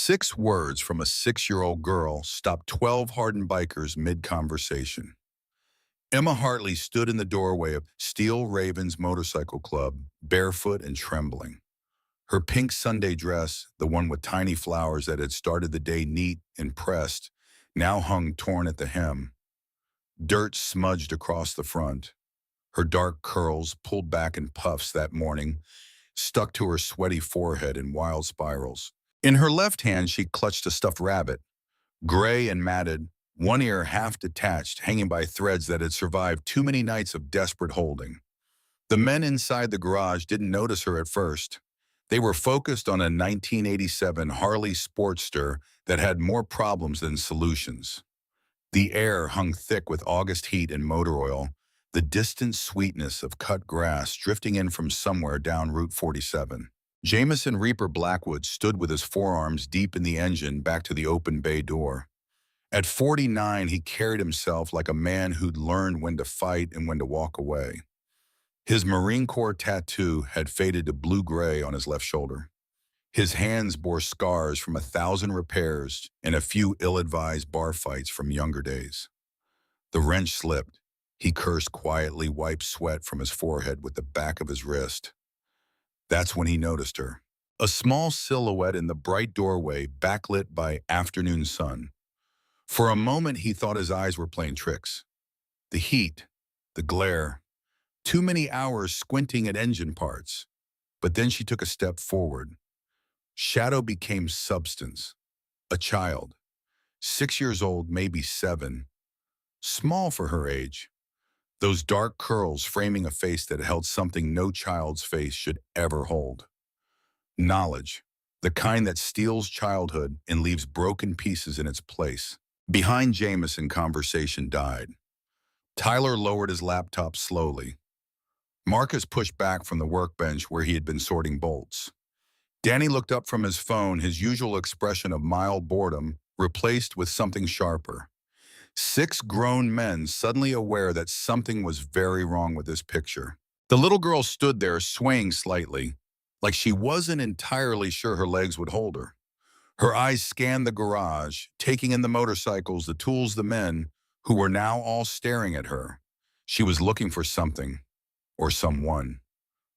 6 words from a 6-year-old girl stopped 12 hardened bikers mid-conversation. Emma Hartley stood in the doorway of Steel Ravens Motorcycle Club, barefoot and trembling. Her pink Sunday dress, the one with tiny flowers that had started the day neat and pressed, now hung torn at the hem. Dirt smudged across the front. Her dark curls, pulled back in puffs that morning, stuck to her sweaty forehead in wild spirals. In her left hand, she clutched a stuffed rabbit, gray and matted, one ear half detached, hanging by threads that had survived too many nights of desperate holding. The men inside the garage didn't notice her at first. They were focused on a 1987 Harley Sportster that had more problems than solutions. The air hung thick with August heat and motor oil, the distant sweetness of cut grass drifting in from somewhere down Route 47. Jameson Reaper Blackwood stood with his forearms deep in the engine back to the open bay door. At 49, he carried himself like a man who'd learned when to fight and when to walk away. His Marine Corps tattoo had faded to blue-gray on his left shoulder. His hands bore scars from 1,000 repairs and a few ill-advised bar fights from younger days. The wrench slipped. He cursed quietly, wiped sweat from his forehead with the back of his wrist. That's when he noticed her. A small silhouette in the bright doorway, backlit by afternoon sun. For a moment, he thought his eyes were playing tricks. The heat, the glare, too many hours squinting at engine parts. But then she took a step forward. Shadow became substance. A child. 6 years old, maybe 7. Small for her age. Those dark curls framing a face that held something no child's face should ever hold. Knowledge. The kind that steals childhood and leaves broken pieces in its place. Behind Jameson, conversation died. Tyler lowered his laptop slowly. Marcus pushed back from the workbench where he had been sorting bolts. Danny looked up from his phone, his usual expression of mild boredom replaced with something sharper. 6 grown men suddenly aware that something was very wrong with this picture. The little girl stood there swaying slightly, like she wasn't entirely sure her legs would hold her. Her eyes scanned the garage, taking in the motorcycles, the tools, the men, who were now all staring at her. She was looking for something, or someone.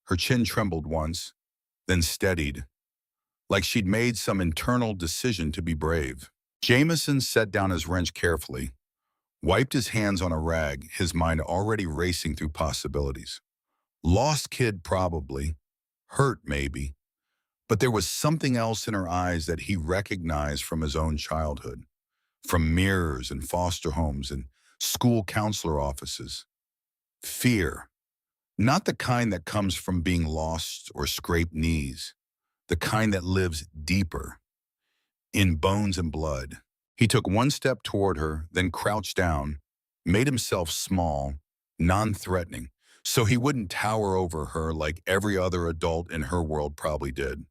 Her chin trembled once, then steadied, like she'd made some internal decision to be brave. Jameson set down his wrench carefully, wiped his hands on a rag, his mind already racing through possibilities. Lost kid probably, hurt maybe, but there was something else in her eyes that he recognized from his own childhood, from mirrors and foster homes and school counselor offices. Fear, not the kind that comes from being lost or scraped knees, the kind that lives deeper, in bones and blood. He took one step toward her, then crouched down, made himself small, non-threatening, so he wouldn't tower over her like every other adult in her world probably did.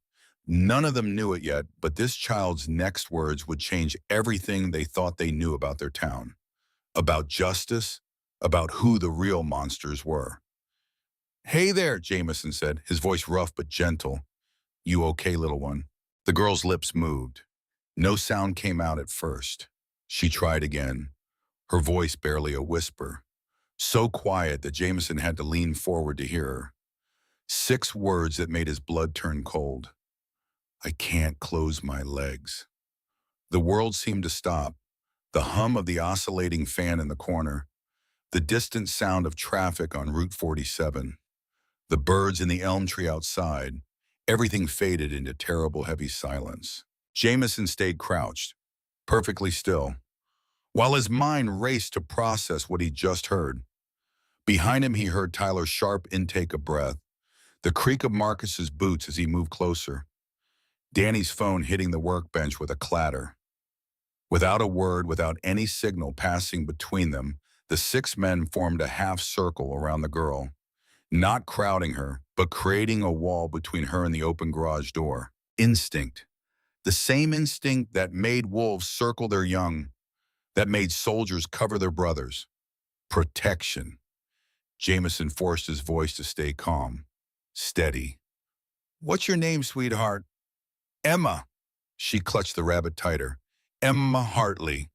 None of them knew it yet, but this child's next words would change everything they thought they knew about their town, about justice, about who the real monsters were. "Hey there," Jameson said, his voice rough but gentle. "You okay, little one?" The girl's lips moved. No sound came out at first. She tried again, her voice barely a whisper, so quiet that Jameson had to lean forward to hear her. 6 words that made his blood turn cold. "I can't close my legs." The world seemed to stop. The hum of the oscillating fan in the corner, the distant sound of traffic on Route 47, the birds in the elm tree outside, everything faded into terrible heavy silence. Jameson stayed crouched, perfectly still, while his mind raced to process what he'd just heard. Behind him, he heard Tyler's sharp intake of breath, the creak of Marcus's boots as he moved closer, Danny's phone hitting the workbench with a clatter. Without a word, without any signal passing between them, the 6 men formed a half circle around the girl, not crowding her, but creating a wall between her and the open garage door. Instinct. The same instinct that made wolves circle their young, that made soldiers cover their brothers. Protection. Jameson forced his voice to stay calm, steady. "What's your name, sweetheart?" "Emma." She clutched the rabbit tighter. Emma Hartley.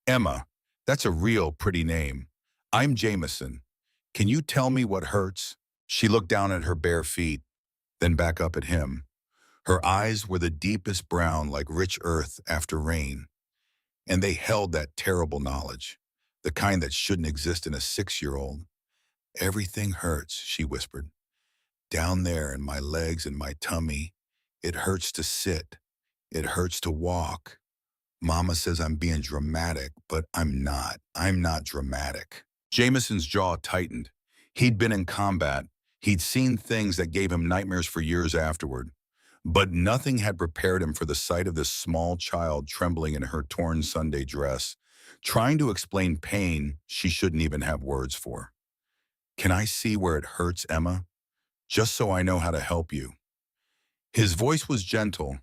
Emma, that's a real pretty name. I'm Jameson. Can you tell me what hurts? She looked down at her bare feet, then back up at him. Her eyes were the deepest brown like rich earth after rain, and they held that terrible knowledge, the kind that shouldn't exist in a 6-year-old. Everything hurts, she whispered. Down there in my legs and my tummy, it hurts to sit. It hurts to walk. Mama says I'm being dramatic, but I'm not. I'm not dramatic. Jameson's jaw tightened. He'd been in combat. He'd seen things that gave him nightmares for years afterward. But nothing had prepared him for the sight of this small child trembling in her torn Sunday dress, trying to explain pain she shouldn't even have words for. Can I see where it hurts, Emma? Just so I know how to help you. His voice was gentle,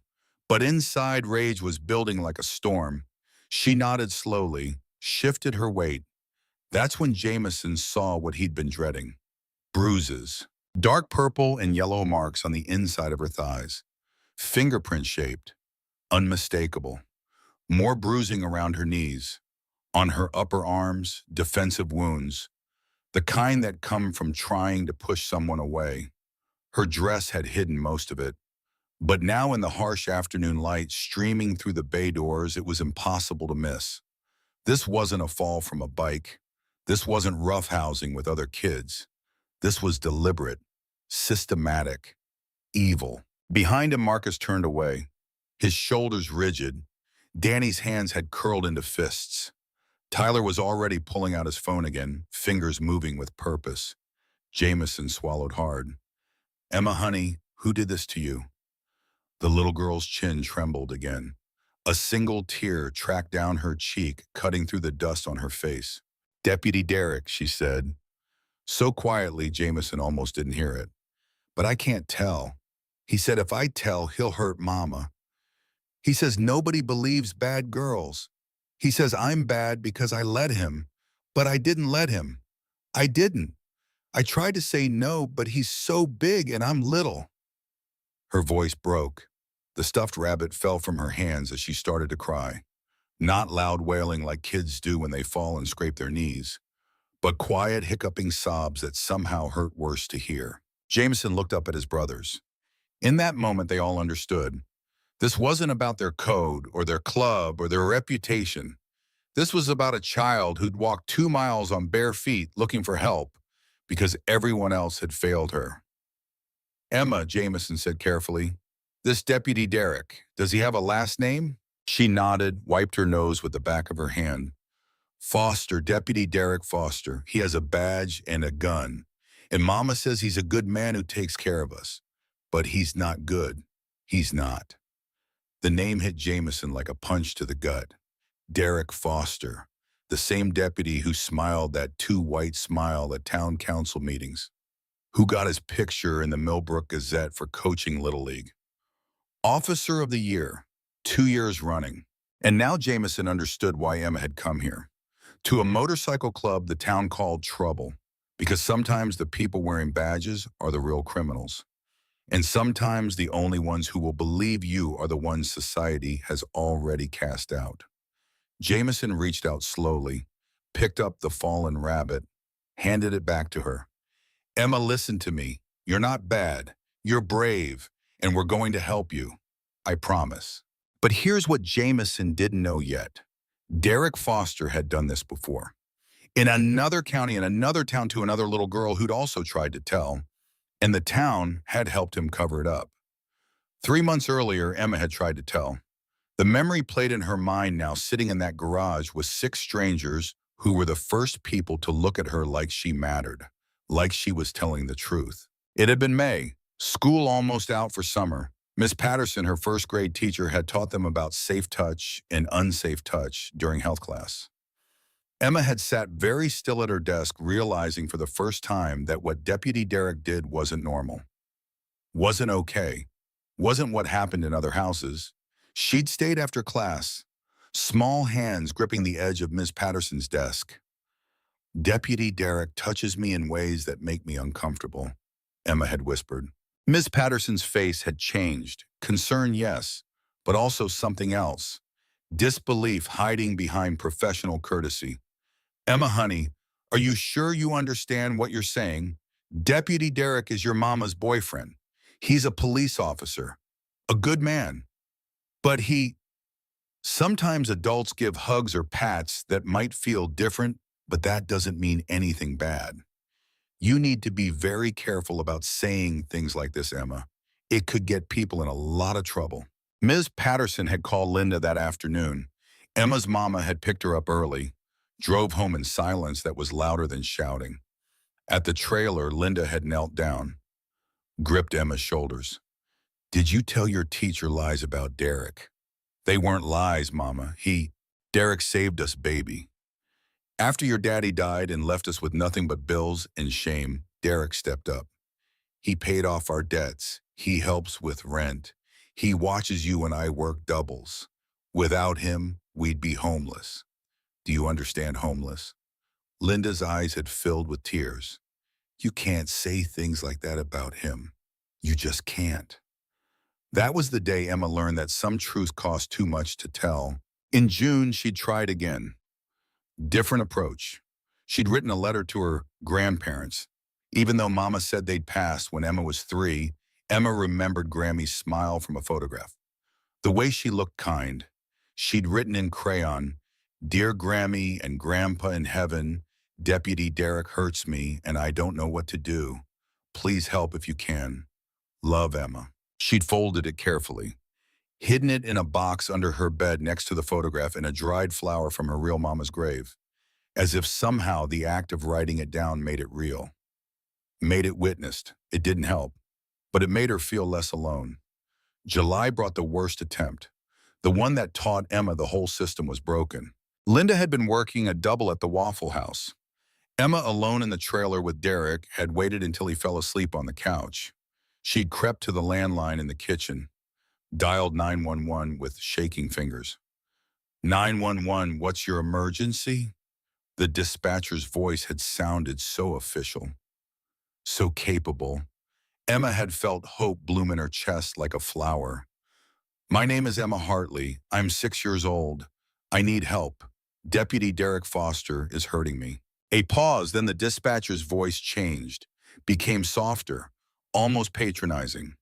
but inside rage was building like a storm. She nodded slowly, shifted her weight. That's when Jameson saw what he'd been dreading. Bruises. Dark purple and yellow marks on the inside of her thighs. Fingerprint-shaped. Unmistakable. More bruising around her knees. On her upper arms, defensive wounds. The kind that come from trying to push someone away. Her dress had hidden most of it. But now in the harsh afternoon light streaming through the bay doors, it was impossible to miss. This wasn't a fall from a bike. This wasn't roughhousing with other kids. This was deliberate, systematic, evil. Behind him, Marcus turned away, his shoulders rigid. Danny's hands had curled into fists. Tyler was already pulling out his phone again, fingers moving with purpose. Jameson swallowed hard. Emma, honey, who did this to you? The little girl's chin trembled again. A single tear tracked down her cheek, cutting through the dust on her face. Deputy Derek, she said. So quietly, Jameson almost didn't hear it. But I can't tell. He said if I tell, he'll hurt Mama. He says nobody believes bad girls. He says I'm bad because I let him. But I didn't let him. I didn't. I tried to say no, but he's so big and I'm little. Her voice broke. The stuffed rabbit fell from her hands as she started to cry. Not loud wailing like kids do when they fall and scrape their knees, but quiet hiccuping sobs that somehow hurt worse to hear. Jameson looked up at his brothers. In that moment, they all understood. This wasn't about their code or their club or their reputation. This was about a child who'd walked 2 miles on bare feet looking for help because everyone else had failed her. Emma, Jameson said carefully, this Deputy Derek, does he have a last name? She nodded, wiped her nose with the back of her hand. Foster, Deputy Derek Foster. He has a badge and a gun. And Mama says he's a good man who takes care of us. But he's not good. He's not. The name hit Jameson like a punch to the gut. Derek Foster, the same deputy who smiled that too-white smile at town council meetings, who got his picture in the Millbrook Gazette for coaching Little League. Officer of the Year, 2 years running. And now Jameson understood why Emma had come here. To a motorcycle club the town called Trouble, because sometimes the people wearing badges are the real criminals. And sometimes the only ones who will believe you are the ones society has already cast out. Jameson reached out slowly, picked up the fallen rabbit, handed it back to her. Emma, listen to me. You're not bad. You're brave, and we're going to help you. I promise. But here's what Jameson didn't know yet. Derek Foster had done this before. In another county, in another town, to another little girl who'd also tried to tell, and the town had helped him cover it up. 3 months earlier, Emma had tried to tell. The memory played in her mind now, sitting in that garage with 6 strangers who were the first people to look at her like she mattered, like she was telling the truth. It had been May, school almost out for summer. Miss Patterson, her first grade teacher, had taught them about safe touch and unsafe touch during health class. Emma had sat very still at her desk, realizing for the first time that what Deputy Derek did wasn't normal, wasn't okay, wasn't what happened in other houses. She'd stayed after class, small hands gripping the edge of Miss Patterson's desk. Deputy Derek touches me in ways that make me uncomfortable, Emma had whispered. Miss Patterson's face had changed. Concern, yes, but also something else. Disbelief hiding behind professional courtesy. Emma, honey, are you sure you understand what you're saying? Deputy Derek is your mama's boyfriend. He's a police officer, a good man. But sometimes adults give hugs or pats that might feel different, but that doesn't mean anything bad. You need to be very careful about saying things like this, Emma. It could get people in a lot of trouble. Ms. Patterson had called Linda that afternoon. Emma's mama had picked her up early, drove home in silence that was louder than shouting. At the trailer, Linda had knelt down, gripped Emma's shoulders. Did you tell your teacher lies about Derek? They weren't lies, Mama. Derek saved us, baby. After your daddy died and left us with nothing but bills and shame, Derek stepped up. He paid off our debts. He helps with rent. He watches you and I work doubles. Without him, we'd be homeless. Do you understand homeless? Linda's eyes had filled with tears. You can't say things like that about him. You just can't. That was the day Emma learned that some truth cost too much to tell. In June, she tried again. Different approach. She'd written a letter to her grandparents. Even though Mama said they'd passed when Emma was 3, Emma remembered Grammy's smile from a photograph. The way she looked kind. She'd written in crayon, Dear Grammy and Grandpa in heaven, Deputy Derek hurts me and I don't know what to do. Please help if you can. Love, Emma. She'd folded it carefully, hidden it in a box under her bed next to the photograph and a dried flower from her real mama's grave, as if somehow the act of writing it down made it real. Made it witnessed. It didn't help, but it made her feel less alone. July brought the worst attempt, the one that taught Emma the whole system was broken. Linda had been working a double at the Waffle House. Emma, alone in the trailer with Derek, had waited until he fell asleep on the couch. She'd crept to the landline in the kitchen, dialed 911 with shaking fingers. 911, what's your emergency? The dispatcher's voice had sounded so official, so capable. Emma had felt hope bloom in her chest like a flower. My name is Emma Hartley. I'm 6 years old. I need help. Deputy Derek Foster is hurting me. A pause, then the dispatcher's voice changed, became softer, almost patronizing.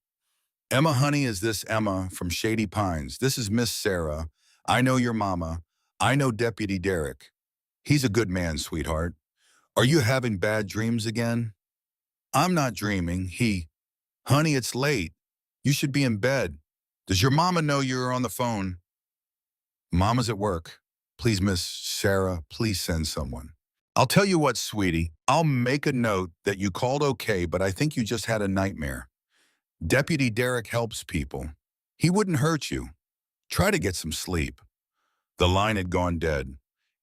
Emma, honey, is this Emma from Shady Pines? This is Miss Sarah. I know your mama. I know Deputy Derek. He's a good man, sweetheart. Are you having bad dreams again? I'm not dreaming. Honey, it's late. You should be in bed. Does your mama know you're on the phone? Mama's at work. Please, Miss Sarah, please send someone. I'll tell you what, sweetie. I'll make a note that you called okay, but I think you just had a nightmare. Deputy Derek helps people. He wouldn't hurt you. Try to get some sleep. The line had gone dead.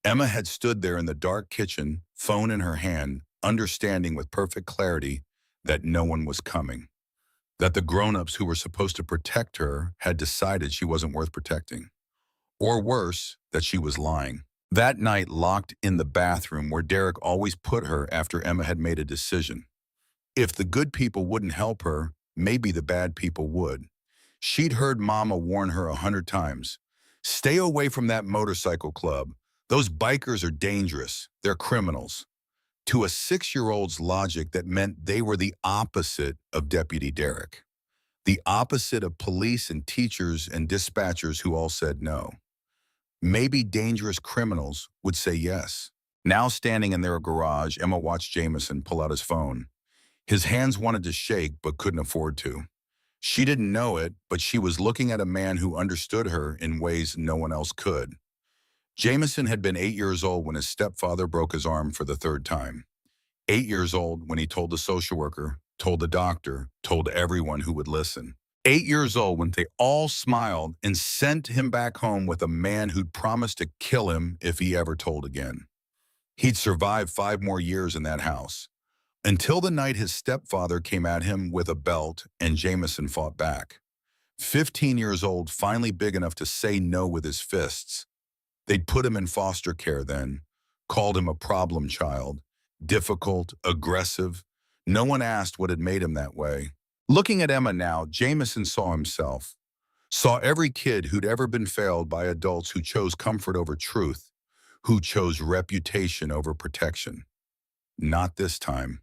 Emma had stood there in the dark kitchen, phone in her hand, understanding with perfect clarity that no one was coming. That the grown-ups who were supposed to protect her had decided she wasn't worth protecting. Or worse, that she was lying. That night, locked in the bathroom where Derek always put her after Emma had made a decision. If the good people wouldn't help her, maybe the bad people would. She'd heard Mama warn her 100 times. Stay away from that motorcycle club. Those bikers are dangerous. They're criminals. To a 6-year-old's logic, that meant they were the opposite of Deputy Derek. The opposite of police and teachers and dispatchers who all said no. Maybe dangerous criminals would say yes. Now standing in their garage, Emma watched Jameson pull out his phone. His hands wanted to shake but couldn't afford to. She didn't know it, but she was looking at a man who understood her in ways no one else could. Jameson had been 8 years old when his stepfather broke his arm for the 3rd time. 8 years old when he told the social worker, told the doctor, told everyone who would listen. 8 years old when they all smiled and sent him back home with a man who'd promised to kill him if he ever told again. He'd survive 5 more years in that house, until the night his stepfather came at him with a belt and Jameson fought back. 15 years old, finally big enough to say no with his fists. They'd put him in foster care then, called him a problem child, difficult, aggressive. No one asked what had made him that way. Looking at Emma now, Jameson saw himself. Saw every kid who'd ever been failed by adults who chose comfort over truth, who chose reputation over protection. Not this time.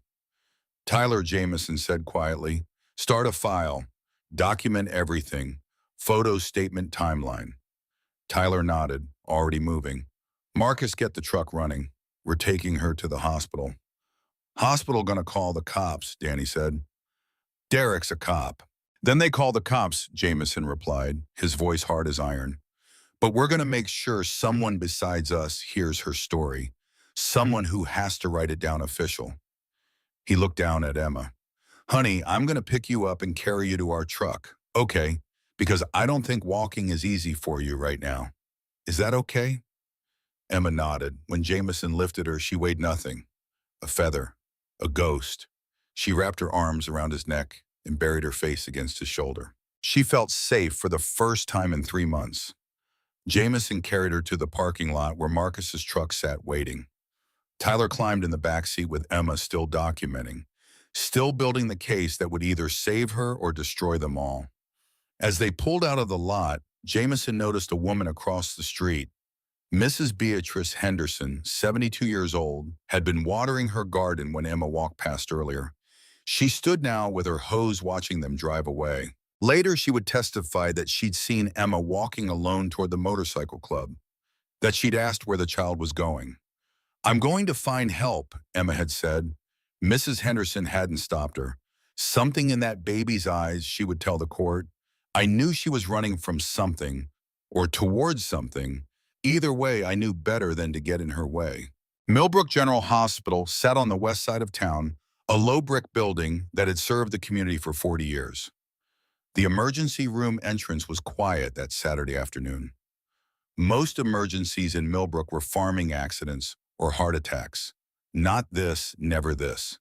Tyler Jameson said quietly, "Start a file. Document everything. Photo statement timeline." Tyler nodded, already moving. "Marcus, get the truck running. We're taking her to the hospital." "Hospital gonna call the cops," Danny said. "Derek's a cop." "Then they call the cops," Jameson replied, his voice hard as iron. "But we're gonna make sure someone besides us hears her story. Someone who has to write it down official." He looked down at Emma. "Honey, I'm gonna pick you up and carry you to our truck. Okay, because I don't think walking is easy for you right now. Is that okay?" Emma nodded. When Jameson lifted her, she weighed nothing. A feather. A ghost. She wrapped her arms around his neck and buried her face against his shoulder. She felt safe for the first time in 3 months. Jameson carried her to the parking lot where Marcus's truck sat waiting. Tyler climbed in the back seat with Emma still documenting, still building the case that would either save her or destroy them all. As they pulled out of the lot, Jameson noticed a woman across the street. Mrs. Beatrice Henderson, 72 years old, had been watering her garden when Emma walked past earlier. She stood now with her hose watching them drive away. Later, she would testify that she'd seen Emma walking alone toward the motorcycle club, that she'd asked where the child was going. "I'm going to find help," Emma had said. Mrs. Henderson hadn't stopped her. Something in that baby's eyes, she would tell the court. "I knew she was running from something, or towards something. Either way, I knew better than to get in her way." Millbrook General Hospital sat on the west side of town, a low brick building that had served the community for 40 years. The emergency room entrance was quiet that Saturday afternoon. Most emergencies in Millbrook were farming accidents or heart attacks. Not this, never this.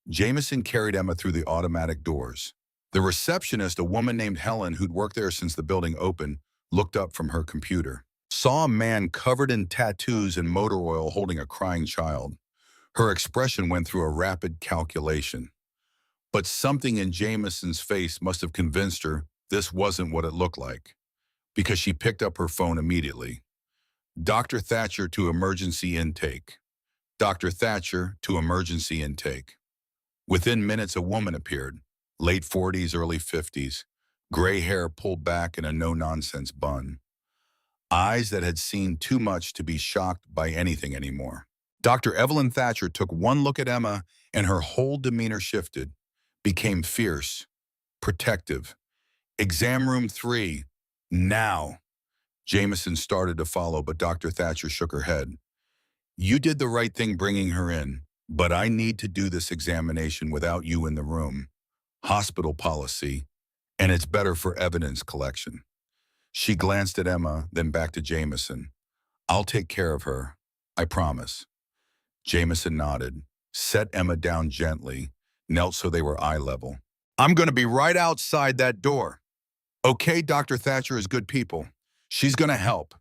Jameson carried Emma through the automatic doors. The receptionist, a woman named Helen who'd worked there since the building opened, looked up from her computer. Saw a man covered in tattoos and motor oil holding a crying child. Her expression went through a rapid calculation. But something in Jameson's face must have convinced her this wasn't what it looked like, because she picked up her phone immediately. "Dr. Thatcher to emergency intake. Dr. Thatcher to emergency intake." Within minutes, a woman appeared, late 40s, early 50s, gray hair pulled back in a no-nonsense bun. Eyes that had seen too much to be shocked by anything anymore. Dr. Evelyn Thatcher took one look at Emma and her whole demeanor shifted, became fierce, protective. "Exam room 3, now." Jameson started to follow, but Dr. Thatcher shook her head. "You did the right thing bringing her in, but I need to do this examination without you in the room. Hospital policy, and it's better for evidence collection." She glanced at Emma, then back to Jameson. "I'll take care of her. I promise." Jameson nodded, set Emma down gently, knelt so they were eye level. "I'm going to be right outside that door." "Okay, Dr. Thatcher is good people. She's going to help.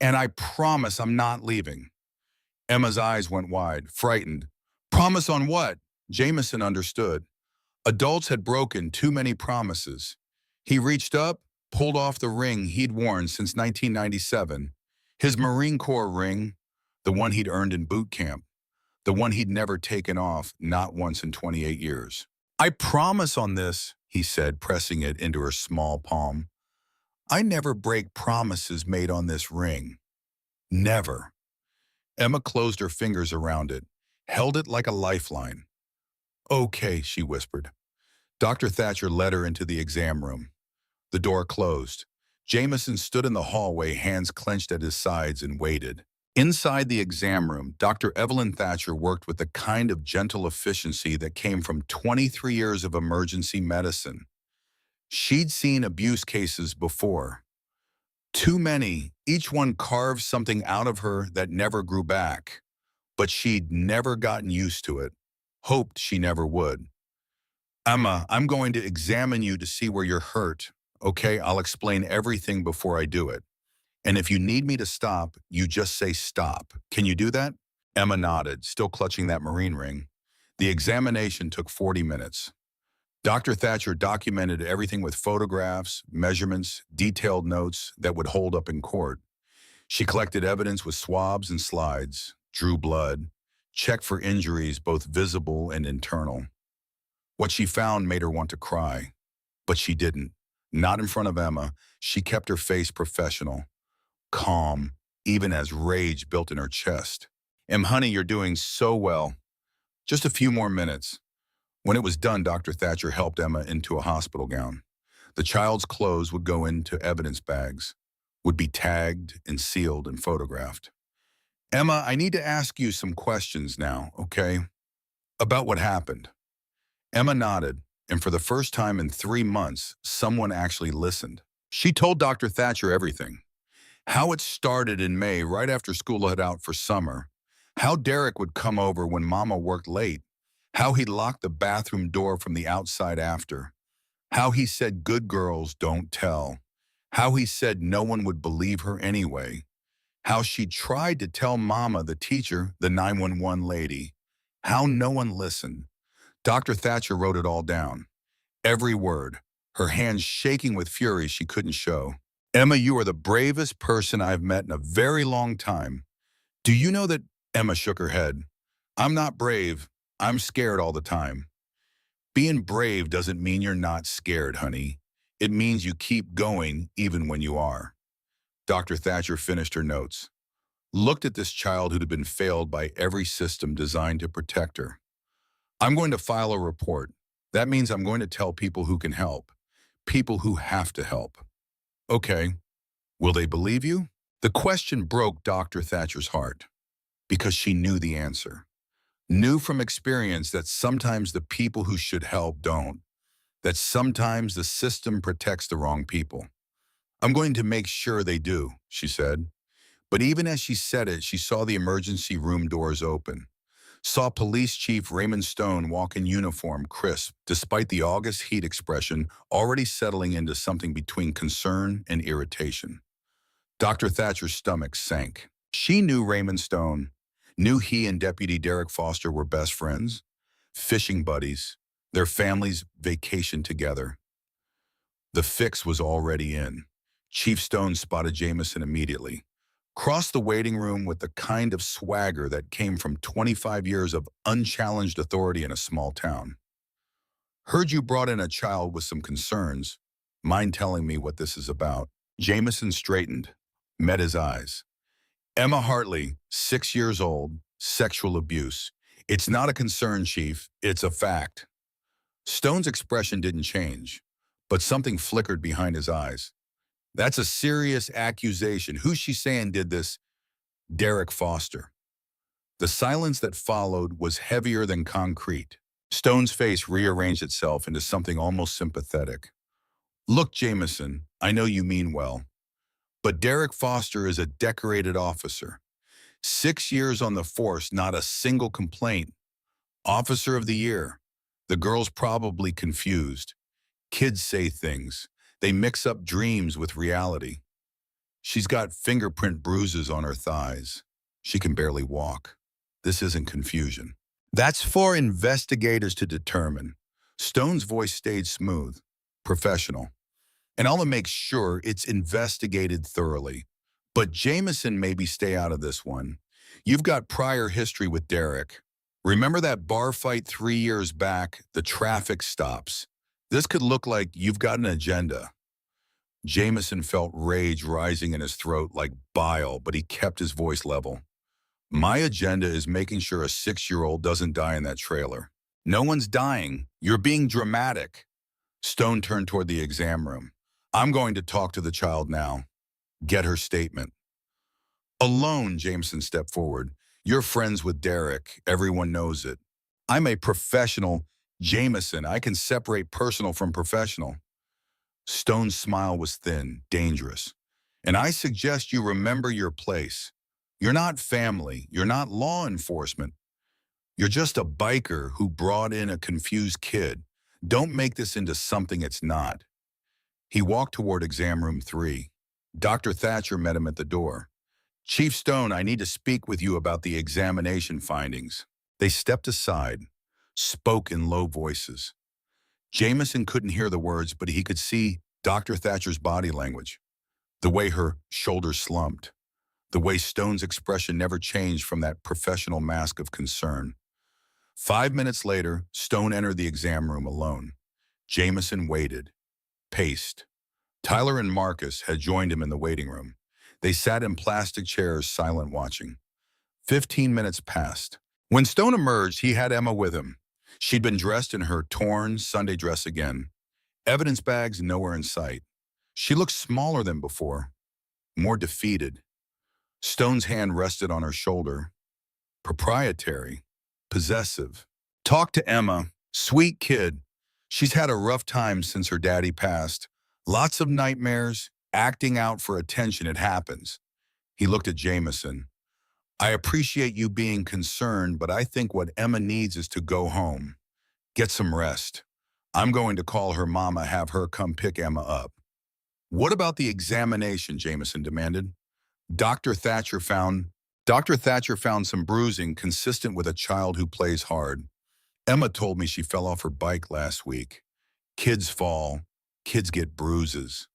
And I promise I'm not leaving." Emma's eyes went wide, frightened. "Promise on what?" Jameson understood. Adults had broken too many promises. He reached up, pulled off the ring he'd worn since 1997, his Marine Corps ring, the one he'd earned in boot camp, the one he'd never taken off, not once in 28 years. "I promise on this," he said, pressing it into her small palm. "I never break promises made on this ring. Never." Emma closed her fingers around it, held it like a lifeline. "Okay," she whispered. Dr. Thatcher led her into the exam room. The door closed. Jameson stood in the hallway, hands clenched at his sides, and waited. Inside the exam room, Dr. Evelyn Thatcher worked with the kind of gentle efficiency that came from 23 years of emergency medicine. She'd seen abuse cases before. Too many, each one carved something out of her that never grew back. But she'd never gotten used to it, hoped she never would. "Emma, I'm going to examine you to see where you're hurt. Okay, I'll explain everything before I do it. And if you need me to stop, you just say stop. Can you do that?" Emma nodded, still clutching that Marine ring. The examination took 40 minutes. Dr. Thatcher documented everything with photographs, measurements, detailed notes that would hold up in court. She collected evidence with swabs and slides, drew blood, checked for injuries both visible and internal. What she found made her want to cry, but she didn't. Not in front of Emma. She kept her face professional, calm, even as rage built in her chest. Honey, you're doing so well. Just a few more minutes. When it was done, Dr. Thatcher helped Emma into a hospital gown. The child's clothes would go into evidence bags, would be tagged and sealed and photographed. Emma, I need to ask you some questions now, okay? About what happened. Emma nodded, and for the first time in 3 months, someone actually listened. She told Dr. Thatcher everything. How it started in May, right after school let out for summer. How Derek would come over when Mama worked late. How he locked the bathroom door from the outside after. How he said good girls don't tell. How he said no one would believe her anyway. How she tried to tell Mama, the teacher, the 911 lady. How no one listened. Dr. Thatcher wrote it all down. Every word, her hands shaking with fury she couldn't show. Emma, you are the bravest person I've met in a very long time. Do you know that? Emma shook her head. I'm not brave. I'm scared all the time. Being brave doesn't mean you're not scared, honey. It means you keep going even when you are. Dr. Thatcher finished her notes, looked at this child who'd been failed by every system designed to protect her. I'm going to file a report. That means I'm going to tell people who can help, people who have to help. Okay, will they believe you? The question broke Dr. Thatcher's heart because she knew the answer. Knew from experience that sometimes the people who should help don't, that sometimes the system protects the wrong people. I'm going to make sure they do, she said. But even as she said it, she saw the emergency room doors open. Saw Police Chief Raymond Stone walk in uniform, crisp, despite the August heat expression already settling into something between concern and irritation. Dr. Thatcher's stomach sank. She knew Raymond Stone, knew he and Deputy Derek Foster were best friends, fishing buddies, their families vacationed together. The fix was already in. Chief Stone spotted Jameson immediately. Crossed the waiting room with the kind of swagger that came from 25 years of unchallenged authority in a small town. Heard you brought in a child with some concerns. Mind telling me what this is about? Jameson straightened, met his eyes. Emma Hartley, 6 years old, sexual abuse. It's not a concern, Chief. It's a fact. Stone's expression didn't change, but something flickered behind his eyes. That's a serious accusation. Who's she saying did this? Derek Foster. The silence that followed was heavier than concrete. Stone's face rearranged itself into something almost sympathetic. Look, Jameson, I know you mean well, but Derek Foster is a decorated officer. 6 years on the force, not a single complaint. Officer of the Year. The girl's probably confused. Kids say things. They mix up dreams with reality. She's got fingerprint bruises on her thighs. She can barely walk. This isn't confusion. That's for investigators to determine. Stone's voice stayed smooth, professional. And I'll make sure it's investigated thoroughly. But Jameson, maybe stay out of this one. You've got prior history with Derek. Remember that bar fight 3 years back, the traffic stops? This could look like you've got an agenda. Jameson felt rage rising in his throat like bile, but he kept his voice level. My agenda is making sure a 6-year-old doesn't die in that trailer. No one's dying. You're being dramatic. Stone turned toward the exam room. I'm going to talk to the child now. Get her statement. Alone, Jameson stepped forward. You're friends with Derek. Everyone knows it. I'm a professional. Jameson, I can separate personal from professional. Stone's smile was thin, dangerous. And I suggest you remember your place. You're not family. You're not law enforcement. You're just a biker who brought in a confused kid. Don't make this into something it's not. He walked toward exam room 3. Dr. Thatcher met him at the door. Chief Stone, I need to speak with you about the examination findings. They stepped aside, spoke in low voices. Jameson couldn't hear the words, but he could see Dr. Thatcher's body language, the way her shoulders slumped, the way Stone's expression never changed from that professional mask of concern. 5 minutes later, Stone entered the exam room alone. Jameson waited, paced. Tyler and Marcus had joined him in the waiting room. They sat in plastic chairs, silent watching. 15 minutes passed. When Stone emerged, he had Emma with him. She'd been dressed in her torn Sunday dress again. Evidence bags nowhere in sight. She looked smaller than before, more defeated. Stone's hand rested on her shoulder. Proprietary, possessive. Talk to Emma, sweet kid. She's had a rough time since her daddy passed. Lots of nightmares, acting out for attention, it happens. He looked at Jameson. I appreciate you being concerned, but I think what Emma needs is to go home. Get some rest. I'm going to call her mama, have her come pick Emma up. What about the examination? Jameson demanded. Dr. Thatcher found some bruising consistent with a child who plays hard. Emma told me she fell off her bike last week. Kids fall. Kids get bruises.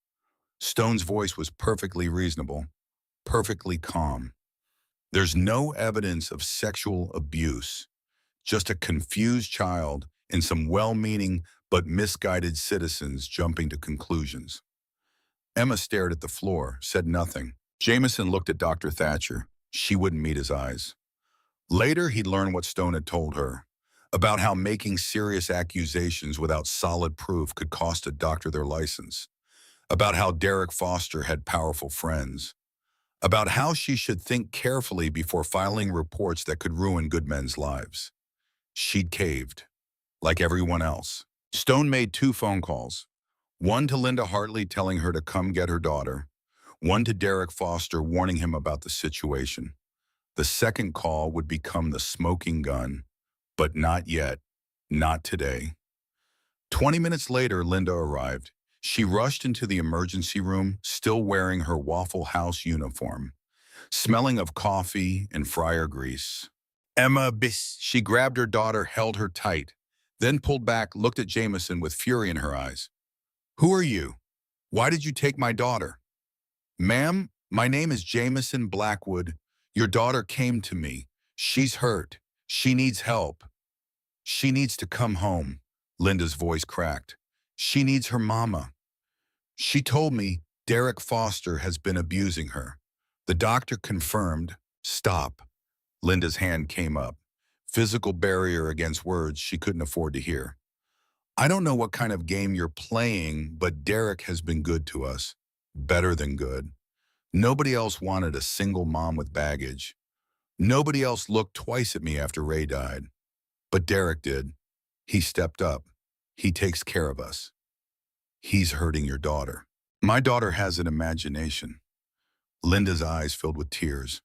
Stone's voice was perfectly reasonable, perfectly calm. There's no evidence of sexual abuse, just a confused child and some well-meaning but misguided citizens jumping to conclusions. Emma stared at the floor, said nothing. Jameson looked at Dr. Thatcher. She wouldn't meet his eyes. Later, he'd learn what Stone had told her, about how making serious accusations without solid proof could cost a doctor their license, about how Derek Foster had powerful friends, about how she should think carefully before filing reports that could ruin good men's lives. She'd caved, like everyone else. Stone made 2 phone calls, one to Linda Hartley telling her to come get her daughter, one to Derek Foster warning him about the situation. The second call would become the smoking gun, but not yet, not today. 20 minutes later, Linda arrived. She rushed into the emergency room, still wearing her Waffle House uniform, smelling of coffee and fryer grease. Emma, bis. She grabbed her daughter, held her tight, then pulled back, looked at Jameson with fury in her eyes. Who are you? Why did you take my daughter? Ma'am, my name is Jameson Blackwood. Your daughter came to me. She's hurt. She needs help. She needs to come home. Linda's voice cracked. She needs her mama. She told me Derek Foster has been abusing her. The doctor confirmed. Stop. Linda's hand came up. Physical barrier against words she couldn't afford to hear. I don't know what kind of game you're playing, but Derek has been good to us. Better than good. Nobody else wanted a single mom with baggage. Nobody else looked twice at me after Ray died. But Derek did. He stepped up. He takes care of us. He's hurting your daughter. My daughter has an imagination. Linda's eyes filled with tears.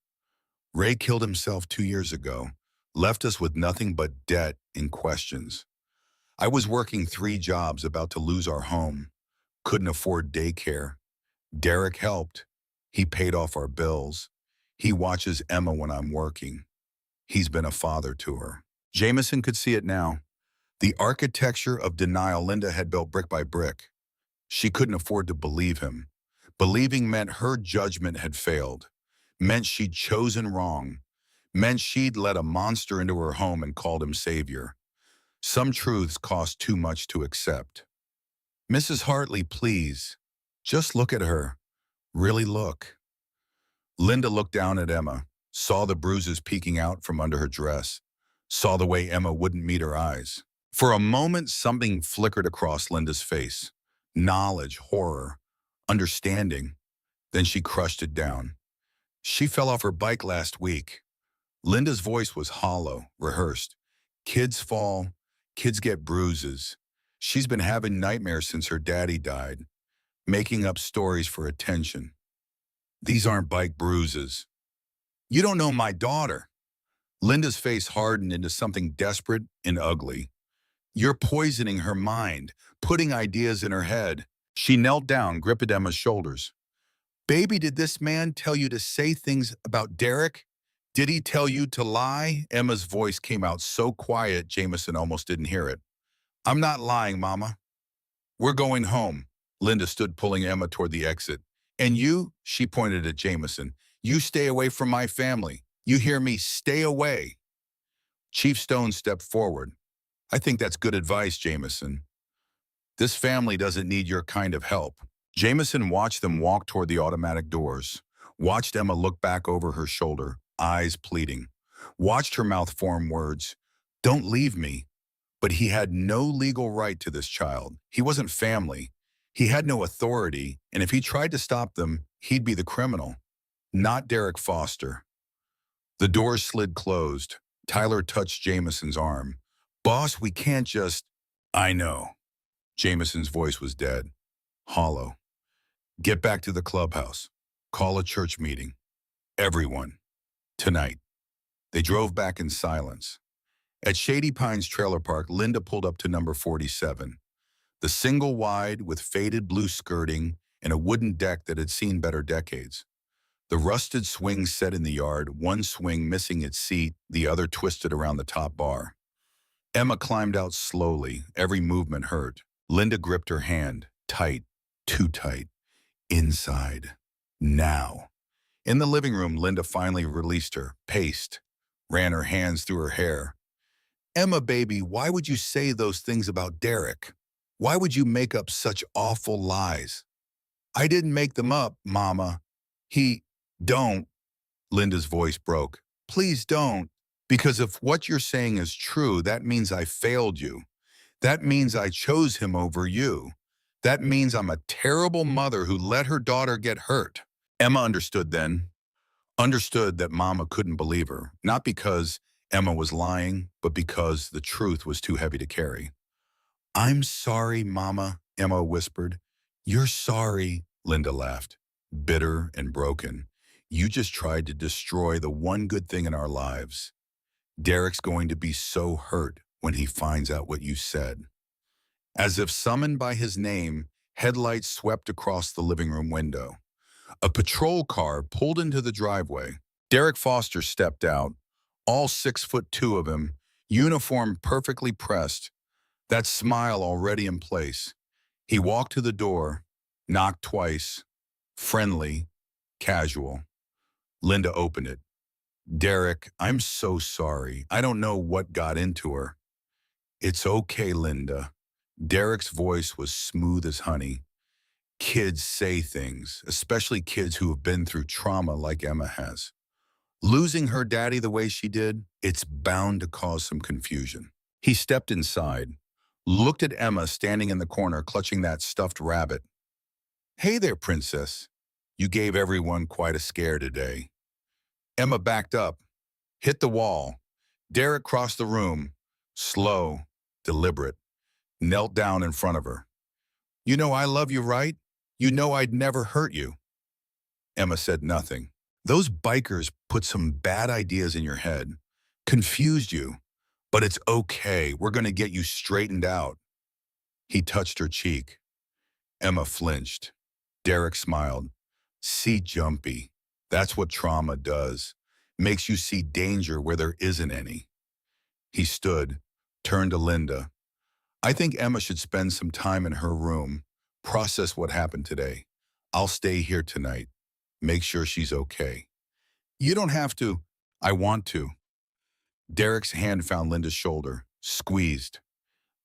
Ray killed himself 2 years ago, left us with nothing but debt and questions. I was working 3 jobs, about to lose our home. Couldn't afford daycare. Derek helped. He paid off our bills. He watches Emma when I'm working. He's been a father to her. Jameson could see it now. The architecture of denial Linda had built brick by brick. She couldn't afford to believe him. Believing meant her judgment had failed, meant she'd chosen wrong, meant she'd let a monster into her home and called him savior. Some truths cost too much to accept. Mrs. Hartley, please, just look at her. Really look. Linda looked down at Emma, saw the bruises peeking out from under her dress, saw the way Emma wouldn't meet her eyes. For a moment, something flickered across Linda's face. Knowledge, horror, understanding. Then she crushed it down. She fell off her bike last week. Linda's voice was hollow, rehearsed. Kids fall, kids get bruises. She's been having nightmares since her daddy died, making up stories for attention. These aren't bike bruises. You don't know my daughter. Linda's face hardened into something desperate and ugly. You're poisoning her mind, putting ideas in her head. She knelt down, gripped Emma's shoulders. Baby, did this man tell you to say things about Derek? Did he tell you to lie? Emma's voice came out so quiet, Jameson almost didn't hear it. I'm not lying, Mama. We're going home. Linda stood pulling Emma toward the exit. And you, she pointed at Jameson, you stay away from my family. You hear me? Stay away. Chief Stone stepped forward. I think that's good advice, Jameson. This family doesn't need your kind of help. Jameson watched them walk toward the automatic doors, watched Emma look back over her shoulder, eyes pleading, watched her mouth form words, don't leave me. But he had no legal right to this child. He wasn't family. He had no authority, and if he tried to stop them, he'd be the criminal, not Derek Foster. The doors slid closed. Tyler touched Jameson's arm. Boss, we can't just... I know. Jameson's voice was dead, hollow. Get back to the clubhouse. Call a church meeting. Everyone. Tonight. They drove back in silence. At Shady Pines Trailer Park, Linda pulled up to number 47. The single wide with faded blue skirting and a wooden deck that had seen better decades. The rusted swing set in the yard, one swing missing its seat, the other twisted around the top bar. Emma climbed out slowly, every movement hurt. Linda gripped her hand, tight, too tight. Inside. Now. In the living room, Linda finally released her, paced, ran her hands through her hair. Emma, baby, why would you say those things about Derek? Why would you make up such awful lies? I didn't make them up, Mama. Don't. Linda's voice broke. Please don't. Because if what you're saying is true, that means I failed you. That means I chose him over you. That means I'm a terrible mother who let her daughter get hurt. Emma understood then. Understood that Mama couldn't believe her, not because Emma was lying, but because the truth was too heavy to carry. I'm sorry, Mama, Emma whispered. You're sorry, Linda laughed, bitter and broken. You just tried to destroy the one good thing in our lives. Derek's going to be so hurt when he finds out what you said. As if summoned by his name, headlights swept across the living room window. A patrol car pulled into the driveway. Derek Foster stepped out, all 6'2" of him, uniform perfectly pressed, that smile already in place. He walked to the door, knocked twice, friendly, casual. Linda opened it. Derek, I'm so sorry. I don't know what got into her. It's okay, Linda. Derek's voice was smooth as honey. Kids say things, especially kids who have been through trauma like Emma has. Losing her daddy the way she did, it's bound to cause some confusion. He stepped inside, looked at Emma standing in the corner clutching that stuffed rabbit. Hey there, princess. You gave everyone quite a scare today. Emma backed up, hit the wall. Derek crossed the room, slow, deliberate, knelt down in front of her. You know I love you, right? You know I'd never hurt you. Emma said nothing. Those bikers put some bad ideas in your head, confused you, but it's okay. We're going to get you straightened out. He touched her cheek. Emma flinched. Derek smiled. See jumpy. That's what trauma does. Makes you see danger where there isn't any. He stood, turned to Linda. I think Emma should spend some time in her room, process what happened today. I'll stay here tonight. Make sure she's okay. You don't have to. I want to. Derek's hand found Linda's shoulder, squeezed.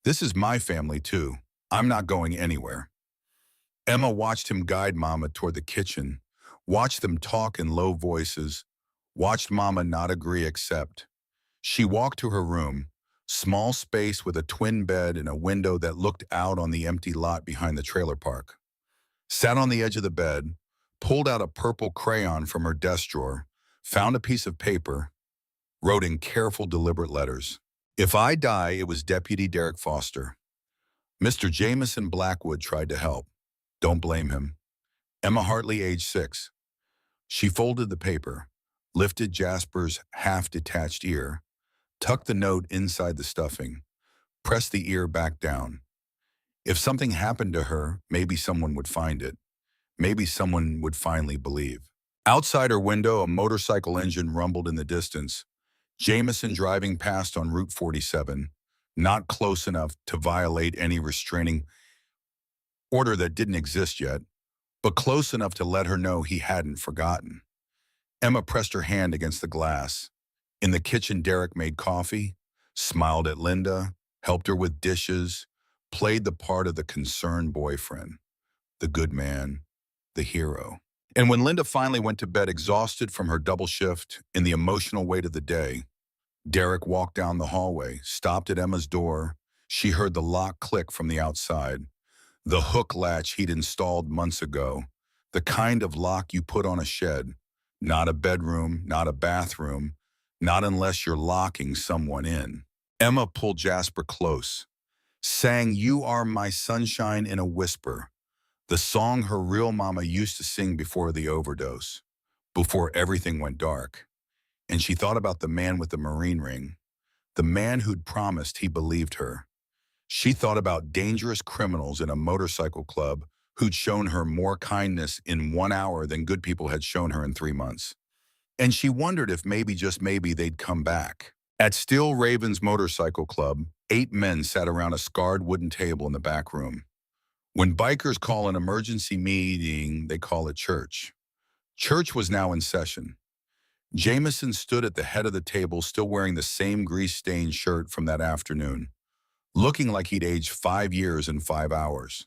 This is my family too. I'm not going anywhere. Emma watched him guide Mama toward the kitchen, watched them talk in low voices, watched Mama not agree accept. She walked to her room, small space with a twin bed and a window that looked out on the empty lot behind the trailer park. Sat on the edge of the bed, pulled out a purple crayon from her desk drawer, found a piece of paper, wrote in careful, deliberate letters. If I die, it was Deputy Derek Foster. Mr. Jameson Blackwood tried to help. Don't blame him. Emma Hartley, age 6. She folded the paper, lifted Jasper's half-detached ear, tucked the note inside the stuffing, pressed the ear back down. If something happened to her, maybe someone would find it. Maybe someone would finally believe. Outside her window, a motorcycle engine rumbled in the distance. Jameson driving past on Route 47, not close enough to violate any restraining order that didn't exist yet, but close enough to let her know he hadn't forgotten. Emma pressed her hand against the glass. In the kitchen, Derek made coffee, smiled at Linda, helped her with dishes, played the part of the concerned boyfriend, the good man, the hero. And when Linda finally went to bed exhausted from her double shift and the emotional weight of the day, Derek walked down the hallway, stopped at Emma's door. She heard the lock click from the outside, the hook latch he'd installed months ago, the kind of lock you put on a shed, not a bedroom, not a bathroom, not unless you're locking someone in. Emma pulled Jasper close, sang "You Are My Sunshine" in a whisper, the song her real mama used to sing before the overdose, before everything went dark. And she thought about the man with the marine ring, the man who'd promised he believed her. She thought about dangerous criminals in a motorcycle club who'd shown her more kindness in 1 hour than good people had shown her in 3 months. And she wondered if maybe, just maybe, they'd come back. At Steel Raven's motorcycle club, 8 men sat around a scarred wooden table in the back room. When bikers call an emergency meeting, they call it church. Church was now in session. Jameson stood at the head of the table, still wearing the same grease-stained shirt from that afternoon, looking like he'd aged 5 years in 5 hours.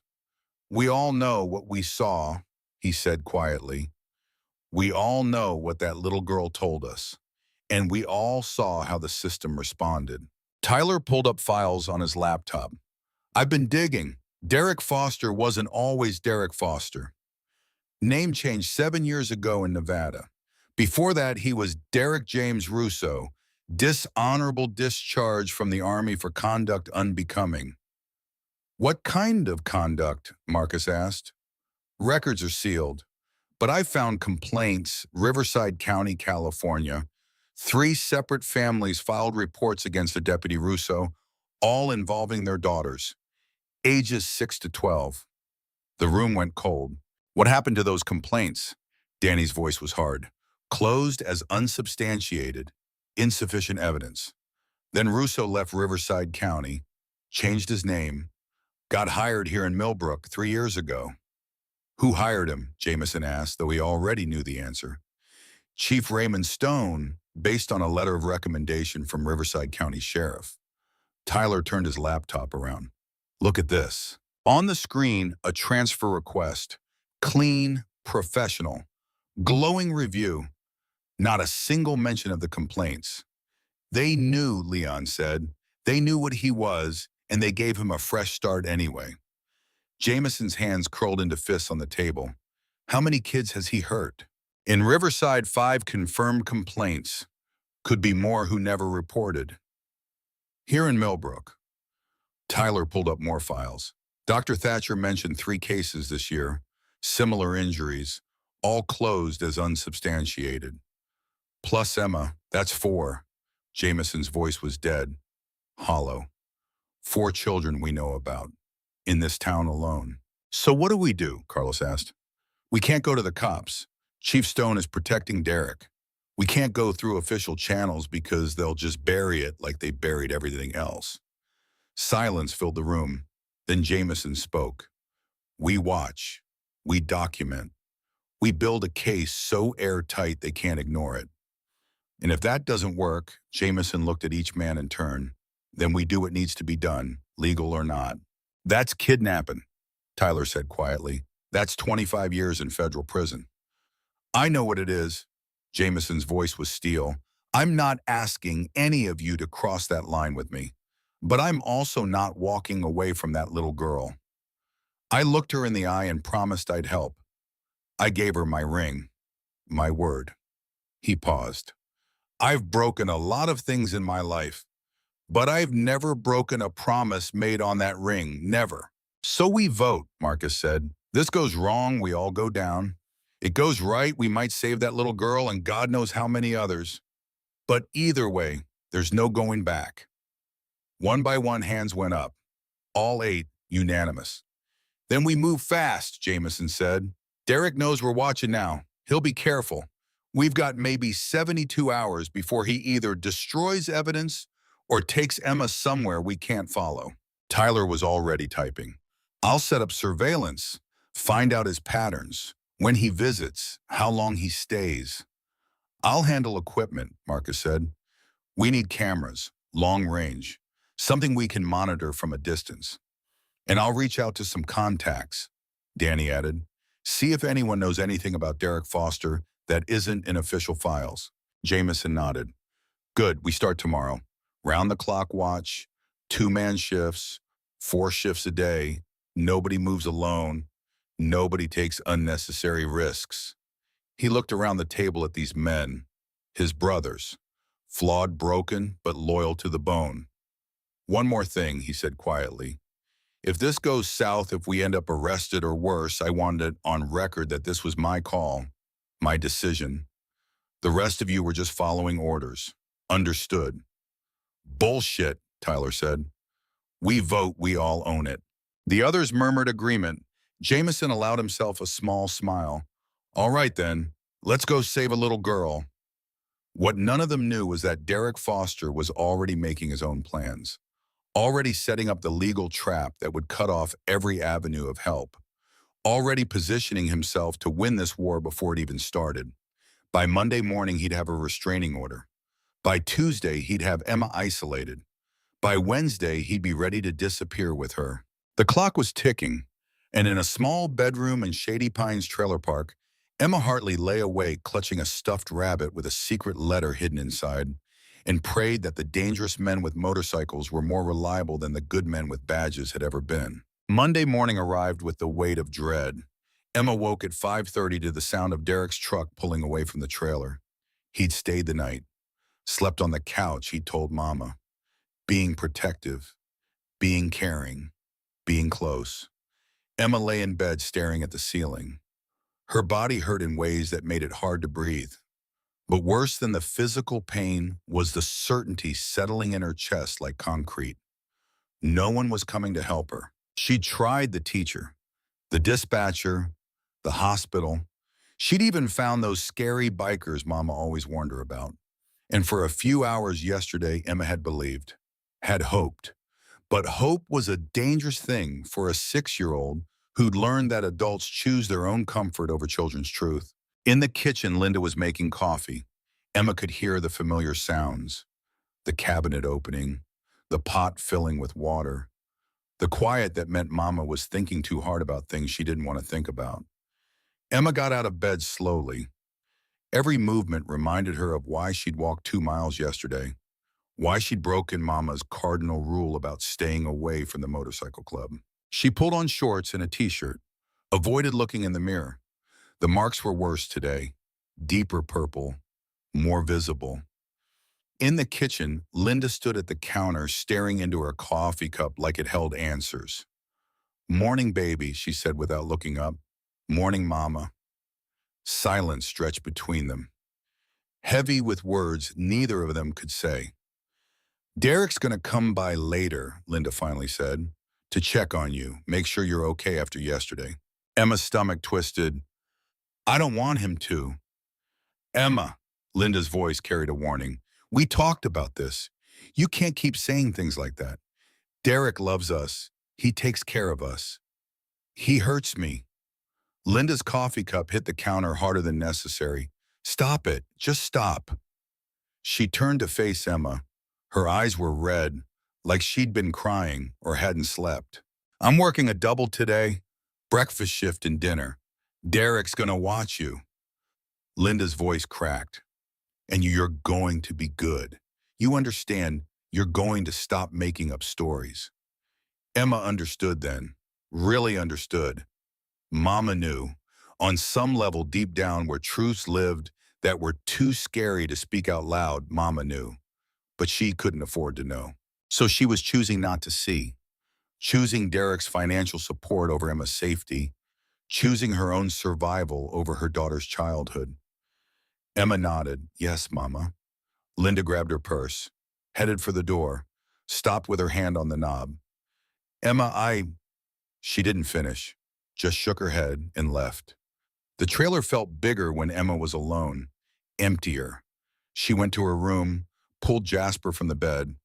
"We all know what we saw," he said quietly. "We all know what that little girl told us, and we all saw how the system responded." Tyler pulled up files on his laptop. "I've been digging. Derek Foster wasn't always Derek Foster. Name changed 7 years ago in Nevada. Before that, he was Derek James Russo, dishonorable discharge from the Army for conduct unbecoming." "What kind of conduct?" Marcus asked. "Records are sealed, but I found complaints, Riverside County, California. 3 separate families filed reports against the Deputy Russo, all involving their daughters, ages 6 to 12. The room went cold. "What happened to those complaints?" Danny's voice was hard. "Closed as unsubstantiated, insufficient evidence. Then Russo left Riverside County, changed his name, got hired here in Millbrook 3 years ago." "Who hired him?" Jameson asked, though he already knew the answer. "Chief Raymond Stone, based on a letter of recommendation from Riverside County Sheriff." Tyler turned his laptop around. "Look at this." On the screen, a transfer request. Clean, professional, glowing review. Not a single mention of the complaints. "They knew," Leon said. "They knew what he was, and they gave him a fresh start anyway." Jameson's hands curled into fists on the table. "How many kids has he hurt?" "In Riverside, 5 confirmed complaints. Could be more who never reported." "Here in Millbrook." Tyler pulled up more files. Dr. Thatcher mentioned 3 cases this year, similar injuries, all closed as unsubstantiated. "Plus Emma, that's 4. Jameson's voice was dead, hollow. 4 children we know about, in this town alone. "So what do we do?" Carlos asked. "We can't go to the cops. Chief Stone is protecting Derek. We can't go through official channels because they'll just bury it like they buried everything else." Silence filled the room. Then Jameson spoke. "We watch. We document. We build a case so airtight they can't ignore it. And if that doesn't work," Jameson looked at each man in turn, "then we do what needs to be done, legal or not." "That's kidnapping," Tyler said quietly. "That's 25 years in federal prison." "I know what it is." Jameson's voice was steel. "I'm not asking any of you to cross that line with me, but I'm also not walking away from that little girl. I looked her in the eye and promised I'd help. I gave her my ring, my word." He paused. "I've broken a lot of things in my life, but I've never broken a promise made on that ring, never." "So we vote," Marcus said. "This goes wrong, we all go down. It goes right, we might save that little girl and God knows how many others. But either way, there's no going back." One by one, hands went up. All 8, unanimous. "Then we move fast," Jameson said. "Derek knows we're watching now. He'll be careful. We've got maybe 72 hours before he either destroys evidence or takes Emma somewhere we can't follow." Tyler was already typing. I'll set up surveillance, find out his patterns, when he visits, how long he stays. I'll handle equipment, Marcus said. We need cameras, long range, something we can monitor from a distance. And I'll reach out to some contacts, Danny added. See if anyone knows anything about Derek Foster that isn't in official files. Jameson nodded. Good, we start tomorrow. Round-the-clock watch, two-man shifts, 4 shifts a day. Nobody moves alone. Nobody takes unnecessary risks. He looked around the table at these men, his brothers, flawed, broken, but loyal to the bone. One more thing, he said quietly. If this goes south, if we end up arrested or worse, I wanted it on record that this was my call, my decision. The rest of you were just following orders. Understood. Bullshit, Tyler said. We vote, we all own it. The others murmured agreement. Jameson allowed himself a small smile. All right then, let's go save a little girl. What none of them knew was that Derek Foster was already making his own plans, already setting up the legal trap that would cut off every avenue of help, already positioning himself to win this war before it even started. By Monday morning, he'd have a restraining order. By Tuesday, he'd have Emma isolated. By Wednesday, he'd be ready to disappear with her. The clock was ticking, and in a small bedroom in Shady Pines Trailer Park, Emma Hartley lay awake clutching a stuffed rabbit with a secret letter hidden inside, and prayed that the dangerous men with motorcycles were more reliable than the good men with badges had ever been. Monday morning arrived with the weight of dread. Emma woke at 5:30 to the sound of Derek's truck pulling away from the trailer. He'd stayed the night, slept on the couch, he told Mama. Being protective, being caring, being close. Emma lay in bed staring at the ceiling. Her body hurt in ways that made it hard to breathe. But worse than the physical pain was the certainty settling in her chest like concrete. No one was coming to help her. She'd tried the teacher, the dispatcher, the hospital. She'd even found those scary bikers Mama always warned her about. And for a few hours yesterday, Emma had believed, had hoped. But hope was a dangerous thing for a 6-year-old who'd learned that adults choose their own comfort over children's truth. In the kitchen, Linda was making coffee. Emma could hear the familiar sounds, the cabinet opening, the pot filling with water, the quiet that meant Mama was thinking too hard about things she didn't want to think about. Emma got out of bed slowly. Every movement reminded her of why she'd walked 2 miles yesterday, why she'd broken Mama's cardinal rule about staying away from the motorcycle club. She pulled on shorts and a t-shirt, avoided looking in the mirror. The marks were worse today, deeper purple, more visible. In the kitchen, Linda stood at the counter staring into her coffee cup like it held answers. Morning, baby, she said without looking up. Morning, Mama. Silence stretched between them, heavy with words neither of them could say. Derek's gonna come by later, Linda finally said, to check on you, make sure you're okay after yesterday. Emma's stomach twisted. I don't want him to. Emma, Linda's voice carried a warning. We talked about this. You can't keep saying things like that. Derek loves us. He takes care of us. He hurts me. Linda's coffee cup hit the counter harder than necessary. Stop it. Just stop. She turned to face Emma. Her eyes were red, like she'd been crying or hadn't slept. I'm working a double today, breakfast shift and dinner. Derek's gonna watch you. Linda's voice cracked. And you're going to be good. You understand, you're going to stop making up stories. Emma understood then, really understood. Mama knew, on some level deep down where truths lived that were too scary to speak out loud, Mama knew. But she couldn't afford to know. So she was choosing not to see, choosing Derek's financial support over Emma's safety, choosing her own survival over her daughter's childhood. Emma nodded, yes, Mama. Linda grabbed her purse, headed for the door, stopped with her hand on the knob. Emma, She didn't finish, just shook her head and left. The trailer felt bigger when Emma was alone, emptier. She went to her room, pulled Jasper from the bed,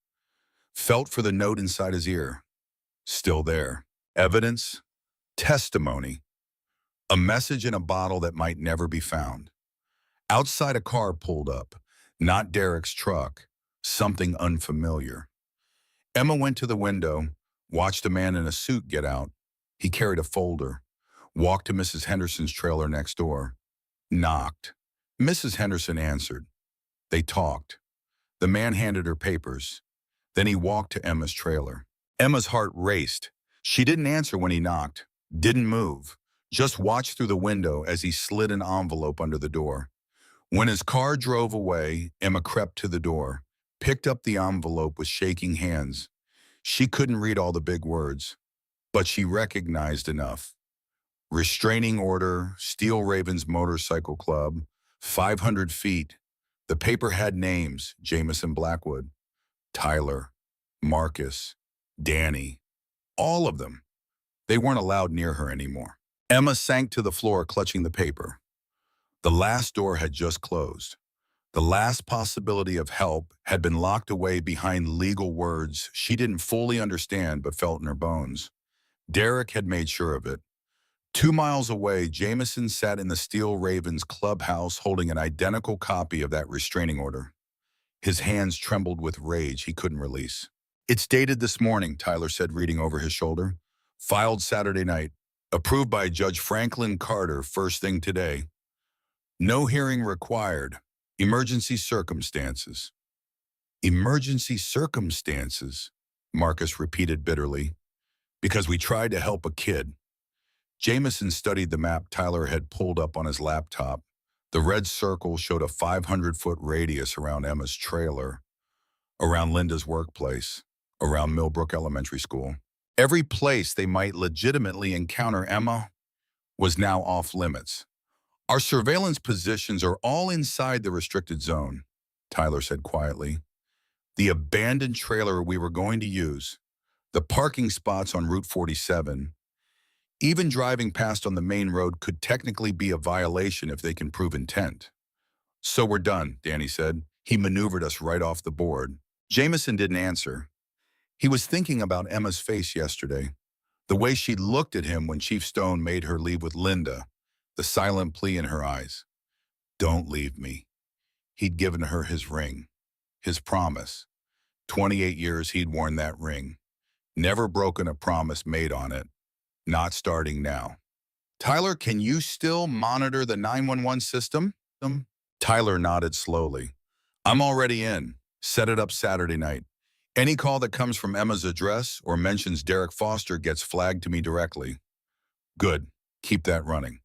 felt for the note inside his ear. Still there. Evidence? Testimony. A message in a bottle that might never be found. Outside a car pulled up. Not Derek's truck. Something unfamiliar. Emma went to the window, watched a man in a suit get out. He carried a folder. Walked to Mrs. Henderson's trailer next door. Knocked. Mrs. Henderson answered. They talked. The man handed her papers. Then he walked to Emma's trailer. Emma's heart raced. She didn't answer when he knocked. Didn't move. Just watched through the window as he slid an envelope under the door. When his car drove away, Emma crept to the door, picked up the envelope with shaking hands. She couldn't read all the big words, but she recognized enough. Restraining order, Steel Ravens Motorcycle Club, 500 feet. The paper had names: Jameson Blackwood, Tyler, Marcus, Danny, all of them. They weren't allowed near her anymore. Emma sank to the floor, clutching the paper. The last door had just closed. The last possibility of help had been locked away behind legal words she didn't fully understand but felt in her bones. Derek had made sure of it. 2 miles away, Jameson sat in the Steel Ravens clubhouse holding an identical copy of that restraining order. His hands trembled with rage he couldn't release. It's dated this morning, Tyler said, reading over his shoulder. Filed Saturday night. Approved by Judge Franklin Carter first thing today. No hearing required. Emergency circumstances. Emergency circumstances, Marcus repeated bitterly. Because we tried to help a kid. Jameson studied the map Tyler had pulled up on his laptop. The red circle showed a 500-foot radius around Emma's trailer, around Linda's workplace, around Millbrook Elementary School. Every place they might legitimately encounter Emma was now off limits. Our surveillance positions are all inside the restricted zone, Tyler said quietly. The abandoned trailer we were going to use, the parking spots on Route 47, even driving past on the main road could technically be a violation if they can prove intent. So we're done, Danny said. He maneuvered us right off the board. Jameson didn't answer. He was thinking about Emma's face yesterday, the way she looked at him when Chief Stone made her leave with Linda, the silent plea in her eyes. Don't leave me. He'd given her his ring, his promise. 28 years he'd worn that ring. Never broken a promise made on it. Not starting now. Tyler, can you still monitor the 911 system? Tyler nodded slowly. I'm already in. Set it up Saturday night. Any call that comes from Emma's address or mentions Derek Foster gets flagged to me directly. Good. Keep that running.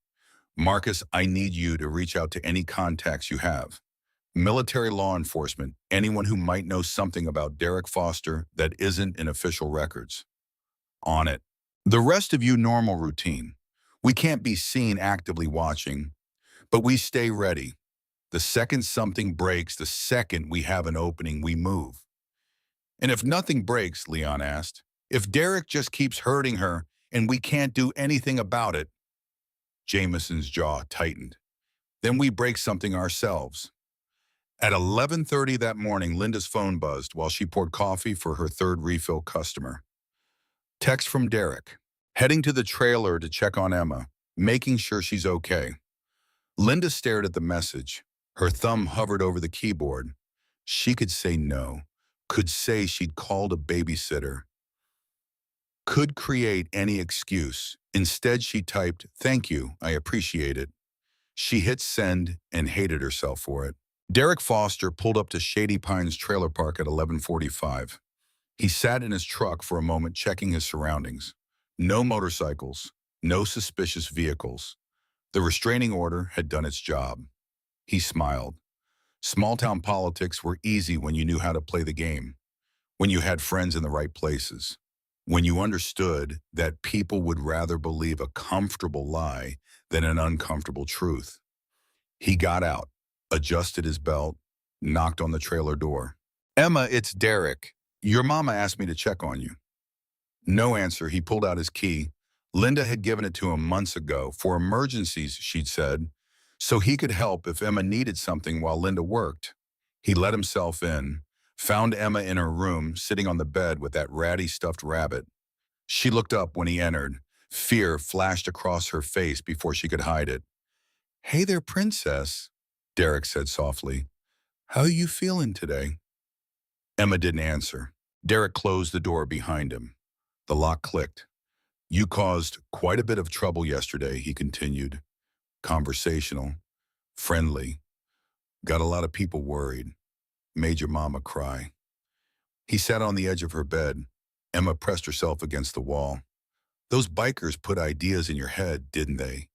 Marcus, I need you to reach out to any contacts you have. Military law enforcement, anyone who might know something about Derek Foster that isn't in official records. On it. The rest of you normal routine. We can't be seen actively watching, but we stay ready. The second something breaks, the second we have an opening, we move. And if nothing breaks, Leon asked, if Derek just keeps hurting her and we can't do anything about it, Jameson's jaw tightened. Then we break something ourselves. At 11:30 that morning, Linda's phone buzzed while she poured coffee for her third refill customer. Text from Derek, heading to the trailer to check on Emma, making sure she's okay. Linda stared at the message. Her thumb hovered over the keyboard. She could say no, could say she'd called a babysitter, could create any excuse. Instead, she typed, "Thank you, I appreciate it." She hit send and hated herself for it. Derek Foster pulled up to Shady Pines Trailer Park at 11:45. He sat in his truck for a moment, checking his surroundings. No motorcycles, no suspicious vehicles. The restraining order had done its job. He smiled. Small-town politics were easy when you knew how to play the game, when you had friends in the right places, when you understood that people would rather believe a comfortable lie than an uncomfortable truth. He got out, adjusted his belt, knocked on the trailer door. Emma, it's Derek. Your mama asked me to check on you. No answer. He pulled out his key. Linda had given it to him months ago for emergencies, she'd said, so he could help if Emma needed something while Linda worked. He let himself in, found Emma in her room, sitting on the bed with that ratty stuffed rabbit. She looked up when he entered, Fear flashed across her face before she could hide it. "Hey there, princess," Derek said softly. "How are you feeling today?" Emma didn't answer. Derek closed the door behind him. The lock clicked. "You caused quite a bit of trouble yesterday," he continued. "Conversational, friendly, got a lot of people worried, made your mama cry." He sat on the edge of her bed. Emma pressed herself against the wall. "Those bikers put ideas in your head, didn't they?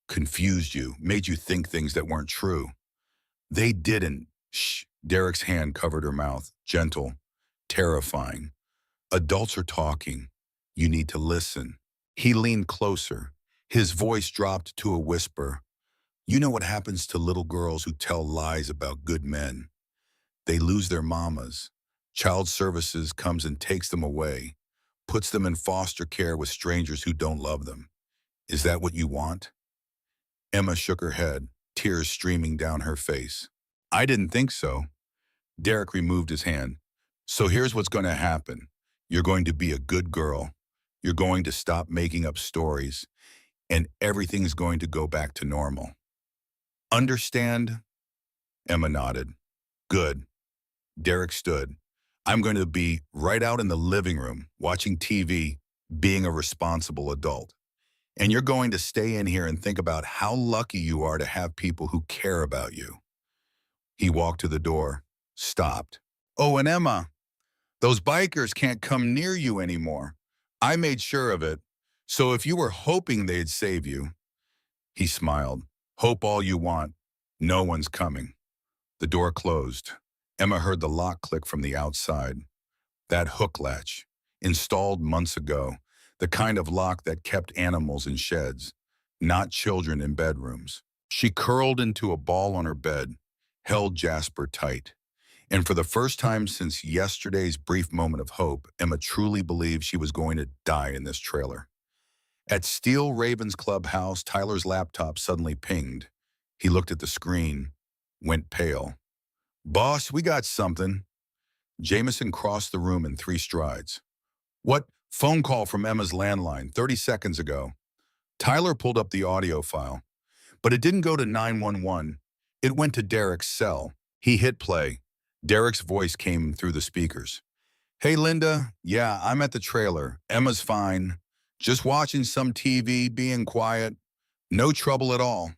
Confused you, made you think things that weren't true." "They didn't." Shh. Derek's hand covered her mouth, gentle, terrifying. "Adults are talking. You need to listen." He leaned closer. His voice dropped to a whisper. "You know what happens to little girls who tell lies about good men? They lose their mamas. Child Services comes and takes them away, puts them in foster care with strangers who don't love them. Is that what you want?" Emma shook her head, tears streaming down her face. "I didn't think so." Derek removed his hand. "So here's what's going to happen. You're going to be a good girl. You're going to stop making up stories, and everything's going to go back to normal. Understand?" Emma nodded. "Good." Derek stood. "I'm going to be right out in the living room, watching TV, being a responsible adult. And you're going to stay in here and think about how lucky you are to have people who care about you." He walked to the door, stopped. "Oh, and Emma, those bikers can't come near you anymore. I made sure of it. So if you were hoping they'd save you—" He smiled. "Hope all you want. No one's coming." The door closed. Emma heard the lock click from the outside. That hook latch, installed months ago, the kind of lock that kept animals in sheds, not children in bedrooms. She curled into a ball on her bed, held Jasper tight. And for the first time since yesterday's brief moment of hope, Emma truly believed she was going to die in this trailer. At Steel Ravens clubhouse, Tyler's laptop suddenly pinged. He looked at the screen, went pale. "Boss, we got something." Jameson crossed the room in 3 strides. "What?" "Phone call from Emma's landline 30 seconds ago." Tyler pulled up the audio file, but it didn't go to 911. It went to Derek's cell. He hit play. Derek's voice came through the speakers. "Hey, Linda. Yeah, I'm at the trailer. Emma's fine. Just watching some TV, being quiet. No trouble at all.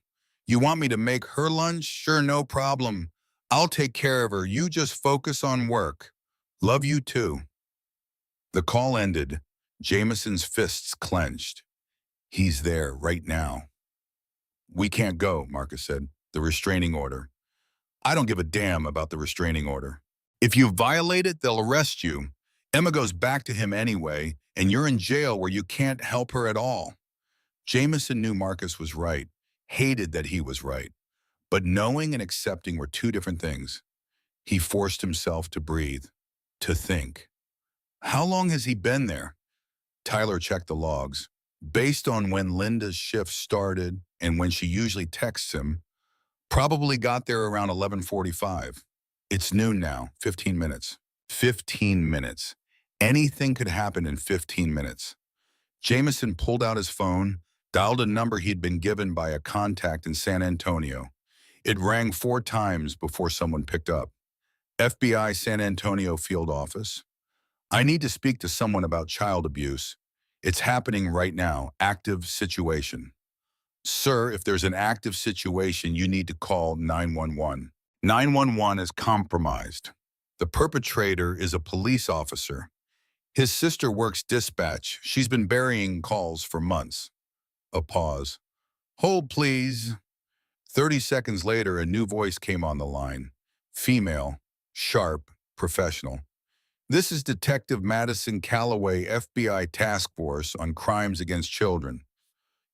You want me to make her lunch? Sure, no problem. I'll take care of her. You just focus on work. Love you too." The call ended. Jameson's fists clenched. "He's there right now." "We can't go," Marcus said. "The restraining order." "I don't give a damn about the restraining order. If you violate it, they'll arrest you. Emma goes back to him anyway, and you're in jail where you can't help her at all." Jameson knew Marcus was right, hated that he was right. But knowing and accepting were two different things. He forced himself to breathe, to think. How long has he been there? Tyler checked the logs. Based on when Linda's shift started and when she usually texts him, probably got there around 11:45. It's noon now, 15 minutes. 15 minutes. Anything could happen in 15 minutes. Jameson pulled out his phone, dialed a number he'd been given by a contact in San Antonio. It rang 4 times before someone picked up. "FBI San Antonio field office. I need to speak to someone about child abuse. It's happening right now. Active situation." "Sir, if there's an active situation, you need to call 911. 911 is compromised. The perpetrator is a police officer. His sister works dispatch. She's been burying calls for months." A pause. "Hold, please." 30 seconds later, a new voice came on the line. Female, sharp, professional. "This is Detective Madison Calloway, FBI Task Force on Crimes Against Children.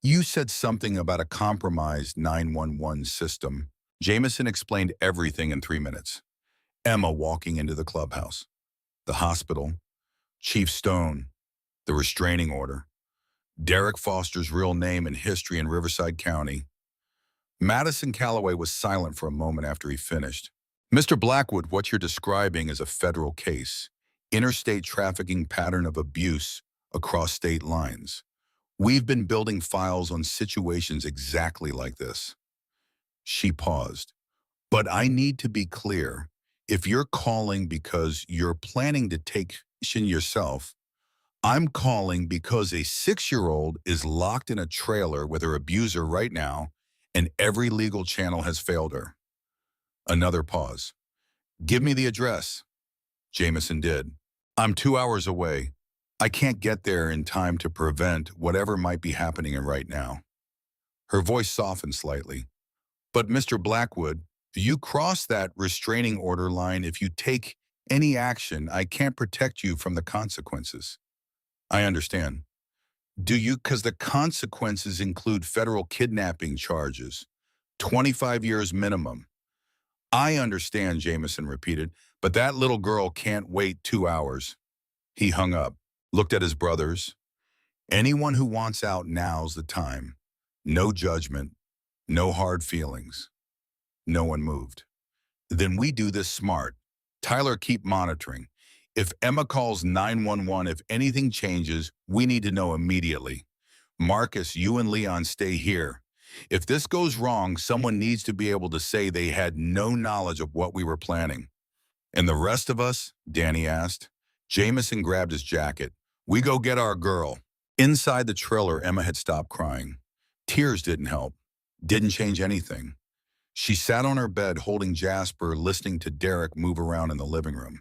You said something about a compromised 911 system." Jameson explained everything in 3 minutes. Emma walking into the clubhouse, the hospital, Chief Stone, the restraining order, Derek Foster's real name and history in Riverside County. Madison Calloway was silent for a moment after he finished. "Mr. Blackwood, what you're describing is a federal case, interstate trafficking pattern of abuse across state lines. We've been building files on situations exactly like this. She paused. But I need to be clear. If you're calling because you're planning to take action yourself, I'm calling because a 6-year-old is locked in a trailer with her abuser right now, and every legal channel has failed her. Another pause. Give me the address. Jameson did. I'm 2 hours away. I can't get there in time to prevent whatever might be happening right now. Her voice softened slightly. But Mr. Blackwood, you cross that restraining order line. If you take any action, I can't protect you from the consequences. I understand. Do you? Because the consequences include federal kidnapping charges, 25 years minimum. I understand, Jameson repeated, but that little girl can't wait 2 hours. He hung up, looked at his brothers. Anyone who wants out, now's the time. No judgment, no hard feelings. No one moved. Then we do this smart. Tyler, keep monitoring. If Emma calls 911, if anything changes, we need to know immediately. Marcus, you and Leon stay here. If this goes wrong, someone needs to be able to say they had no knowledge of what we were planning. And the rest of us? Danny asked. Jameson grabbed his jacket. We go get our girl. Inside the trailer, Emma had stopped crying. Tears didn't help. Didn't change anything. She sat on her bed holding Jasper, listening to Derek move around in the living room.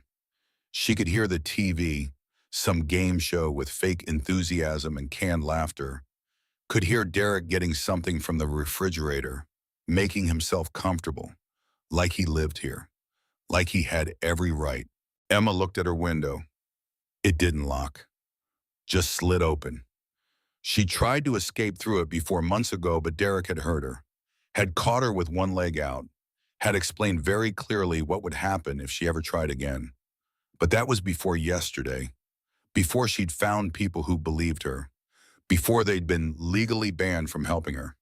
She could hear the TV, some game show with fake enthusiasm and canned laughter. Could hear Derek getting something from the refrigerator, making himself comfortable, like he lived here, like he had every right. Emma looked at her window. It didn't lock, just slid open. She tried to escape through it before months ago, but Derek had heard her, had caught her with one leg out, had explained very clearly what would happen if she ever tried again. But that was before yesterday, before she'd found people who believed her, before they'd been legally banned from helping her.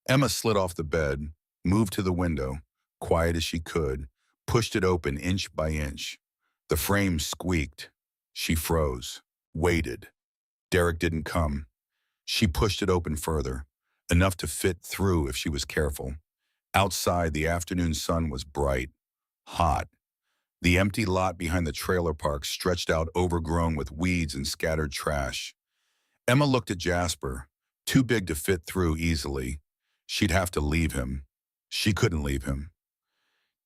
Emma slid off the bed, moved to the window, quiet as she could, pushed it open inch by inch. The frame squeaked. She froze, waited. Derek didn't come. She pushed it open further, enough to fit through if she was careful. Outside, the afternoon sun was bright, hot. The empty lot behind the trailer park stretched out overgrown with weeds and scattered trash. Emma looked at Jasper, too big to fit through easily. She'd have to leave him. She couldn't leave him.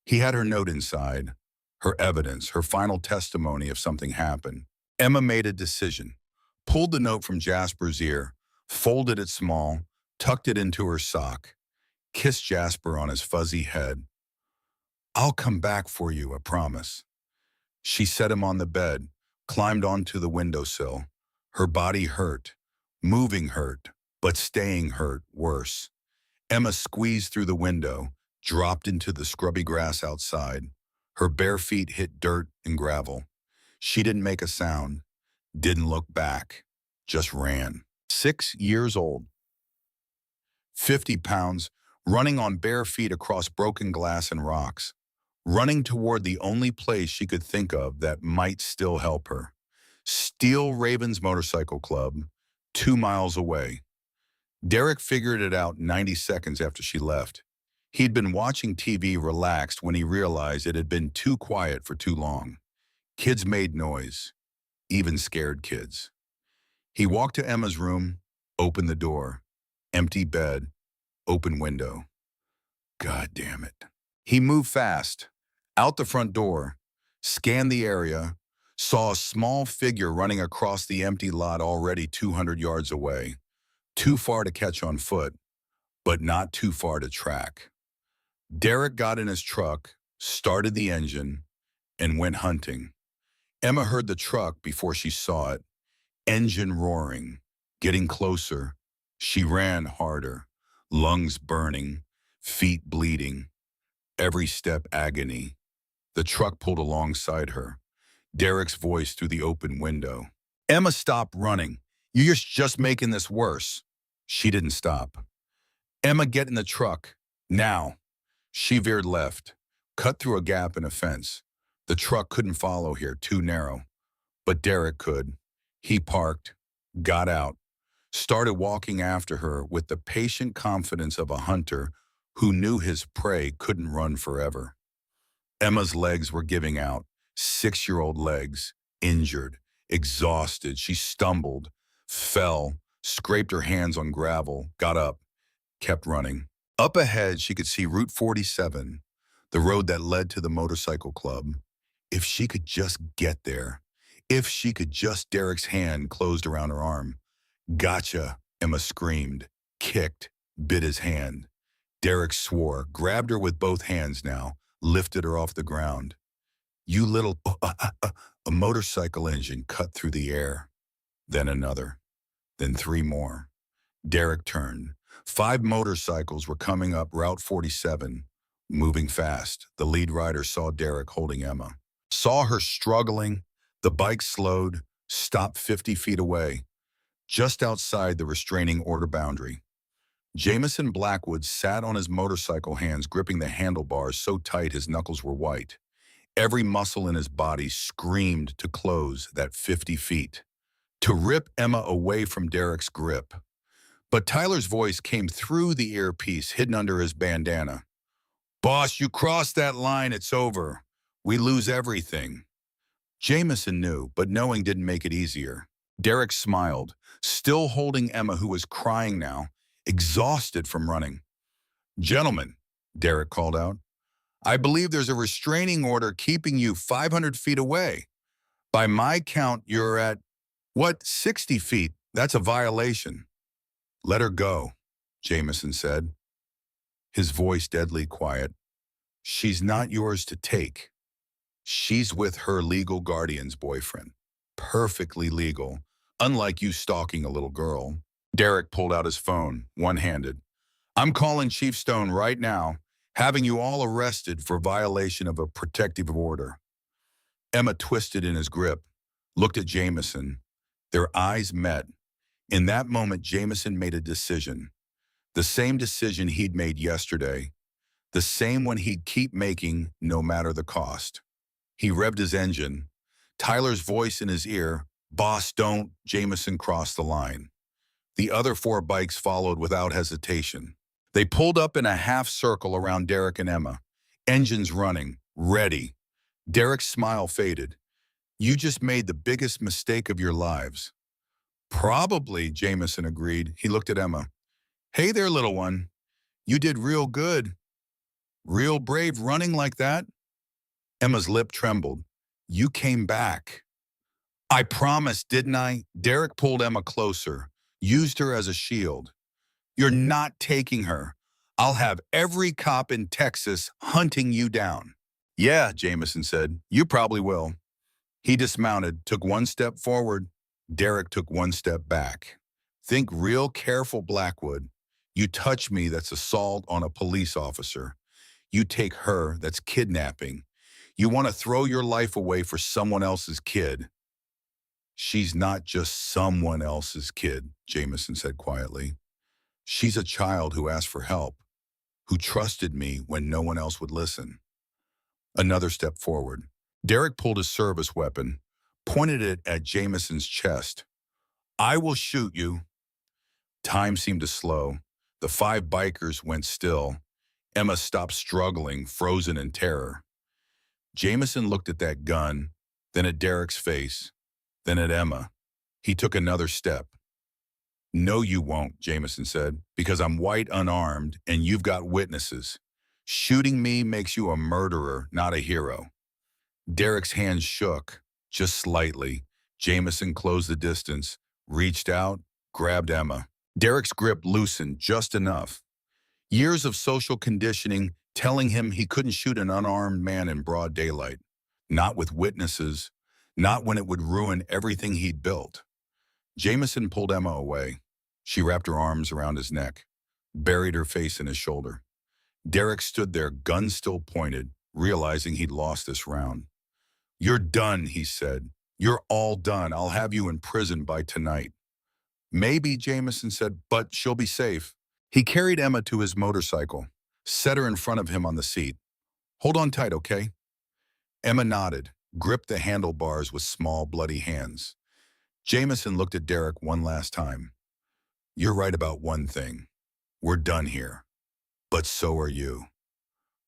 He had her note inside, her evidence, her final testimony if something happened. Emma made a decision, pulled the note from Jasper's ear, folded it small, tucked it into her sock, kissed Jasper on his fuzzy head. I'll come back for you, I promise. She set him on the bed, climbed onto the windowsill. Her body hurt, moving hurt, but staying hurt worse. Emma squeezed through the window, dropped into the scrubby grass outside. Her bare feet hit dirt and gravel. She didn't make a sound, didn't look back, just ran. 6 years old, 50 pounds, running on bare feet across broken glass and rocks, running toward the only place she could think of that might still help her. Steel Ravens Motorcycle Club, 2 miles away. Derek figured it out 90 seconds after she left. He'd been watching TV relaxed when he realized it had been too quiet for too long. Kids made noise, even scared kids. He walked to Emma's room, opened the door. Empty bed, open window. God damn it. He moved fast, out the front door, scanned the area, saw a small figure running across the empty lot already 200 yards away. Too far to catch on foot, but not too far to track. Derek got in his truck, started the engine, and went hunting. Emma heard the truck before she saw it. Engine roaring, getting closer. She ran harder, lungs burning, feet bleeding. Every step agony. The truck pulled alongside her. Derek's voice through the open window. Emma, stop running. You're just making this worse. She didn't stop. Emma, get in the truck. Now. She veered left, cut through a gap in a fence. The truck couldn't follow here, too narrow. But Derek could. He parked, got out, started walking after her with the patient confidence of a hunter who knew his prey couldn't run forever. Emma's legs were giving out, 6-year-old legs, injured, exhausted. She stumbled, fell, scraped her hands on gravel, got up, kept running. Up ahead, she could see Route 47, the road that led to the motorcycle club. If she could just get there. If she could just Derek's hand closed around her arm. Gotcha, Emma screamed, kicked, bit his hand. Derek swore, grabbed her with both hands now, lifted her off the ground. You little... A motorcycle engine cut through the air. Then another. Then 3 more. Derek turned. 5 motorcycles were coming up Route 47, moving fast. The lead rider saw Derek holding Emma. Saw her struggling. The bike slowed, stopped 50 feet away, just outside the restraining order boundary. Jameson Blackwood sat on his motorcycle, hands gripping the handlebars so tight his knuckles were white. Every muscle in his body screamed to close that 50 feet, to rip Emma away from Derek's grip. But Tyler's voice came through the earpiece hidden under his bandana. Boss, you cross that line, it's over. We lose everything. Jameson knew, but knowing didn't make it easier. Derek smiled, still holding Emma, who was crying now, exhausted from running. Gentlemen, Derek called out, I believe there's a restraining order keeping you 500 feet away. By my count, you're at, 60 feet? That's a violation. Let her go, Jameson said, his voice deadly quiet. She's not yours to take. She's with her legal guardian's boyfriend. Perfectly legal, unlike you stalking a little girl. Derek pulled out his phone, one-handed. I'm calling Chief Stone right now, having you all arrested for violation of a protective order. Emma twisted in his grip, looked at Jameson. Their eyes met. In that moment, Jameson made a decision. The same decision he'd made yesterday. The same one he'd keep making no matter the cost. He revved his engine. Tyler's voice in his ear, Boss, don't. Jameson crossed the line. The other 4 bikes followed without hesitation. They pulled up in a half circle around Derek and Emma, engines running, ready. Derek's smile faded. You just made the biggest mistake of your lives. Probably, Jameson agreed. He looked at Emma. Hey there, little one. You did real good. Real brave running like that. Emma's lip trembled. You came back. I promised, didn't I? Derek pulled Emma closer, used her as a shield. You're not taking her. I'll have every cop in Texas hunting you down. Yeah, Jameson said. You probably will. He dismounted, took 1 step forward. Derek took 1 step back. Think real careful, Blackwood. You touch me, that's assault on a police officer. You take her, that's kidnapping. You want to throw your life away for someone else's kid. She's not just someone else's kid, Jameson said quietly. She's a child who asked for help, who trusted me when no one else would listen. Another step forward. Derek pulled his service weapon, pointed it at Jameson's chest. I will shoot you. Time seemed to slow. The 5 bikers went still. Emma stopped struggling, frozen in terror. Jameson looked at that gun, then at Derek's face, then at Emma. He took another step. No, you won't, Jameson said, because I'm white, unarmed, and you've got witnesses. Shooting me makes you a murderer, not a hero. Derek's hands shook, just slightly. Jameson closed the distance, reached out, grabbed Emma. Derek's grip loosened just enough. Years of social conditioning telling him he couldn't shoot an unarmed man in broad daylight. Not with witnesses, not when it would ruin everything he'd built. Jameson pulled Emma away. She wrapped her arms around his neck, buried her face in his shoulder. Derek stood there, gun still pointed, realizing he'd lost this round. You're done, he said. You're all done. I'll have you in prison by tonight. Maybe, Jameson said, but she'll be safe. He carried Emma to his motorcycle, set her in front of him on the seat. Hold on tight, okay? Emma nodded, gripped the handlebars with small, bloody hands. Jameson looked at Derek one last time. You're right about one thing. We're done here. But so are you.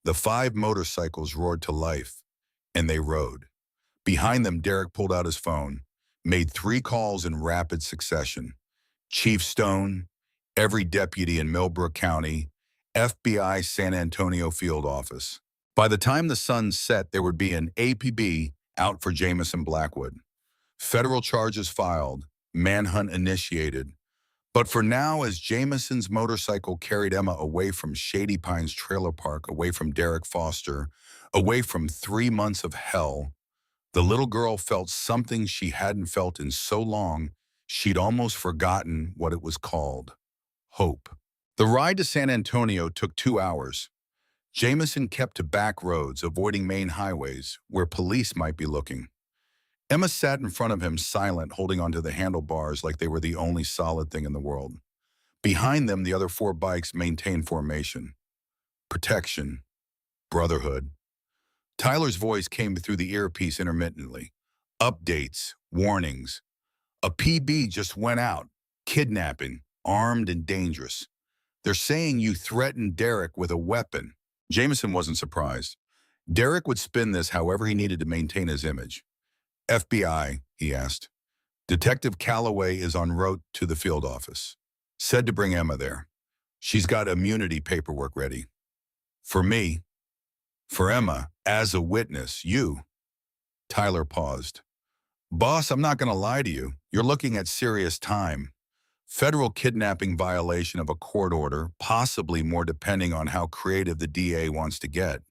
The 5 motorcycles roared to life, and they rode. Behind them, Derek pulled out his phone, made 3 calls in rapid succession. Chief Stone, every deputy in Millbrook County, FBI San Antonio field office. By the time the sun set, there would be an APB out for Jamison Blackwood. Federal charges filed, manhunt initiated. But for now, as Jamison's motorcycle carried Emma away from Shady Pines Trailer Park, away from Derek Foster, away from 3 months of hell, the little girl felt something she hadn't felt in so long, she'd almost forgotten what it was called: hope. The ride to San Antonio took 2 hours. Jamison kept to back roads, avoiding main highways where police might be looking. Emma sat in front of him, silent, holding onto the handlebars like they were the only solid thing in the world. Behind them, the other 4 bikes maintained formation. Protection. Brotherhood. Tyler's voice came through the earpiece intermittently. Updates. Warnings. A PB just went out. Kidnapping. Armed and dangerous. They're saying you threatened Derek with a weapon. Jameson wasn't surprised. Derek would spin this however he needed to maintain his image. FBI, he asked. Detective Calloway is en route to the field office. Said to bring Emma there. She's got immunity paperwork ready. For me. For Emma, as a witness, you. Tyler paused. Boss, I'm not going to lie to you. You're looking at serious time. Federal kidnapping violation of a court order, possibly more depending on how creative the DA wants to get.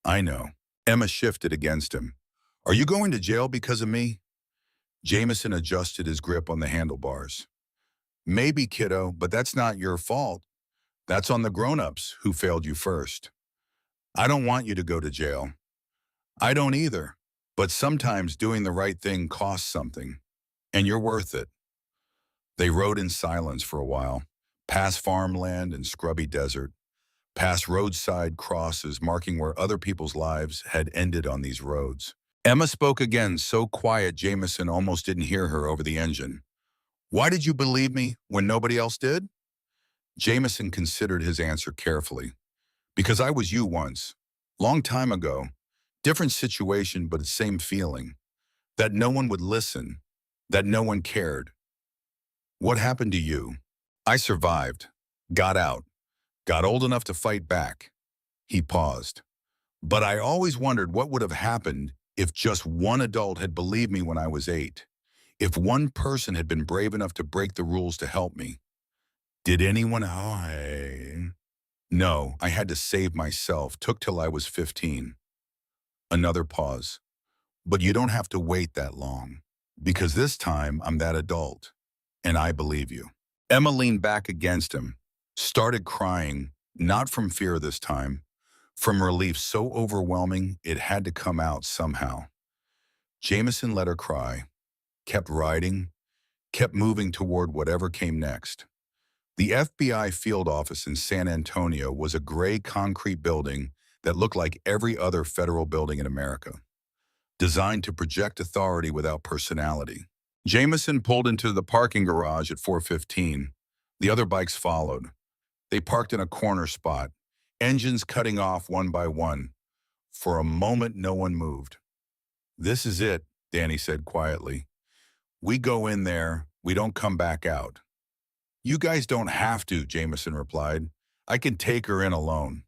I know. Emma shifted against him. Are you going to jail because of me? Jameson adjusted his grip on the handlebars. Maybe, kiddo, but that's not your fault. That's on the grown-ups who failed you first. I don't want you to go to jail. I don't either. But sometimes doing the right thing costs something. And you're worth it. They rode in silence for a while, past farmland and scrubby desert, past roadside crosses marking where other people's lives had ended on these roads. Emma spoke again, so quiet Jameson almost didn't hear her over the engine. Why did you believe me when nobody else did? Jameson considered his answer carefully. Because I was you once. Long time ago. Different situation, but the same feeling. That no one would listen. That no one cared. What happened to you? I survived. Got out. Got old enough to fight back. He paused. But I always wondered what would have happened if just one adult had believed me when I was 8. If one person had been brave enough to break the rules to help me. Did anyone? No, I had to save myself. Took till I was 15. Another pause. But you don't have to wait that long. Because this time I'm that adult. And I believe you. Emma leaned back against him. Started crying. Not from fear this time. From relief so overwhelming it had to come out somehow. Jameson let her cry. Kept riding. Kept moving toward whatever came next. The FBI field office in San Antonio was a gray concrete building that looked like every other federal building in America, designed to project authority without personality. Jameson pulled into the parking garage at 4:15. The other bikes followed. They parked in a corner spot, engines cutting off one by one. For a moment, no one moved. This is it, Danny said quietly. We go in there, we don't come back out. You guys don't have to, Jameson replied. I can take her in alone.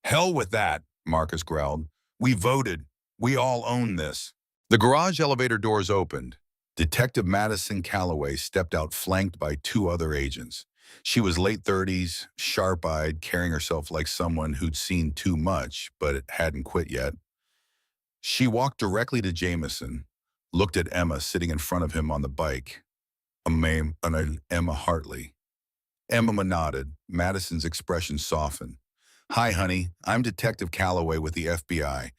Hell with that, Marcus growled. We voted. We all own this. The garage elevator doors opened. Detective Madison Calloway stepped out flanked by 2 other agents. She was late 30s, sharp-eyed, carrying herself like someone who'd seen too much, but hadn't quit yet. She walked directly to Jameson, looked at Emma sitting in front of him on the bike. Emma Hartley. Emma nodded. Madison's expression softened. Hi, honey. I'm Detective Calloway with the FBI.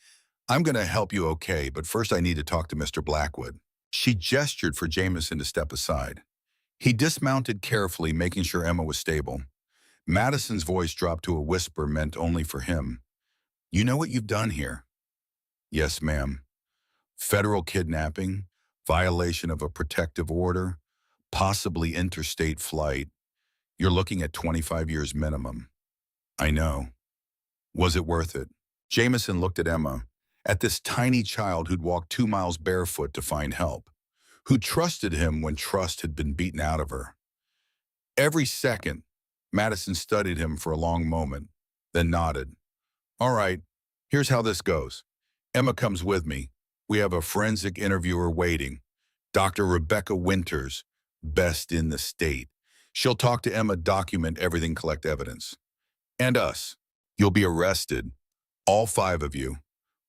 I'm going to help you okay, but first I need to talk to Mr. Blackwood. She gestured for Jameson to step aside. He dismounted carefully, making sure Emma was stable. Madison's voice dropped to a whisper meant only for him. You know what you've done here? Yes, ma'am. Federal kidnapping, violation of a protective order, possibly interstate flight. You're looking at 25 years minimum. I know. Was it worth it? Jameson looked at Emma, at this tiny child who'd walked 2 miles barefoot to find help, who trusted him when trust had been beaten out of her. Every second, Madison studied him for a long moment, then nodded. All right, here's how this goes. Emma comes with me. We have a forensic interviewer waiting, Dr. Rebecca Winters, best in the state. She'll talk to Emma, document everything, collect evidence. And us. You'll be arrested, all 5 of you,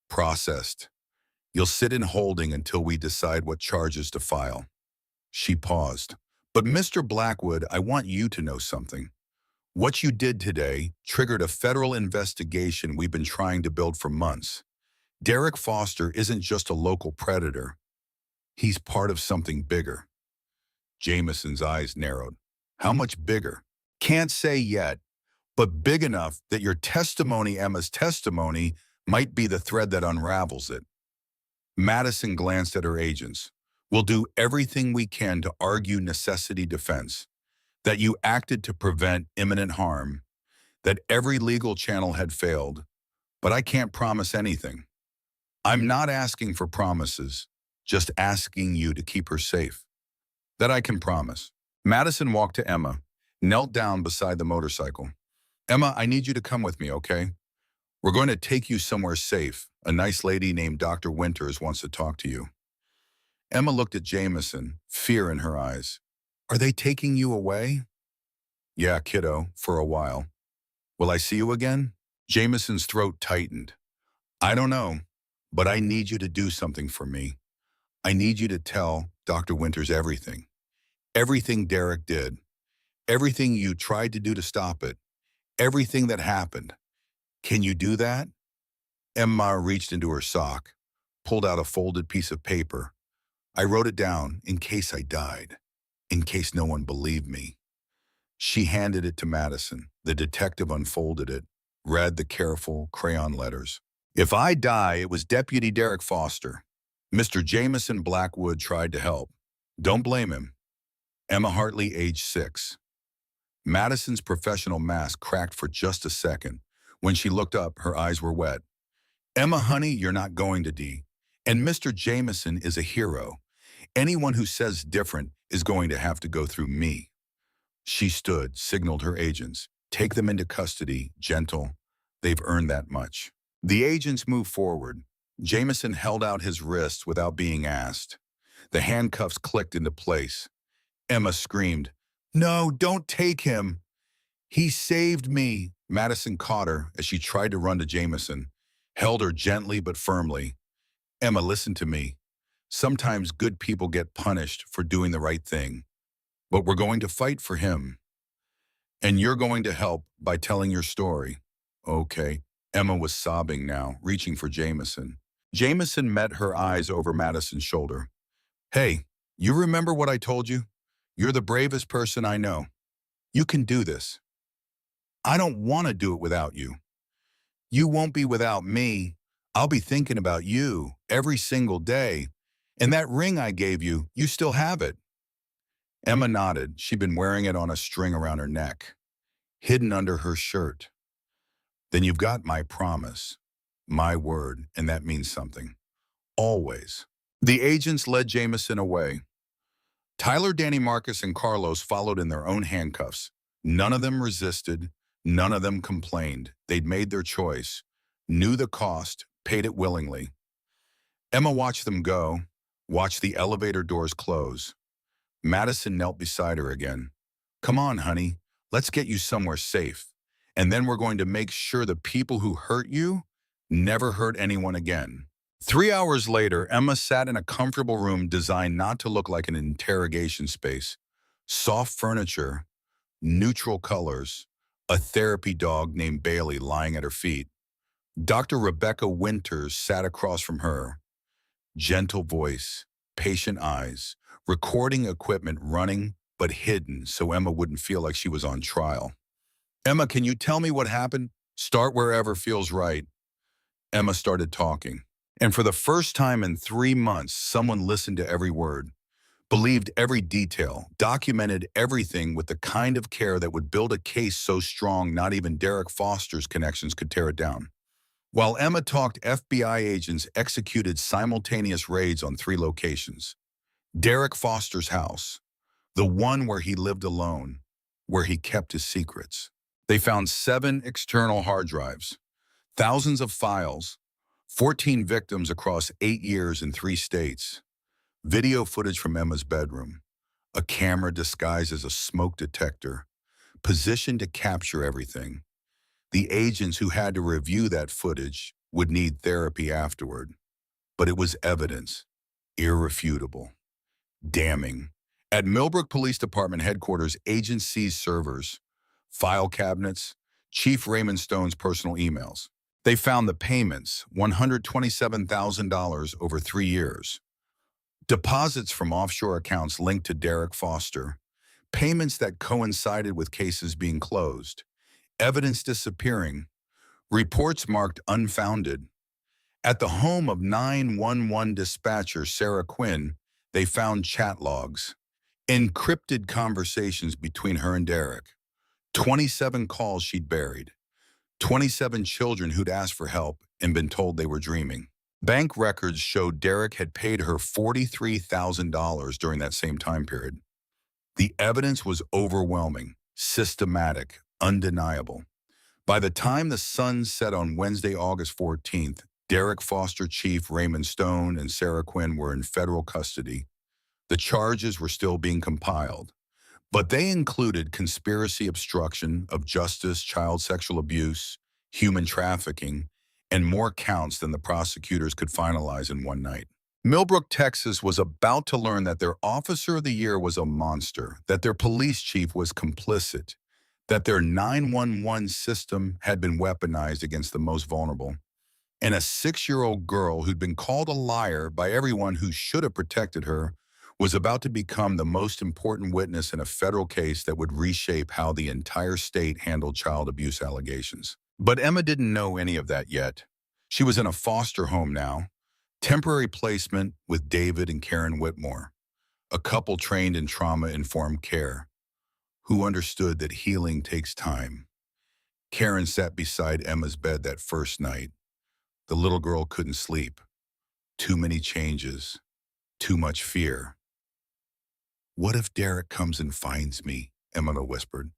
processed. You'll sit in holding until we decide what charges to file. She paused. But Mr. Blackwood, I want you to know something. What you did today triggered a federal investigation we've been trying to build for months. Derek Foster isn't just a local predator. He's part of something bigger. Jameson's eyes narrowed. How much bigger? Can't say yet, but big enough that your testimony, Emma's testimony, might be the thread that unravels it. Madison glanced at her agents. We'll do everything we can to argue necessity defense, that you acted to prevent imminent harm, that every legal channel had failed, but I can't promise anything. I'm not asking for promises, just asking you to keep her safe. That I can promise. Madison walked to Emma, knelt down beside the motorcycle. Emma, I need you to come with me, okay? We're going to take you somewhere safe. A nice lady named Dr. Winters wants to talk to you. Emma looked at Jameson, fear in her eyes. Are they taking you away? Yeah, kiddo, for a while. Will I see you again? Jameson's throat tightened. I don't know, but I need you to do something for me. I need you to tell Dr. Winters everything. Everything Derek did. Everything you tried to do to stop it. Everything that happened. Can you do that? Emma reached into her sock, pulled out a folded piece of paper. I wrote it down in case I died, in case no one believed me. She handed it to Madison. The detective unfolded it, read the careful crayon letters. If I die, it was Deputy Derek Foster. Mr. Jameson Blackwood tried to help. Don't blame him. Emma Hartley, age 6. Madison's professional mask cracked for just a second. When she looked up, her eyes were wet. Emma, honey, you're not going to die. And Mr. Jameson is a hero. Anyone who says different is going to have to go through me. She stood, signaled her agents. Take them into custody, gentle. They've earned that much. The agents moved forward. Jameson held out his wrists without being asked. The handcuffs clicked into place. Emma screamed, No, don't take him. He saved me. Madison caught her as she tried to run to Jameson, held her gently but firmly. Emma, listen to me. Sometimes good people get punished for doing the right thing, but we're going to fight for him. And you're going to help by telling your story. Okay. Emma was sobbing now, reaching for Jameson. Jameson met her eyes over Madison's shoulder. Hey, you remember what I told you? You're the bravest person I know. You can do this. I don't want to do it without you. You won't be without me. I'll be thinking about you every single day. And that ring I gave you, you still have it. Emma nodded. She'd been wearing it on a string around her neck, hidden under her shirt. Then you've got my promise, my word, and that means something. Always. The agents led Jameson away. Tyler, Danny, Marcus, and Carlos followed in their own handcuffs. None of them resisted. None of them complained. They'd made their choice, knew the cost, paid it willingly. Emma watched them go, watched the elevator doors close. Madison knelt beside her again. Come on, honey, let's get you somewhere safe. And then we're going to make sure the people who hurt you never hurt anyone again. 3 hours later, Emma sat in a comfortable room designed not to look like an interrogation space. Soft furniture, neutral colors, a therapy dog named Bailey lying at her feet. Dr. Rebecca Winters sat across from her. Gentle voice, patient eyes, recording equipment running but hidden so Emma wouldn't feel like she was on trial. Emma, can you tell me what happened? Start wherever feels right. Emma started talking. And for the first time in 3 months, someone listened to every word. believed every detail, documented everything with the kind of care that would build a case so strong not even Derek Foster's connections could tear it down. While Emma talked, FBI agents executed simultaneous raids on 3 locations. Derek Foster's house, the one where he lived alone, where he kept his secrets. They found 7 external hard drives, thousands of files, 14 victims across 8 years in 3 states, video footage from Emma's bedroom, a camera disguised as a smoke detector, positioned to capture everything. The agents who had to review that footage would need therapy afterward, but it was evidence, irrefutable, damning. At Millbrook Police Department headquarters, agents seized servers, file cabinets, Chief Raymond Stone's personal emails. They found the payments, $127,000 over 3 years. Deposits from offshore accounts linked to Derek Foster, payments that coincided with cases being closed, evidence disappearing, reports marked unfounded. At the home of 911 dispatcher Sarah Quinn, they found chat logs, encrypted conversations between her and Derek, 27 calls she'd buried, 27 children who'd asked for help and been told they were dreaming. Bank records showed Derek had paid her $43,000 during that same time period. The evidence was overwhelming, systematic, undeniable. By the time the sun set on Wednesday, August 14th, Derek Foster Chief Raymond Stone and Sarah Quinn were in federal custody. The charges were still being compiled, but they included conspiracy, obstruction of justice, child sexual abuse, human trafficking, and more counts than the prosecutors could finalize in one night. Millbrook, Texas was about to learn that their Officer of the Year was a monster, that their police chief was complicit, that their 911 system had been weaponized against the most vulnerable, and a 6-year-old girl who'd been called a liar by everyone who should have protected her was about to become the most important witness in a federal case that would reshape how the entire state handled child abuse allegations. But Emma didn't know any of that yet. She was in a foster home now, temporary placement with David and Karen Whitmore, a couple trained in trauma-informed care, who understood that healing takes time. Karen sat beside Emma's bed that first night. The little girl couldn't sleep. Too many changes, too much fear. "What if Derek comes and finds me?" Emma whispered.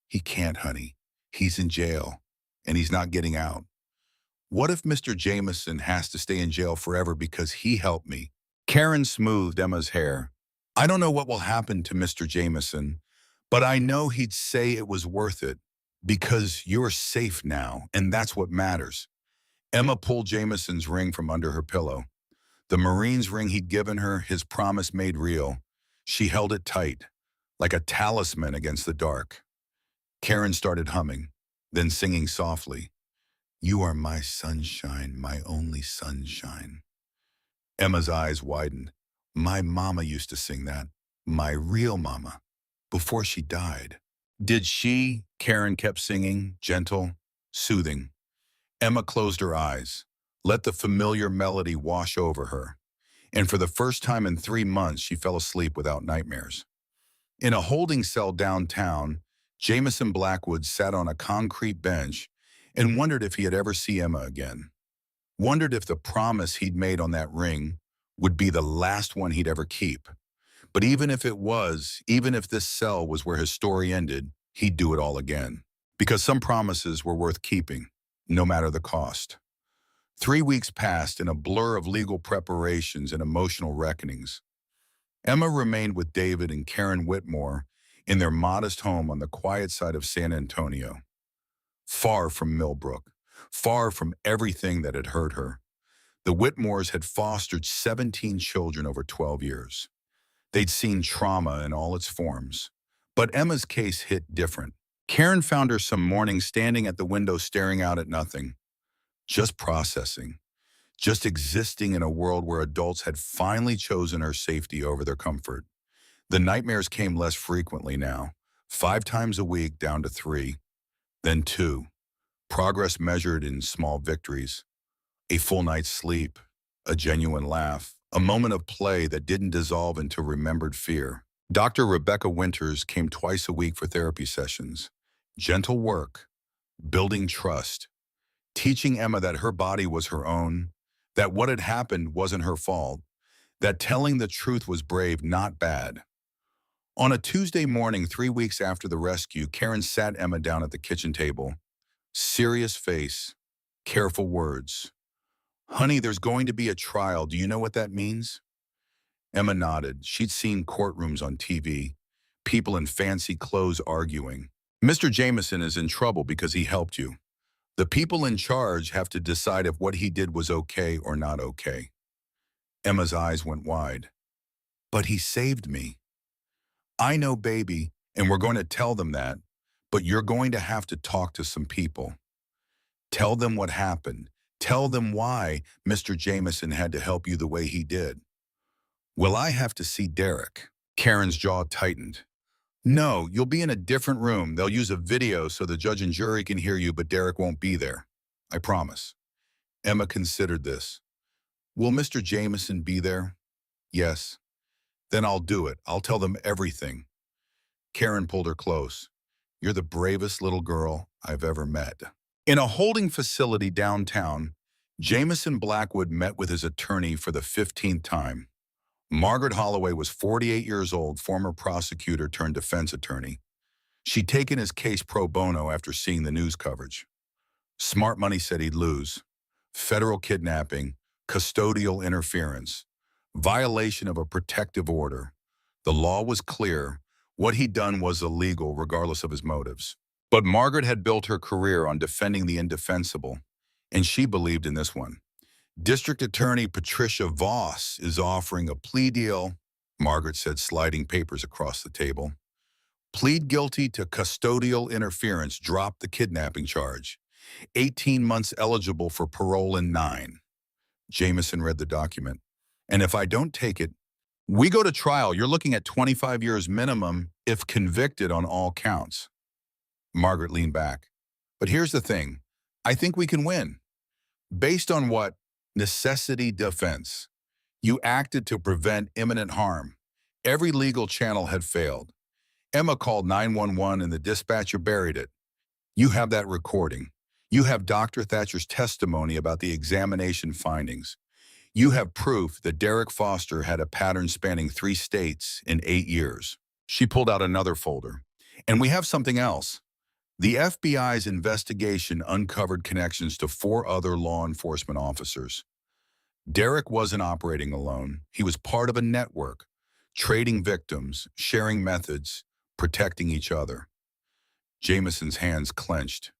"He can't, honey. He's in jail, and he's not getting out. What if Mr. Jameson has to stay in jail forever because he helped me?" Karen smoothed Emma's hair. "I don't know what will happen to Mr. Jameson, but I know he'd say it was worth it because you're safe now, and that's what matters." Emma pulled Jameson's ring from under her pillow. The Marine's ring he'd given her, his promise made real. She held it tight, like a talisman against the dark. Karen started humming, then singing softly, "You are my sunshine, my only sunshine." Emma's eyes widened. "My mama used to sing that, my real mama, before she died." "Did she?" Karen kept singing, gentle, soothing. Emma closed her eyes, let the familiar melody wash over her, and for the first time in 3 months, she fell asleep without nightmares. In a holding cell downtown, Jameson Blackwood sat on a concrete bench and wondered if he had ever see Emma again. Wondered if the promise he'd made on that ring would be the last one he'd ever keep. But even if it was, even if this cell was where his story ended, he'd do it all again. Because some promises were worth keeping, no matter the cost. 3 weeks passed in a blur of legal preparations and emotional reckonings. Emma remained with David and Karen Whitmore in their modest home on the quiet side of San Antonio, far from Millbrook, far from everything that had hurt her. The Whitmores had fostered 17 children over 12 years. They'd seen trauma in all its forms. But Emma's case hit different. Karen found her some morning standing at the window staring out at nothing, just processing, just existing in a world where adults had finally chosen her safety over their comfort. The nightmares came less frequently now, 5 times a week down to 3, then 2. Progress measured in small victories, a full night's sleep, a genuine laugh, a moment of play that didn't dissolve into remembered fear. Dr. Rebecca Winters came twice a week for therapy sessions. Gentle work, building trust, teaching Emma that her body was her own, that what had happened wasn't her fault, that telling the truth was brave, not bad. On a Tuesday morning, 3 weeks after the rescue, Karen sat Emma down at the kitchen table. Serious face, careful words. "Honey, there's going to be a trial. Do you know what that means?" Emma nodded. She'd seen courtrooms on TV, people in fancy clothes arguing. "Mr. Jameson is in trouble because he helped you. The people in charge have to decide if what he did was okay or not okay." Emma's eyes went wide. "But he saved me." "I know, baby, and we're going to tell them that, but you're going to have to talk to some people. Tell them what happened. Tell them why Mr. Jameson had to help you the way he did." "Will I have to see Derek?" Karen's jaw tightened. "No, you'll be in a different room. They'll use a video so the judge and jury can hear you, but Derek won't be there. I promise." Emma considered this. "Will Mr. Jameson be there?" "Yes." "Then I'll do it. I'll tell them everything." Karen pulled her close. "You're the bravest little girl I've ever met." In a holding facility downtown, Jameson Blackwood met with his attorney for the 15th time. Margaret Holloway was 48 years old, former prosecutor turned defense attorney. She'd taken his case pro bono after seeing the news coverage. Smart money said he'd lose. Federal kidnapping, custodial interference, violation of a protective order. The law was clear. What he'd done was illegal, regardless of his motives. But Margaret had built her career on defending the indefensible, and she believed in this one. "District Attorney Patricia Voss is offering a plea deal," Margaret said, sliding papers across the table. "Plead guilty to custodial interference, drop the kidnapping charge. 18 months eligible for parole in 9. Jameson read the document. "And if I don't take it, we go to trial. You're looking at 25 years minimum if convicted on all counts." Margaret leaned back. "But here's the thing. I think we can win." "Based on what?" "Necessity defense. You acted to prevent imminent harm. Every legal channel had failed. Emma called 911 and the dispatcher buried it. You have that recording. You have Dr. Thatcher's testimony about the examination findings. You have proof that Derek Foster had a pattern spanning 3 states in 8 years." She pulled out another folder. "And we have something else. The FBI's investigation uncovered connections to 4 other law enforcement officers. Derek wasn't operating alone. He was part of a network, trading victims, sharing methods, protecting each other." Jameson's hands clenched.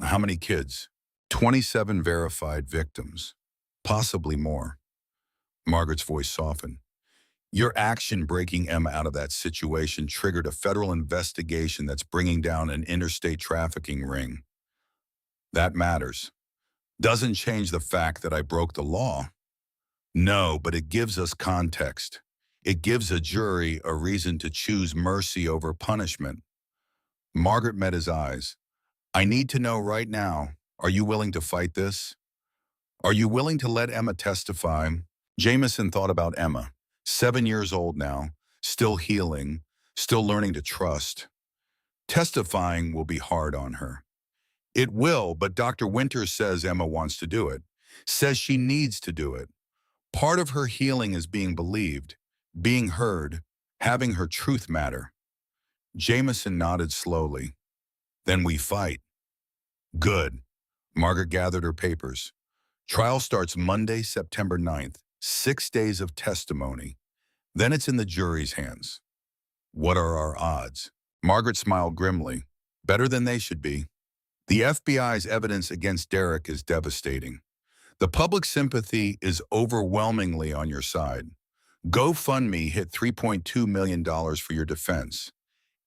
"How many kids?" 27 verified victims. Possibly more." Margaret's voice softened. "Your action breaking Emma out of that situation triggered a federal investigation that's bringing down an interstate trafficking ring. That matters. Doesn't change the fact that I broke the law. No, but it gives us context. It gives a jury a reason to choose mercy over punishment." Margaret met his eyes. "I need to know right now, are you willing to fight this? Are you willing to let Emma testify?" Jameson thought about Emma, 7 years old now, still healing, still learning to trust. Testifying will be hard on her. It will, but Dr. Winters says Emma wants to do it, says she needs to do it. Part of her healing is being believed, being heard, having her truth matter. Jameson nodded slowly. "Then we fight." "Good." Margaret gathered her papers. "Trial starts Monday, September 9th. 6 days of testimony. Then it's in the jury's hands." "What are our odds?" Margaret smiled grimly. "Better than they should be. The FBI's evidence against Derek is devastating. The public sympathy is overwhelmingly on your side. GoFundMe hit $3.2 million for your defense.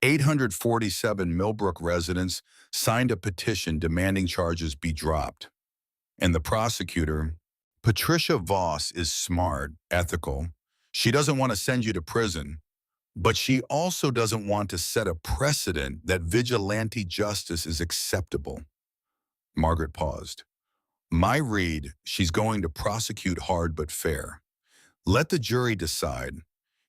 847 Millbrook residents signed a petition demanding charges be dropped. And the prosecutor, Patricia Voss, is smart, ethical. She doesn't want to send you to prison, but she also doesn't want to set a precedent that vigilante justice is acceptable." Margaret paused. "My read, she's going to prosecute hard but fair. Let the jury decide,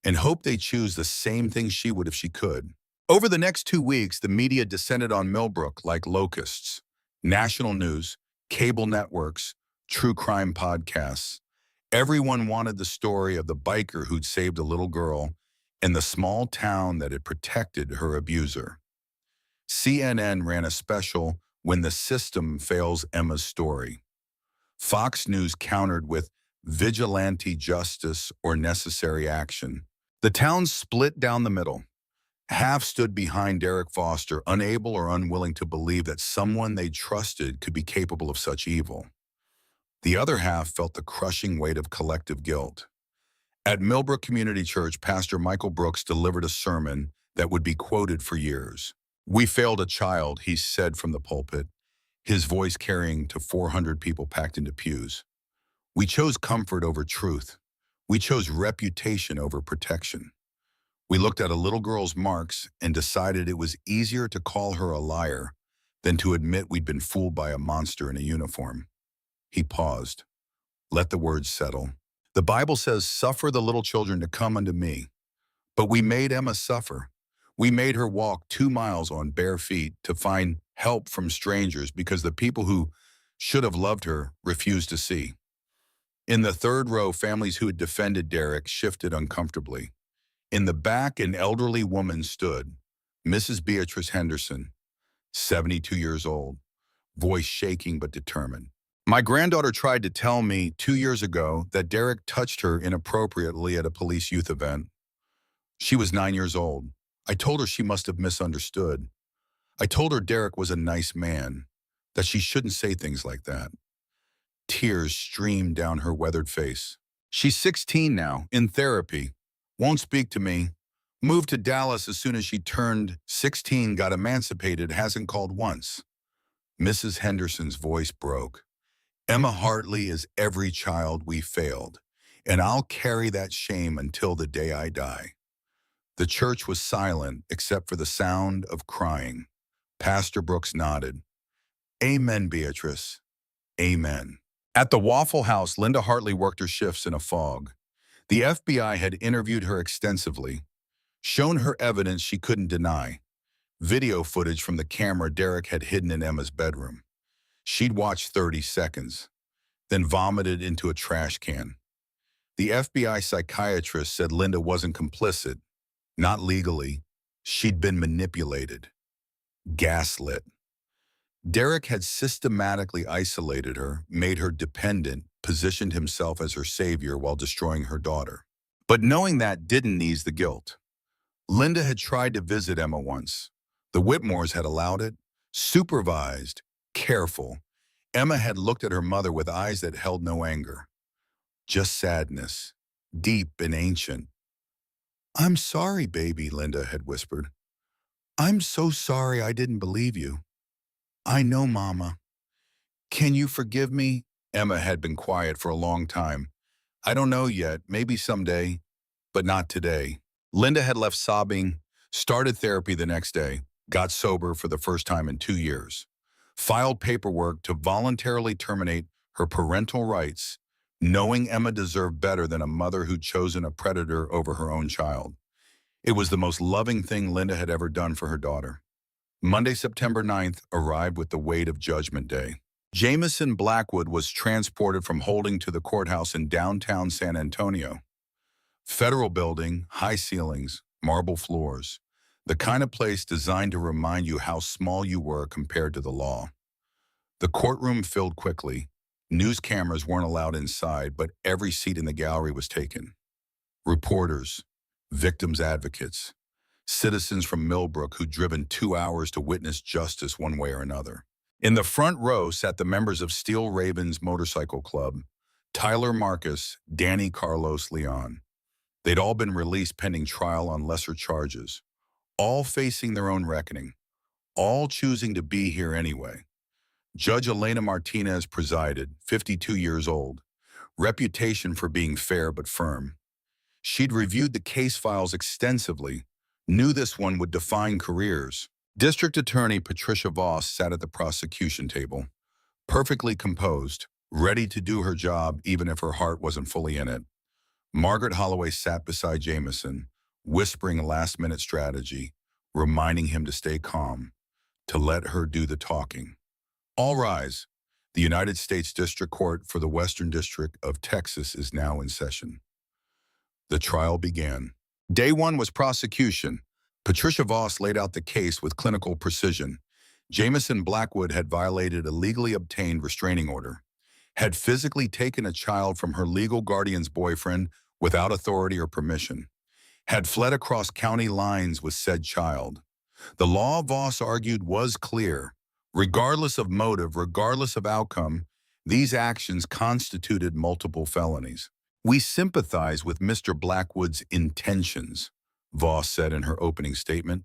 and hope they choose the same thing she would if she could. Over the next 2 weeks, the media descended on Millbrook like locusts. National news, cable networks, true crime podcasts. Everyone wanted the story of the biker who'd saved a little girl in the small town that had protected her abuser. CNN ran a special When the System Fails Emma's Story. Fox News countered with vigilante justice or necessary action. The town split down the middle. Half stood behind Derek Foster, unable or unwilling to believe that someone they trusted could be capable of such evil. The other half felt the crushing weight of collective guilt. At Millbrook Community Church, Pastor Michael Brooks delivered a sermon that would be quoted for years. "We failed a child," he said from the pulpit, his voice carrying to 400 people packed into pews. "We chose comfort over truth. We chose reputation over protection. We looked at a little girl's marks and decided it was easier to call her a liar than to admit we'd been fooled by a monster in a uniform." He paused. Let the words settle. "The Bible says, 'Suffer the little children to come unto me.' But we made Emma suffer. We made her walk 2 miles on bare feet to find help from strangers because the people who should have loved her refused to see." In the third row, families who had defended Derek shifted uncomfortably. In the back, an elderly woman stood, Mrs. Beatrice Henderson, 72 years old, voice shaking but determined. "My granddaughter tried to tell me 2 years ago that Derek touched her inappropriately at a police youth event. She was 9 years old. I told her she must have misunderstood. I told her Derek was a nice man, that she shouldn't say things like that." Tears streamed down her weathered face. "She's 16 now, in therapy. Won't speak to me. Moved to Dallas as soon as she turned 16, got emancipated, hasn't called once." Mrs. Henderson's voice broke. "Emma Hartley is every child we failed, and I'll carry that shame until the day I die." The church was silent except for the sound of crying. Pastor Brooks nodded. "Amen, Beatrice. Amen." At the Waffle House, Linda Hartley worked her shifts in a fog. The FBI had interviewed her extensively, shown her evidence she couldn't deny, video footage from the camera Derek had hidden in Emma's bedroom. She'd watched 30 seconds, then vomited into a trash can. The FBI psychiatrist said Linda wasn't complicit, not legally. She'd been manipulated, gaslit. Derek had systematically isolated her, made her dependent, positioned himself as her savior while destroying her daughter. But knowing that didn't ease the guilt. Linda had tried to visit Emma once. The Whitmores had allowed it, supervised, careful. Emma had looked at her mother with eyes that held no anger, just sadness, deep and ancient. "I'm sorry, baby," Linda had whispered. "I'm so sorry I didn't believe you." "I know, Mama. Can you forgive me?" Emma had been quiet for a long time. "I don't know yet, maybe someday, but not today." Linda had left sobbing, started therapy the next day, got sober for the first time in 2 years, filed paperwork to voluntarily terminate her parental rights, knowing Emma deserved better than a mother who'd chosen a predator over her own child. It was the most loving thing Linda had ever done for her daughter. Monday, September 9th, arrived with the weight of Judgment Day. Jamison Blackwood was transported from holding to the courthouse in downtown San Antonio. Federal building, high ceilings, marble floors. The kind of place designed to remind you how small you were compared to the law. The courtroom filled quickly. News cameras weren't allowed inside, but every seat in the gallery was taken. Reporters, victims' advocates, citizens from Millbrook who'd driven 2 hours to witness justice one way or another. In the front row sat the members of Steel Ravens Motorcycle Club, Tyler Marcus, Danny Carlos Leon. They'd all been released pending trial on lesser charges, all facing their own reckoning, all choosing to be here anyway. Judge Elena Martinez presided, 52 years old, reputation for being fair but firm. She'd reviewed the case files extensively, knew this one would define careers. District Attorney Patricia Voss sat at the prosecution table, perfectly composed, ready to do her job even if her heart wasn't fully in it. Margaret Holloway sat beside Jameson, whispering a last-minute strategy, reminding him to stay calm, to let her do the talking. All rise. The United States District Court for the Western District of Texas is now in session. The trial began. Day one was prosecution. Patricia Voss laid out the case with clinical precision. Jameson Blackwood had violated a legally obtained restraining order, had physically taken a child from her legal guardian's boyfriend without authority or permission, had fled across county lines with said child. The law, Voss argued, was clear. Regardless of motive, regardless of outcome, these actions constituted multiple felonies. We sympathize with Mr. Blackwood's intentions, Voss said in her opening statement.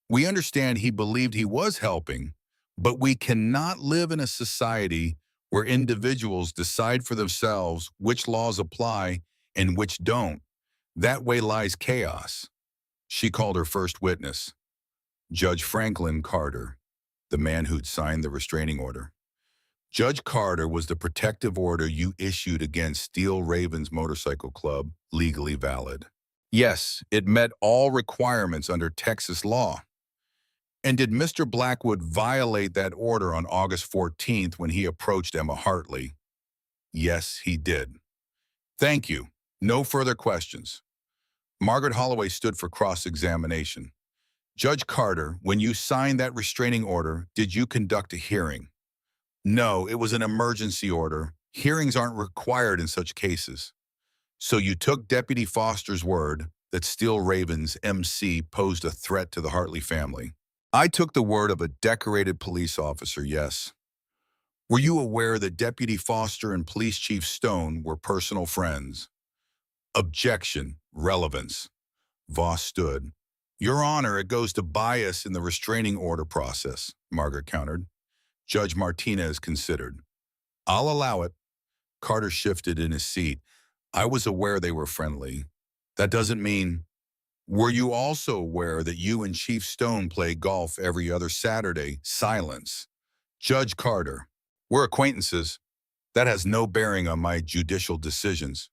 We understand he believed he was helping, but we cannot live in a society where individuals decide for themselves which laws apply and which don't. That way lies chaos. She called her first witness, Judge Franklin Carter, the man who'd signed the restraining order. Judge Carter, was the protective order you issued against Steel Ravens Motorcycle Club legally valid? Yes, it met all requirements under Texas law. And did Mr. Blackwood violate that order on August 14th when he approached Emma Hartley? Yes, he did. Thank you. No further questions. Margaret Holloway stood for cross-examination. Judge Carter, when you signed that restraining order, did you conduct a hearing? No, it was an emergency order. Hearings aren't required in such cases. So you took Deputy Foster's word that Steel Ravens MC posed a threat to the Hartley family. I took the word of a decorated police officer, yes. Were you aware that Deputy Foster and Police Chief Stone were personal friends? Objection. Relevance. Voss stood. Your Honor, it goes to bias in the restraining order process, Margaret countered. Judge Martinez considered. I'll allow it. Carter shifted in his seat. I was aware they were friendly. That doesn't mean... Were you also aware that you and Chief Stone play golf every other Saturday? Silence. Judge Carter. We're acquaintances. That has no bearing on my judicial decisions.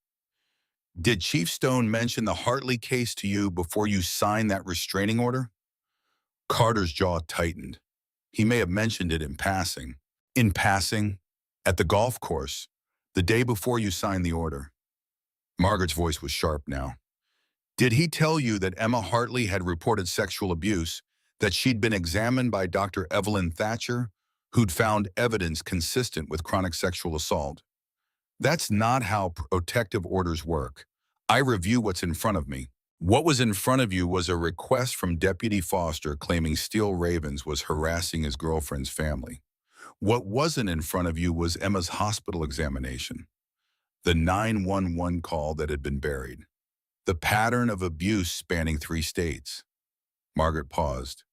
Did Chief Stone mention the Hartley case to you before you signed that restraining order? Carter's jaw tightened. He may have mentioned it in passing. In passing? At the golf course, the day before you signed the order. Margaret's voice was sharp now. Did he tell you that Emma Hartley had reported sexual abuse, that she'd been examined by Dr. Evelyn Thatcher, who'd found evidence consistent with chronic sexual assault? That's not how protective orders work. I review what's in front of me. What was in front of you was a request from Deputy Foster claiming Steel Ravens was harassing his girlfriend's family. What wasn't in front of you was Emma's hospital examination, the 911 call that had been buried, the pattern of abuse spanning 3 states. Margaret paused.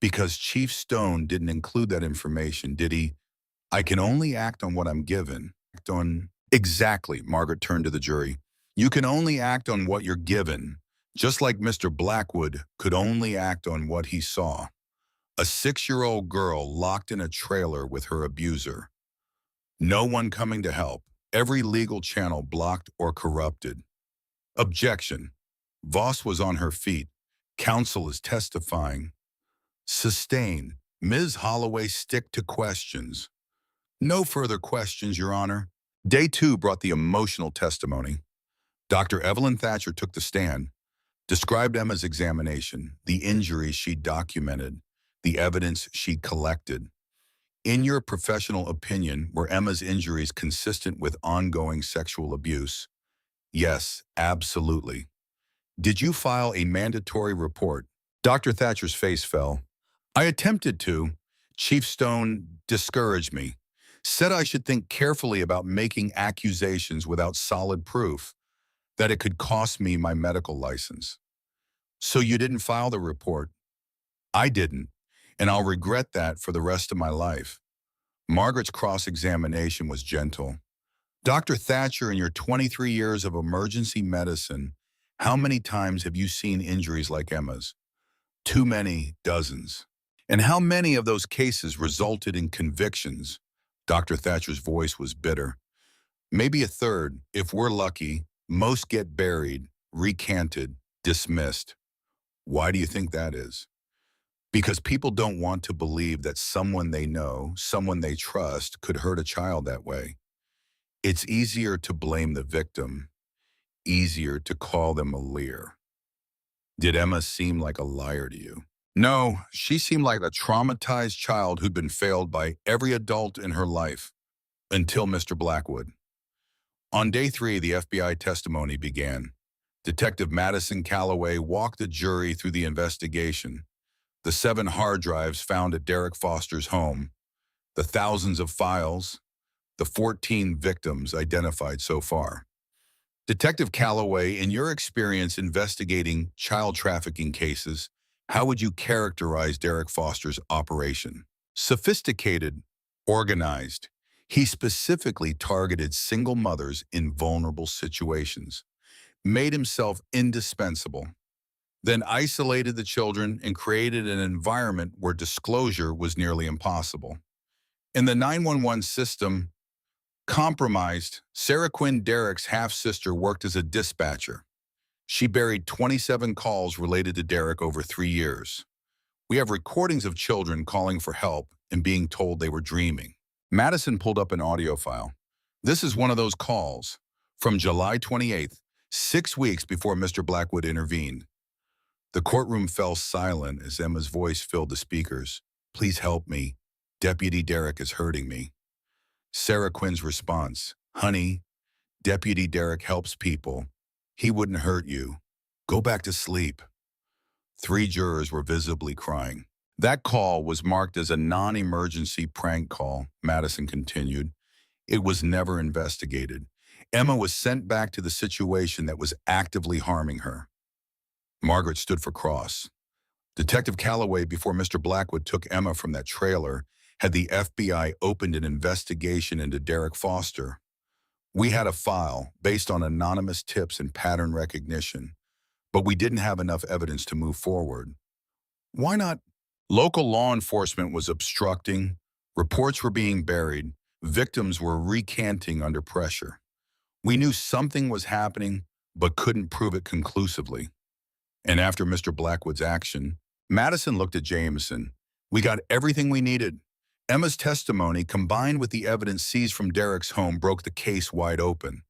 Because Chief Stone didn't include that information, did he? I can only act on what I'm given. Act on... Exactly, Margaret turned to the jury. You can only act on what you're given, just like Mr. Blackwood could only act on what he saw. A 6-year-old girl locked in a trailer with her abuser. No one coming to help. Every legal channel blocked or corrupted. Objection. Voss was on her feet. Counsel is testifying. Sustain. Ms. Holloway, stick to questions. No further questions, Your Honor. Day 2 brought the emotional testimony. Dr. Evelyn Thatcher took the stand, described Emma's examination, the injuries she documented, the evidence she collected. In your professional opinion, were Emma's injuries consistent with ongoing sexual abuse? Yes, absolutely. Did you file a mandatory report? Dr. Thatcher's face fell. I attempted to. Chief Stone discouraged me, said I should think carefully about making accusations without solid proof, that it could cost me my medical license. So you didn't file the report? I didn't, and I'll regret that for the rest of my life. Margaret's cross-examination was gentle. Dr. Thatcher, in your 23 years of emergency medicine, how many times have you seen injuries like Emma's? Too many, dozens. And how many of those cases resulted in convictions? Dr. Thatcher's voice was bitter. Maybe a third, if we're lucky, Most get buried, recanted, dismissed. Why do you think that is? Because people don't want to believe that someone they know, someone they trust, could hurt a child that way. It's easier to blame the victim, easier to call them a liar. Did Emma seem like a liar to you? No, she seemed like a traumatized child who'd been failed by every adult in her life, until Mr. Blackwood. On day 3, the FBI testimony began. Detective Madison Calloway walked the jury through the investigation, the 7 hard drives found at Derek Foster's home, the thousands of files, the 14 victims identified so far. Detective Calloway, in your experience investigating child trafficking cases, how would you characterize Derek Foster's operation? Sophisticated, organized. He specifically targeted single mothers in vulnerable situations, made himself indispensable, then isolated the children and created an environment where disclosure was nearly impossible. In the 911 system, compromised, Sarah Quinn Derek's half-sister worked as a dispatcher. She buried 27 calls related to Derek over 3 years. We have recordings of children calling for help and being told they were dreaming. Madison pulled up an audio file. This is one of those calls from July 28th, 6 weeks before Mr. Blackwood intervened. The courtroom fell silent as Emma's voice filled the speakers. Please help me. Deputy Derek is hurting me. Sarah Quinn's response, honey, Deputy Derek helps people. He wouldn't hurt you. Go back to sleep. 3 jurors were visibly crying. That call was marked as a non-emergency prank call, Madison continued. It was never investigated. Emma was sent back to the situation that was actively harming her. Margaret stood for cross. Detective Calloway, before Mr. Blackwood took Emma from that trailer, had the FBI opened an investigation into Derek Foster. We had a file based on anonymous tips and pattern recognition, but we didn't have enough evidence to move forward. Why not? Local law enforcement was obstructing, reports were being buried, victims were recanting under pressure. We knew something was happening, but couldn't prove it conclusively. And after Mr. Blackwood's action, Madison looked at Jameson. We got everything we needed. Emma's testimony, combined with the evidence seized from Derek's home, broke the case wide open.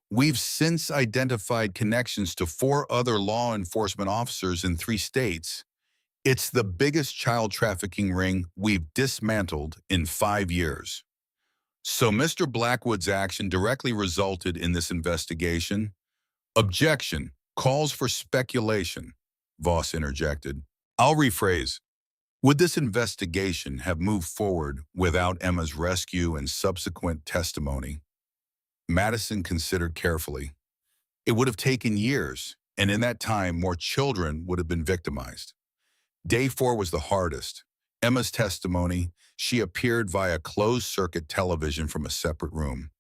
We've since identified connections to 4 other law enforcement officers in 3 states. It's the biggest child trafficking ring we've dismantled in 5 years. So Mr. Blackwood's action directly resulted in this investigation. Objection. Calls for speculation, Voss interjected. I'll rephrase. Would this investigation have moved forward without Emma's rescue and subsequent testimony? Madison considered carefully. It would have taken years, and in that time, more children would have been victimized. Day 4 was the hardest. Emma's testimony, she appeared via closed-circuit television from a separate room.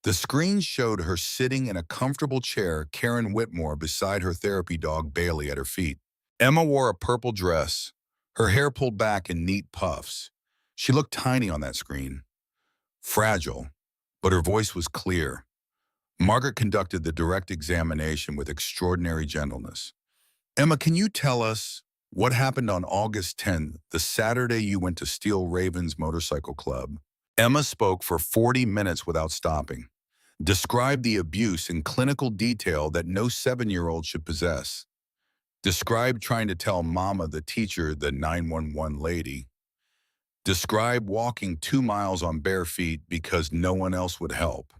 The screen showed her sitting in a comfortable chair, Karen Whitmore beside her therapy dog Bailey at her feet. Emma wore a purple dress, her hair pulled back in neat puffs. She looked tiny on that screen. Fragile, but her voice was clear. Margaret conducted the direct examination with extraordinary gentleness. Emma, can you tell us what happened on August 10th, the Saturday you went to Steel Ravens Motorcycle Club? Emma spoke for 40 minutes without stopping. Described the abuse in clinical detail that no 7-year-old should possess. Described trying to tell Mama, the teacher, the 911 lady. Described walking 2 miles on bare feet because no one else would help.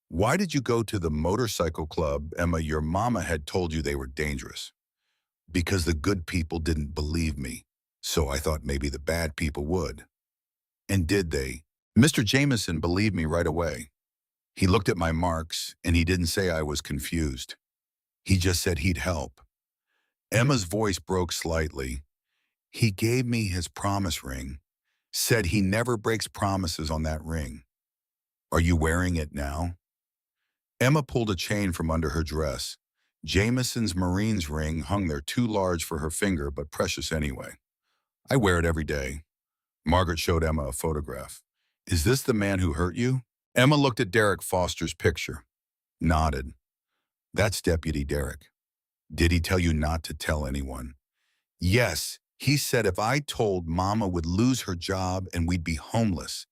Why did you go to the motorcycle club, Emma? Your mama had told you they were dangerous. Because the good people didn't believe me, so I thought maybe the bad people would. And did they? Mr. Jameson believed me right away. He looked at my marks, and he didn't say I was confused. He just said he'd help. Emma's voice broke slightly. He gave me his promise ring, said he never breaks promises on that ring. Are you wearing it now? Emma pulled a chain from under her dress. Jameson's Marine's ring hung there, too large for her finger, but precious anyway. I wear it every day. Margaret showed Emma a photograph. Is this the man who hurt you? Emma looked at Derek Foster's picture, nodded. That's Deputy Derek. Did he tell you not to tell anyone? Yes, he said if I told, Mama would lose her job and we'd be homeless.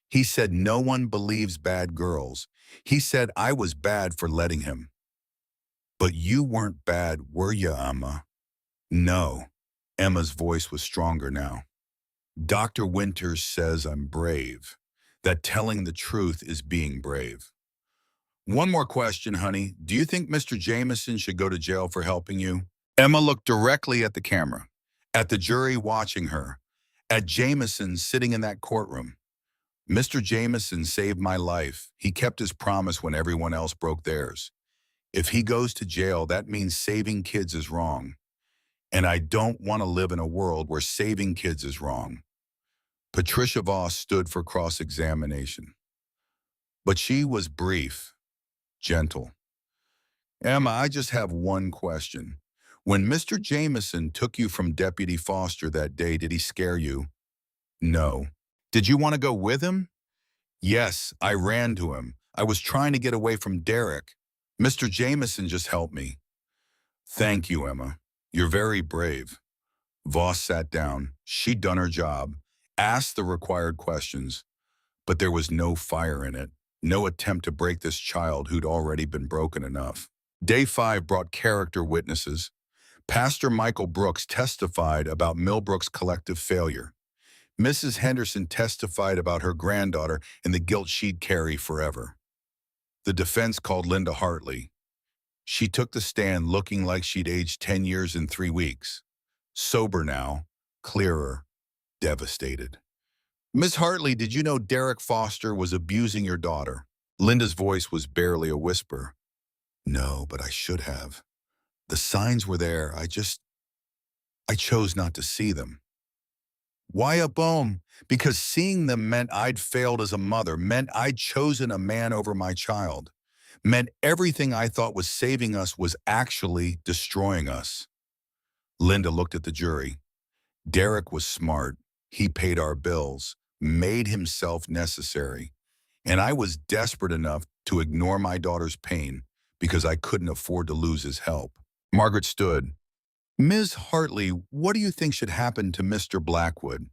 He said no one believes bad girls. He said I was bad for letting him. But you weren't bad, were you, Emma? No. Emma's voice was stronger now. Dr. Winters says I'm brave, that telling the truth is being brave. One more question, honey. Do you think Mr. Jameson should go to jail for helping you? Emma looked directly at the camera, at the jury watching her, at Jameson sitting in that courtroom. Mr. Jameson saved my life. He kept his promise when everyone else broke theirs. If he goes to jail, that means saving kids is wrong. And I don't want to live in a world where saving kids is wrong. Patricia Voss stood for cross-examination. But she was brief, gentle. Emma, I just have one question. When Mr. Jameson took you from Deputy Foster that day, did he scare you? No. Did you want to go with him? Yes, I ran to him. I was trying to get away from Derek. Mr. Jameson just helped me. Thank you, Emma. You're very brave. Voss sat down. She'd done her job, asked the required questions, but there was no fire in it, no attempt to break this child who'd already been broken enough. Day 5 brought character witnesses. Pastor Michael Brooks testified about Millbrook's collective failure. Mrs. Henderson testified about her granddaughter and the guilt she'd carry forever. The defense called Linda Hartley. She took the stand looking like she'd aged 10 years in 3 weeks. Sober now, clearer, devastated. Miss Hartley, did you know Derek Foster was abusing your daughter? Linda's voice was barely a whisper. No, but I should have. The signs were there. I chose not to see them. Why a boom? Because seeing them meant I'd failed as a mother, meant I'd chosen a man over my child, meant everything I thought was saving us was actually destroying us. Linda looked at the jury. Derek was smart. He paid our bills, made himself necessary, and I was desperate enough to ignore my daughter's pain because I couldn't afford to lose his help. Margaret stood. Ms. Hartley, what do you think should happen to Mr. Blackwood?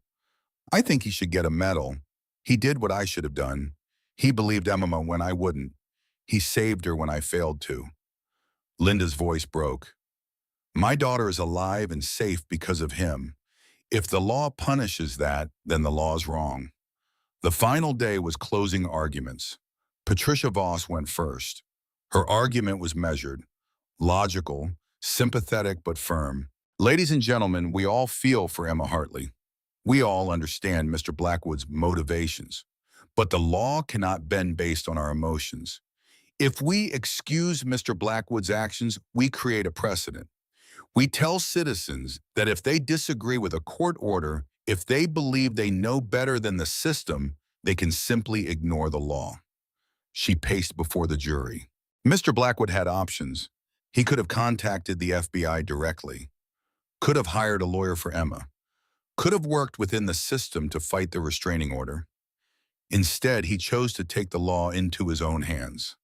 I think he should get a medal. He did what I should have done. He believed Emma when I wouldn't. He saved her when I failed to. Linda's voice broke. My daughter is alive and safe because of him. If the law punishes that, then the law's wrong. The final day was closing arguments. Patricia Voss went first. Her argument was measured, logical, sympathetic but firm. Ladies and gentlemen, we all feel for Emma Hartley. We all understand Mr. Blackwood's motivations, but the law cannot bend based on our emotions. If we excuse Mr. Blackwood's actions, we create a precedent. We tell citizens that if they disagree with a court order, if they believe they know better than the system, they can simply ignore the law. She paced before the jury. Mr. Blackwood had options. He could have contacted the FBI directly, could have hired a lawyer for Emma, could have worked within the system to fight the restraining order. Instead, he chose to take the law into his own hands.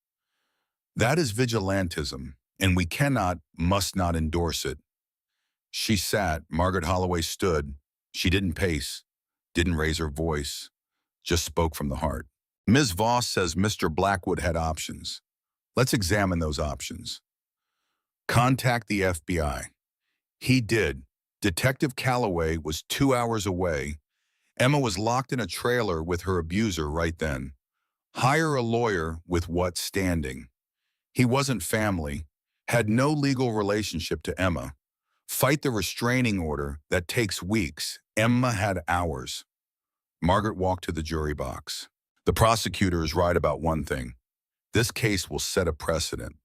That is vigilantism, and we must not endorse it. She sat, Margaret Holloway stood. She didn't pace, didn't raise her voice, just spoke from the heart. Ms. Voss says Mr. Blackwood had options. Let's examine those options. Contact the FBI. He did. Detective Calloway was 2 hours away. Emma was locked in a trailer with her abuser right then. Hire a lawyer with what standing? He wasn't family, had no legal relationship to Emma. Fight the restraining order that takes weeks. Emma had hours. Margaret walked to the jury box. The prosecutor is right about one thing. This case will set a precedent,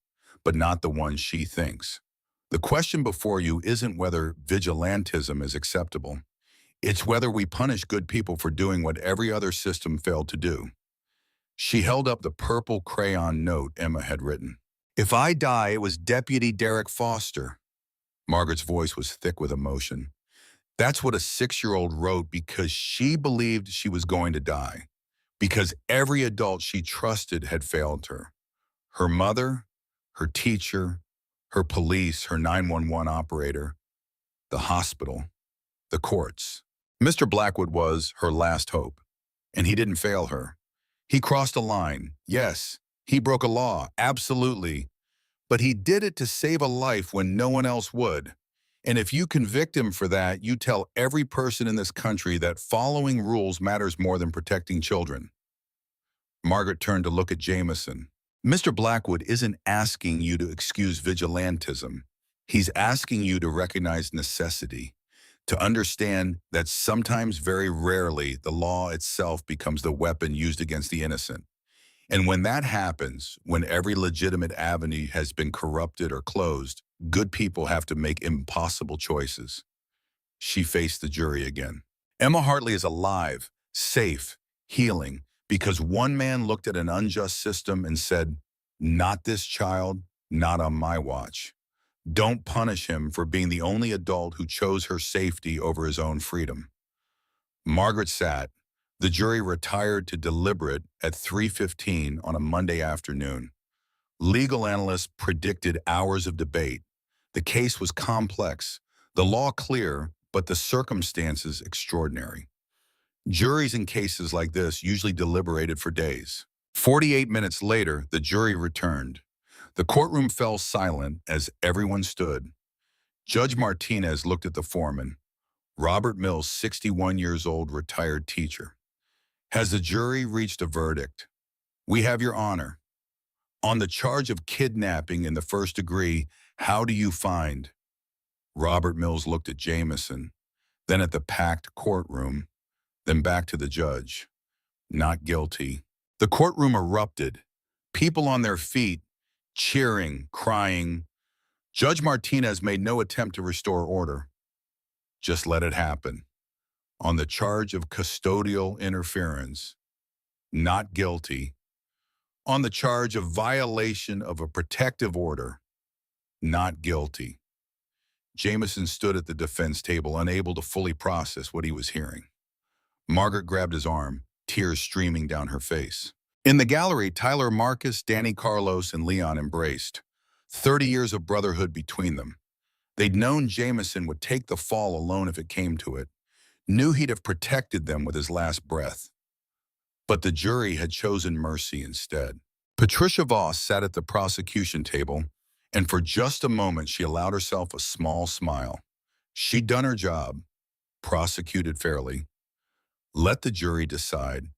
but not the one she thinks. The question before you isn't whether vigilantism is acceptable. It's whether we punish good people for doing what every other system failed to do. She held up the purple crayon note Emma had written. If I die, it was Deputy Derek Foster. Margaret's voice was thick with emotion. That's what a 6-year-old wrote because she believed she was going to die, because every adult she trusted had failed her. Her mother, her teacher, her police, her 911 operator, the hospital, the courts. Mr. Blackwood was her last hope, and he didn't fail her. He crossed a line. Yes, he broke a law, absolutely, but he did it to save a life when no one else would. And if you convict him for that, you tell every person in this country that following rules matters more than protecting children. Margaret turned to look at Jameson. Mr. Blackwood isn't asking you to excuse vigilantism. He's asking you to recognize necessity, to understand that sometimes, very rarely, the law itself becomes the weapon used against the innocent. And when that happens, when every legitimate avenue has been corrupted or closed, good people have to make impossible choices. She faced the jury again. Emma Hartley is alive, safe, healing, because one man looked at an unjust system and said, "Not this child, not on my watch." Don't punish him for being the only adult who chose her safety over his own freedom. Margaret sat. The jury retired to deliberate at 3:15 on a Monday afternoon. Legal analysts predicted hours of debate. The case was complex, the law clear, but the circumstances extraordinary. Juries in cases like this usually deliberated for days. 48 minutes later, the jury returned. The courtroom fell silent as everyone stood. Judge Martinez looked at the foreman, Robert Mills, 61 years old, retired teacher. Has the jury reached a verdict? We have your honor. On the charge of kidnapping in the first degree, how do you find? Robert Mills looked at Jameson, then at the packed courtroom, then back to the judge. Not guilty. The courtroom erupted. People on their feet, cheering, crying. Judge Martinez made no attempt to restore order. Just let it happen. On the charge of custodial interference, not guilty. On the charge of violation of a protective order, not guilty. Jameson stood at the defense table, unable to fully process what he was hearing. Margaret grabbed his arm, tears streaming down her face. In the gallery, Tyler Marcus, Danny Carlos, and Leon embraced. 30 years of brotherhood between them. They'd known Jameson would take the fall alone if it came to it, knew he'd have protected them with his last breath. But the jury had chosen mercy instead. Patricia Voss sat at the prosecution table, and for just a moment she allowed herself a small smile. She'd done her job, prosecuted fairly. Let the jury decide,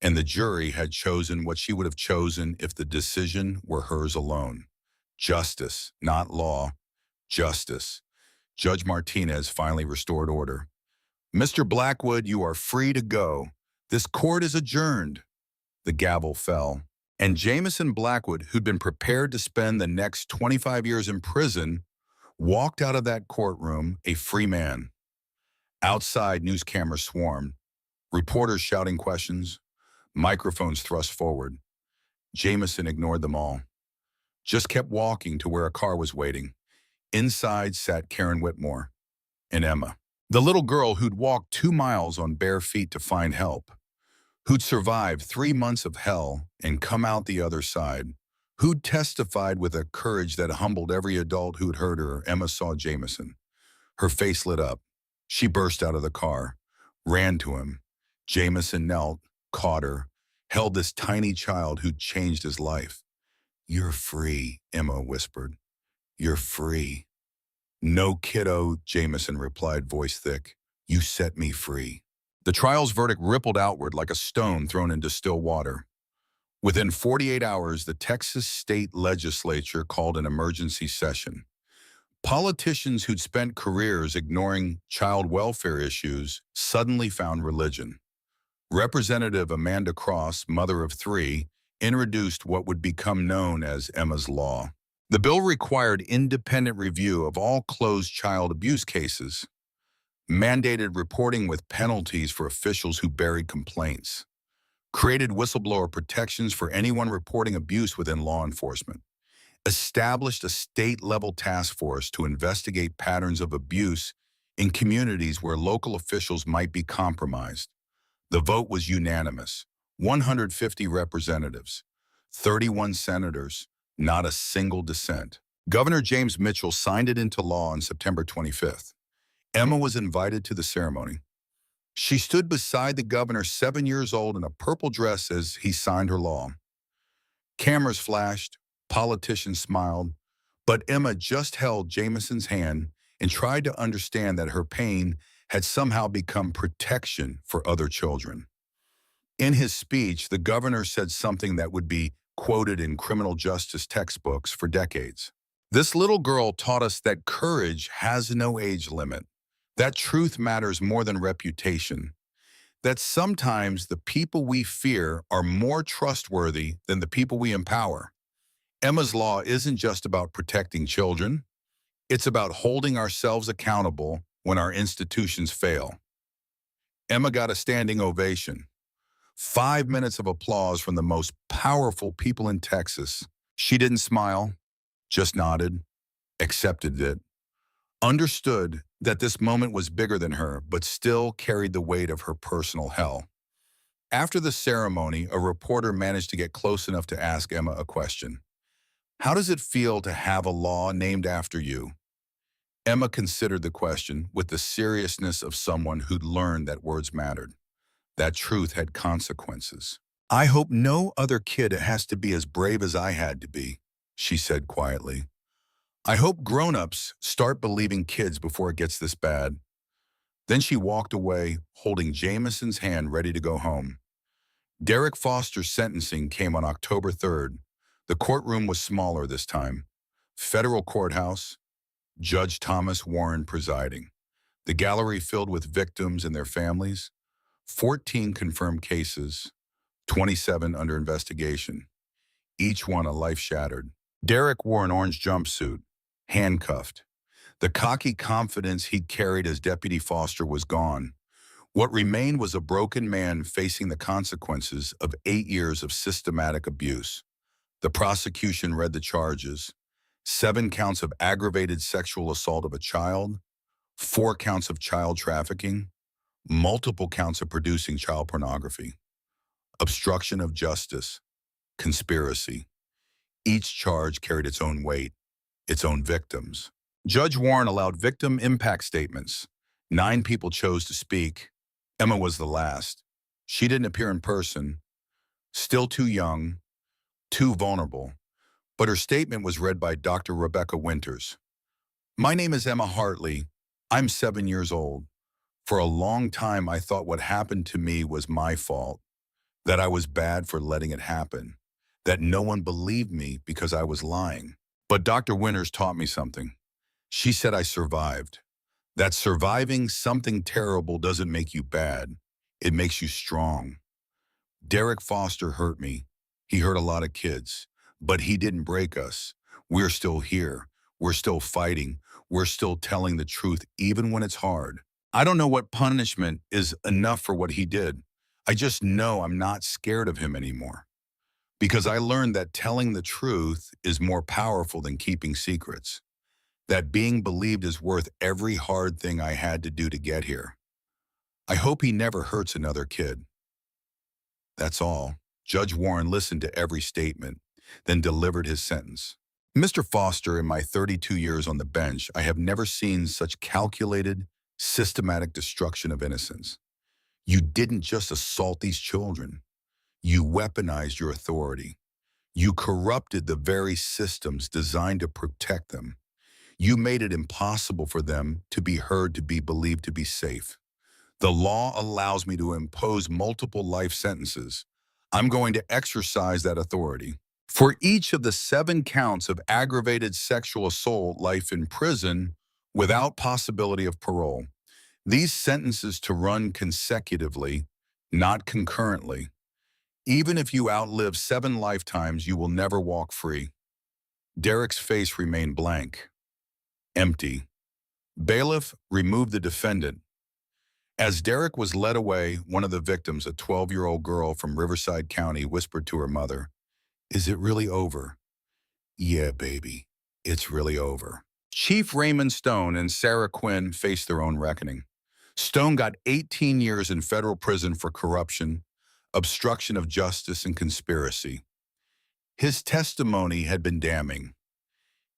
and the jury had chosen what she would have chosen if the decision were hers alone. Justice, not law. Justice. Judge Martinez finally restored order. Mr. Blackwood, you are free to go. This court is adjourned. The gavel fell, and Jameson Blackwood, who'd been prepared to spend the next 25 years in prison, walked out of that courtroom a free man. Outside, news cameras swarmed, reporters shouting questions, microphones thrust forward. Jameson ignored them all, just kept walking to where a car was waiting. Inside sat Karen Whitmore and Emma, the little girl who'd walked 2 miles on bare feet to find help, who'd survived 3 months of hell and come out the other side, who'd testified with a courage that humbled every adult who'd heard her. Emma saw Jameson. Her face lit up. She burst out of the car, ran to him. Jameson knelt, caught her, held this tiny child who'd changed his life. "You're free," Emma whispered. "You're free." "No, kiddo," Jameson replied, voice thick. "You set me free." The trial's verdict rippled outward like a stone thrown into still water. Within 48 hours, the Texas state legislature called an emergency session. Politicians who'd spent careers ignoring child welfare issues suddenly found religion. Representative Amanda Cross, mother of 3, introduced what would become known as Emma's Law. The bill required independent review of all closed child abuse cases, mandated reporting with penalties for officials who buried complaints, created whistleblower protections for anyone reporting abuse within law enforcement, established a state-level task force to investigate patterns of abuse in communities where local officials might be compromised. The vote was unanimous. 150 representatives, 31 senators, Not a single dissent. Governor James Mitchell signed it into law on September 25th. Emma was invited to the ceremony. She stood beside the governor, 7 years old, in a purple dress as he signed her law. Cameras flashed, politicians smiled, but Emma just held Jameson's hand and tried to understand that her pain had somehow become protection for other children. In his speech, the governor said something that would be quoted in criminal justice textbooks for decades. This little girl taught us that courage has no age limit, that truth matters more than reputation, that sometimes the people we fear are more trustworthy than the people we empower. Emma's law isn't just about protecting children, it's about holding ourselves accountable when our institutions fail. Emma got a standing ovation. 5 minutes of applause from the most powerful people in Texas. She didn't smile, just nodded, accepted it, understood that this moment was bigger than her, but still carried the weight of her personal hell. After the ceremony, a reporter managed to get close enough to ask Emma a question. How does it feel to have a law named after you? Emma considered the question with the seriousness of someone who'd learned that words mattered, that truth had consequences. I hope no other kid has to be as brave as I had to be, she said quietly. I hope grown-ups start believing kids before it gets this bad. Then she walked away, holding Jameson's hand ready to go home. Derek Foster's sentencing came on October 3rd. The courtroom was smaller this time. Federal courthouse, Judge Thomas Warren presiding. The gallery filled with victims and their families. 14 confirmed cases, 27 under investigation. Each one a life shattered. Derek wore an orange jumpsuit, handcuffed. The cocky confidence he'd carried as Deputy Foster was gone. What remained was a broken man facing the consequences of 8 years of systematic abuse. The prosecution read the charges: 7 counts of aggravated sexual assault of a child, 4 counts of child trafficking, multiple counts of producing child pornography, obstruction of justice, conspiracy. Each charge carried its own weight, its own victims. Judge Warren allowed victim impact statements. 9 people chose to speak. Emma was the last. She didn't appear in person, still too young, too vulnerable, but her statement was read by Dr. Rebecca Winters. My name is Emma Hartley. I'm 7 years old. For a long time, I thought what happened to me was my fault, that I was bad for letting it happen, that no one believed me because I was lying. But Dr. Winters taught me something. She said I survived, that surviving something terrible doesn't make you bad, it makes you strong. Derek Foster hurt me. He hurt a lot of kids, but he didn't break us. We're still here. We're still fighting. We're still telling the truth even when it's hard. I don't know what punishment is enough for what he did. I just know I'm not scared of him anymore. Because I learned that telling the truth is more powerful than keeping secrets. That being believed is worth every hard thing I had to do to get here. I hope he never hurts another kid. That's all. Judge Warren listened to every statement, then delivered his sentence. Mr. Foster, in my 32 years on the bench, I have never seen such calculated, systematic destruction of innocence. You didn't just assault these children. You weaponized your authority. You corrupted the very systems designed to protect them. You made it impossible for them to be heard, to be believed, to be safe. The law allows me to impose multiple life sentences. I'm going to exercise that authority. For each of the 7 counts of aggravated sexual assault, life in prison without possibility of parole. These sentences to run consecutively, not concurrently. Even if you outlive 7 lifetimes, you will never walk free. Derek's face remained blank, empty. Bailiff removed the defendant. As Derek was led away, one of the victims, a 12-year-old girl from Riverside County, whispered to her mother, "Is it really over?" "Yeah, baby, it's really over." Chief Raymond Stone and Sarah Quinn faced their own reckoning. Stone got 18 years in federal prison for corruption, obstruction of justice, and conspiracy. His testimony had been damning.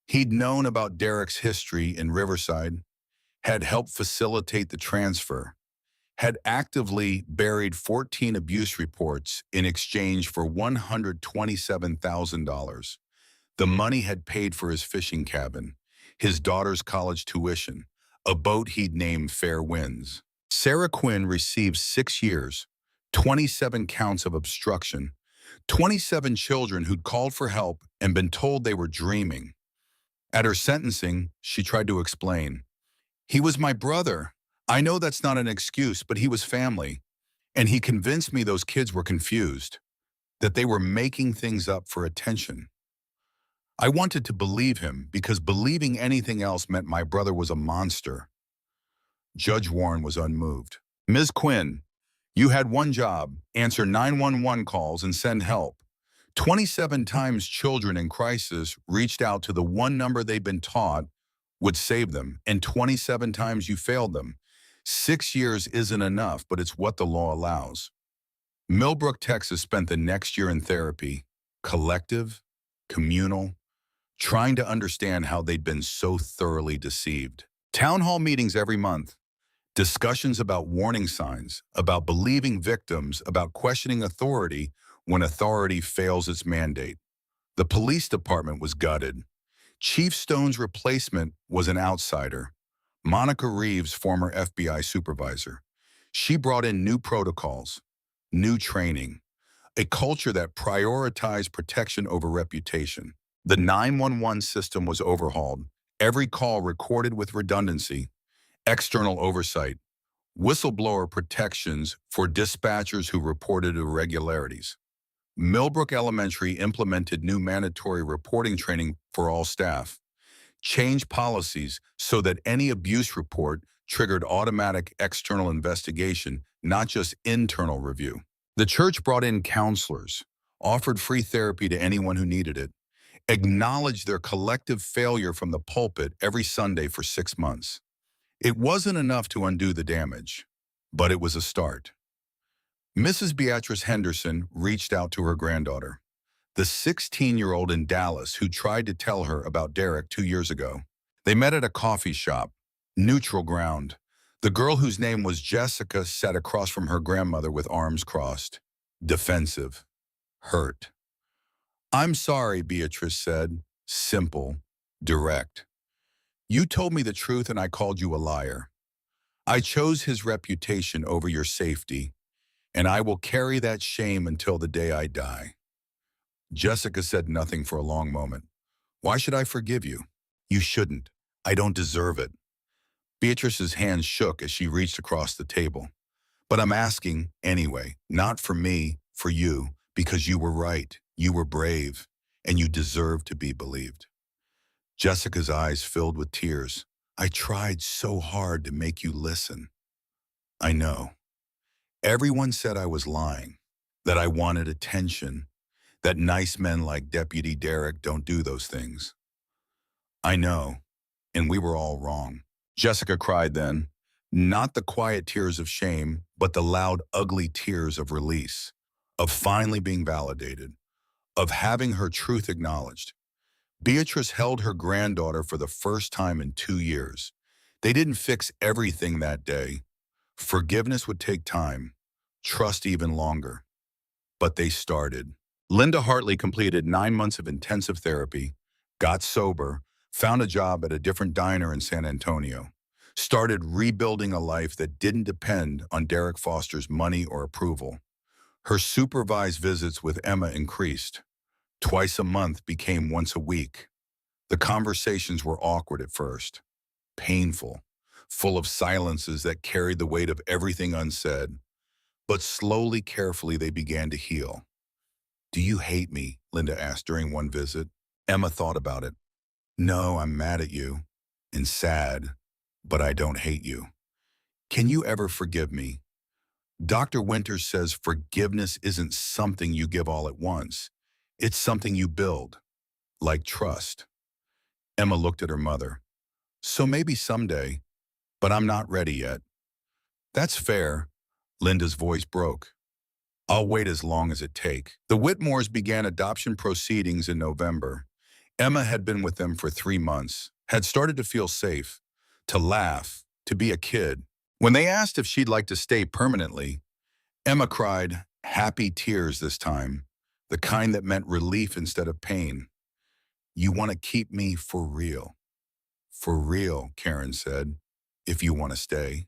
He'd known about Derek's history in Riverside, had helped facilitate the transfer, had actively buried 14 abuse reports in exchange for $127,000. The money had paid for his fishing cabin, his daughter's college tuition, a boat he'd named Fair Winds. Sarah Quinn received 6 years, 27 counts of obstruction, 27 children who'd called for help and been told they were dreaming. At her sentencing, she tried to explain. He was my brother. I know that's not an excuse, but he was family. And he convinced me those kids were confused, that they were making things up for attention. I wanted to believe him because believing anything else meant my brother was a monster. Judge Warren was unmoved. Ms. Quinn, you had one job, answer 911 calls and send help. 27 times children in crisis reached out to the one number they'd been taught would save them, and 27 times you failed them. 6 years isn't enough, but it's what the law allows. Millbrook, Texas spent the next year in therapy, collective, communal, trying to understand how they'd been so thoroughly deceived. Town hall meetings every month, discussions about warning signs, about believing victims, about questioning authority when authority fails its mandate. The police department was gutted. Chief Stone's replacement was an outsider, Monica Reeves, former FBI supervisor. She brought in new protocols, new training, a culture that prioritized protection over reputation. The 911 system was overhauled, every call recorded with redundancy, external oversight, whistleblower protections for dispatchers who reported irregularities. Millbrook Elementary implemented new mandatory reporting training for all staff, changed policies so that any abuse report triggered automatic external investigation, not just internal review. The church brought in counselors, offered free therapy to anyone who needed it, acknowledged their collective failure from the pulpit every Sunday for 6 months. It wasn't enough to undo the damage, but it was a start. Mrs. Beatrice Henderson reached out to her granddaughter, the 16-year-old in Dallas who tried to tell her about Derek 2 years ago. They met at a coffee shop, neutral ground. The girl whose name was Jessica sat across from her grandmother with arms crossed, defensive, hurt. "I'm sorry," Beatrice said, simple, direct. "You told me the truth and I called you a liar. I chose his reputation over your safety, and I will carry that shame until the day I die." Jessica said nothing for a long moment. "Why should I forgive you?" "You shouldn't. I don't deserve it." Beatrice's hand shook as she reached across the table. "But I'm asking anyway, not for me, for you, because you were right, you were brave, and you deserve to be believed." Jessica's eyes filled with tears. "I tried so hard to make you listen." "I know. Everyone said I was lying, that I wanted attention, that nice men like Deputy Derek don't do those things. I know, and we were all wrong." Jessica cried then, not the quiet tears of shame, but the loud, ugly tears of release, of finally being validated, of having her truth acknowledged. Beatrice held her granddaughter for the first time in 2 years. They didn't fix everything that day. Forgiveness would take time, trust even longer. But they started. Linda Hartley completed 9 months of intensive therapy, got sober, found a job at a different diner in San Antonio, started rebuilding a life that didn't depend on Derek Foster's money or approval. Her supervised visits with Emma increased. Twice a month became once a week. The conversations were awkward at first, painful, full of silences that carried the weight of everything unsaid. But slowly, carefully, they began to heal. "Do you hate me?" Linda asked during one visit. Emma thought about it. "No, I'm mad at you and sad, but I don't hate you. Can you ever forgive me?" Dr. Winters says forgiveness isn't something you give all at once. It's something you build, like trust. Emma looked at her mother. "So maybe someday, but I'm not ready yet." "That's fair." Linda's voice broke. I'll wait as long as it take. The Whitmores began adoption proceedings in November. Emma had been with them for 3 months, had started to feel safe, to laugh, to be a kid. When they asked if she'd like to stay permanently, Emma cried, happy tears this time, the kind that meant relief instead of pain. You want to keep me for real. For real, Karen said, if you want to stay.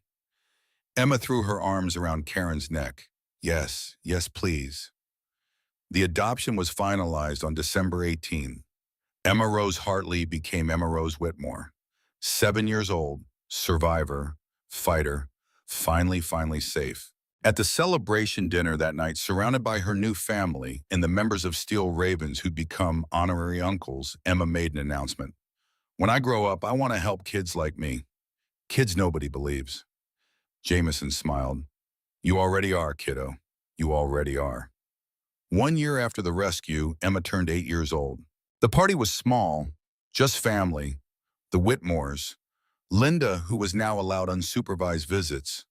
Emma threw her arms around Karen's neck. Yes, yes, please. The adoption was finalized on December 18th. Emma Rose Hartley became Emma Rose Whitmore. 7 years old, survivor, fighter, finally safe. At the celebration dinner that night, surrounded by her new family and the members of Steel Ravens who'd become honorary uncles, Emma made an announcement. When I grow up, I want to help kids like me. Kids nobody believes. Jameson smiled. You already are, kiddo. You already are. 1 year after the rescue, Emma turned 8 years old. The party was small, just family, the Whitmores, Linda, who was now allowed unsupervised visits,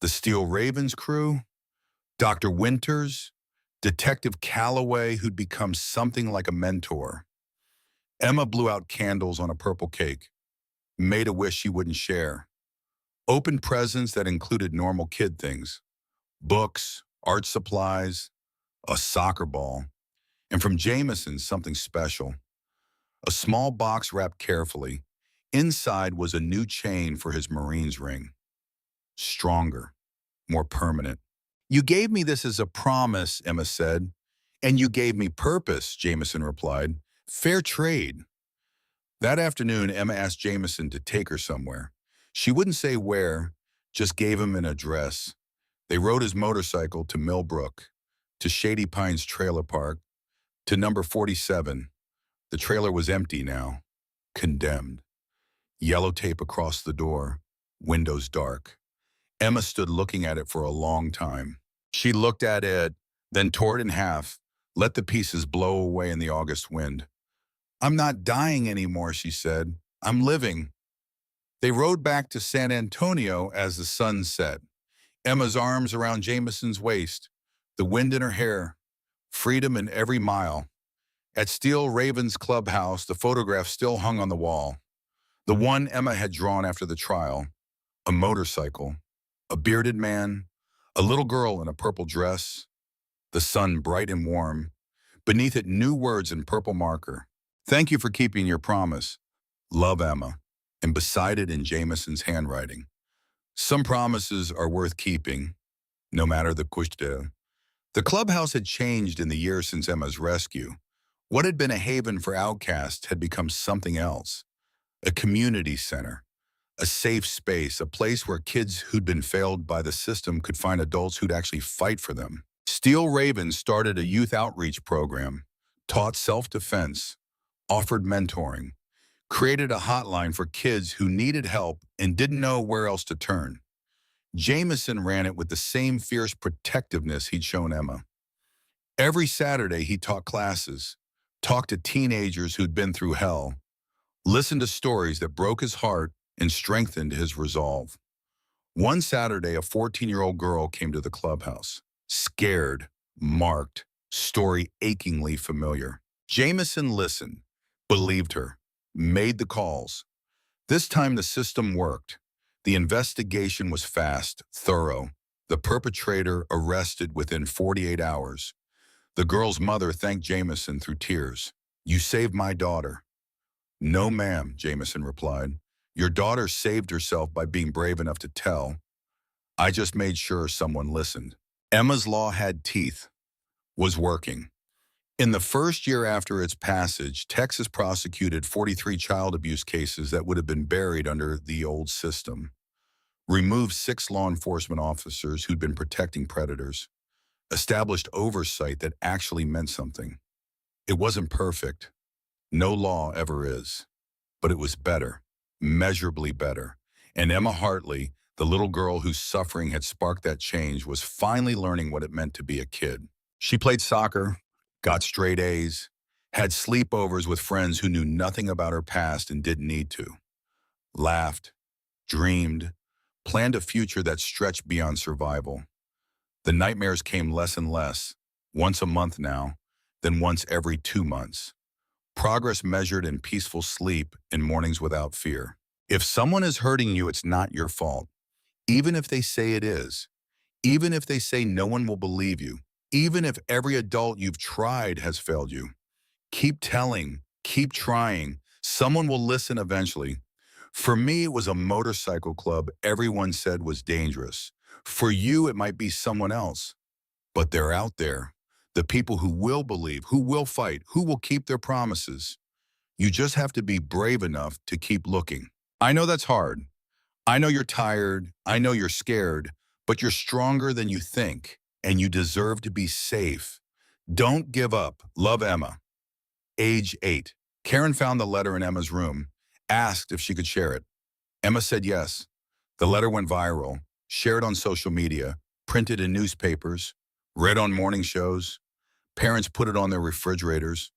the Steel Ravens crew, Dr. Winters, Detective Calloway, who'd become something like a mentor. Emma blew out candles on a purple cake, made a wish she wouldn't share, opened presents that included normal kid things, books, art supplies, a soccer ball, and from Jameson, something special. A small box wrapped carefully. Inside was a new chain for his Marine's ring. Stronger, more permanent. You gave me this as a promise, Emma said. And you gave me purpose, Jameson replied. Fair trade. That afternoon, Emma asked Jameson to take her somewhere. She wouldn't say where, just gave him an address. They rode his motorcycle to Millbrook, to Shady Pines Trailer Park, to number 47. The trailer was empty now, condemned. Yellow tape across the door, windows dark. Emma stood looking at it for a long time. She looked at it, then tore it in half, let the pieces blow away in the August wind. I'm not dying anymore, she said. I'm living. They rode back to San Antonio as the sun set. Emma's arms around Jameson's waist, the wind in her hair, freedom in every mile. At Steel Ravens clubhouse, the photograph still hung on the wall. The one Emma had drawn after the trial. A motorcycle, a bearded man, a little girl in a purple dress, the sun bright and warm. Beneath it, new words in purple marker. Thank you for keeping your promise. Love, Emma. And beside it in Jameson's handwriting. Some promises are worth keeping, no matter the kushta. The clubhouse had changed in the years since Emma's rescue. What had been a haven for outcasts had become something else. A community center, a safe space, a place where kids who'd been failed by the system could find adults who'd actually fight for them. Steel Ravens started a youth outreach program, taught self-defense, offered mentoring, created a hotline for kids who needed help and didn't know where else to turn. Jameson ran it with the same fierce protectiveness he'd shown Emma. Every Saturday he taught classes, talked to teenagers who'd been through hell, listened to stories that broke his heart and strengthened his resolve. One Saturday, a 14-year-old girl came to the clubhouse, scared, marked, story achingly familiar. Jameson listened, believed her, made the calls. This time the system worked. The investigation was fast, thorough. The perpetrator arrested within 48 hours. The girl's mother thanked Jameson through tears. You saved my daughter. No, ma'am, Jameson replied. Your daughter saved herself by being brave enough to tell. I just made sure someone listened. Emma's law had teeth, was working. In the first year after its passage, Texas prosecuted 43 child abuse cases that would have been buried under the old system, removed 6 law enforcement officers who'd been protecting predators, established oversight that actually meant something. It wasn't perfect. No law ever is. But it was better, measurably better. And Emma Hartley, the little girl whose suffering had sparked that change, was finally learning what it meant to be a kid. She played soccer, got straight A's, had sleepovers with friends who knew nothing about her past and didn't need to, laughed, dreamed, planned a future that stretched beyond survival. The nightmares came less and less, once a month now, then once every 2 months. Progress measured in peaceful sleep and mornings without fear. If someone is hurting you, it's not your fault. Even if they say it is. Even if they say no one will believe you. Even if every adult you've tried has failed you. Keep telling, keep trying. Someone will listen eventually. For me, it was a motorcycle club everyone said was dangerous. For you, it might be someone else. But they're out there. The people who will believe, who will fight, who will keep their promises. You just have to be brave enough to keep looking. I know that's hard. I know you're tired. I know you're scared. But you're stronger than you think. And you deserve to be safe. Don't give up. Love, Emma. Age 8. Karen found the letter in Emma's room, asked if she could share it. Emma said yes. The letter went viral, shared on social media, printed in newspapers, read on morning shows. Parents put it on their refrigerators.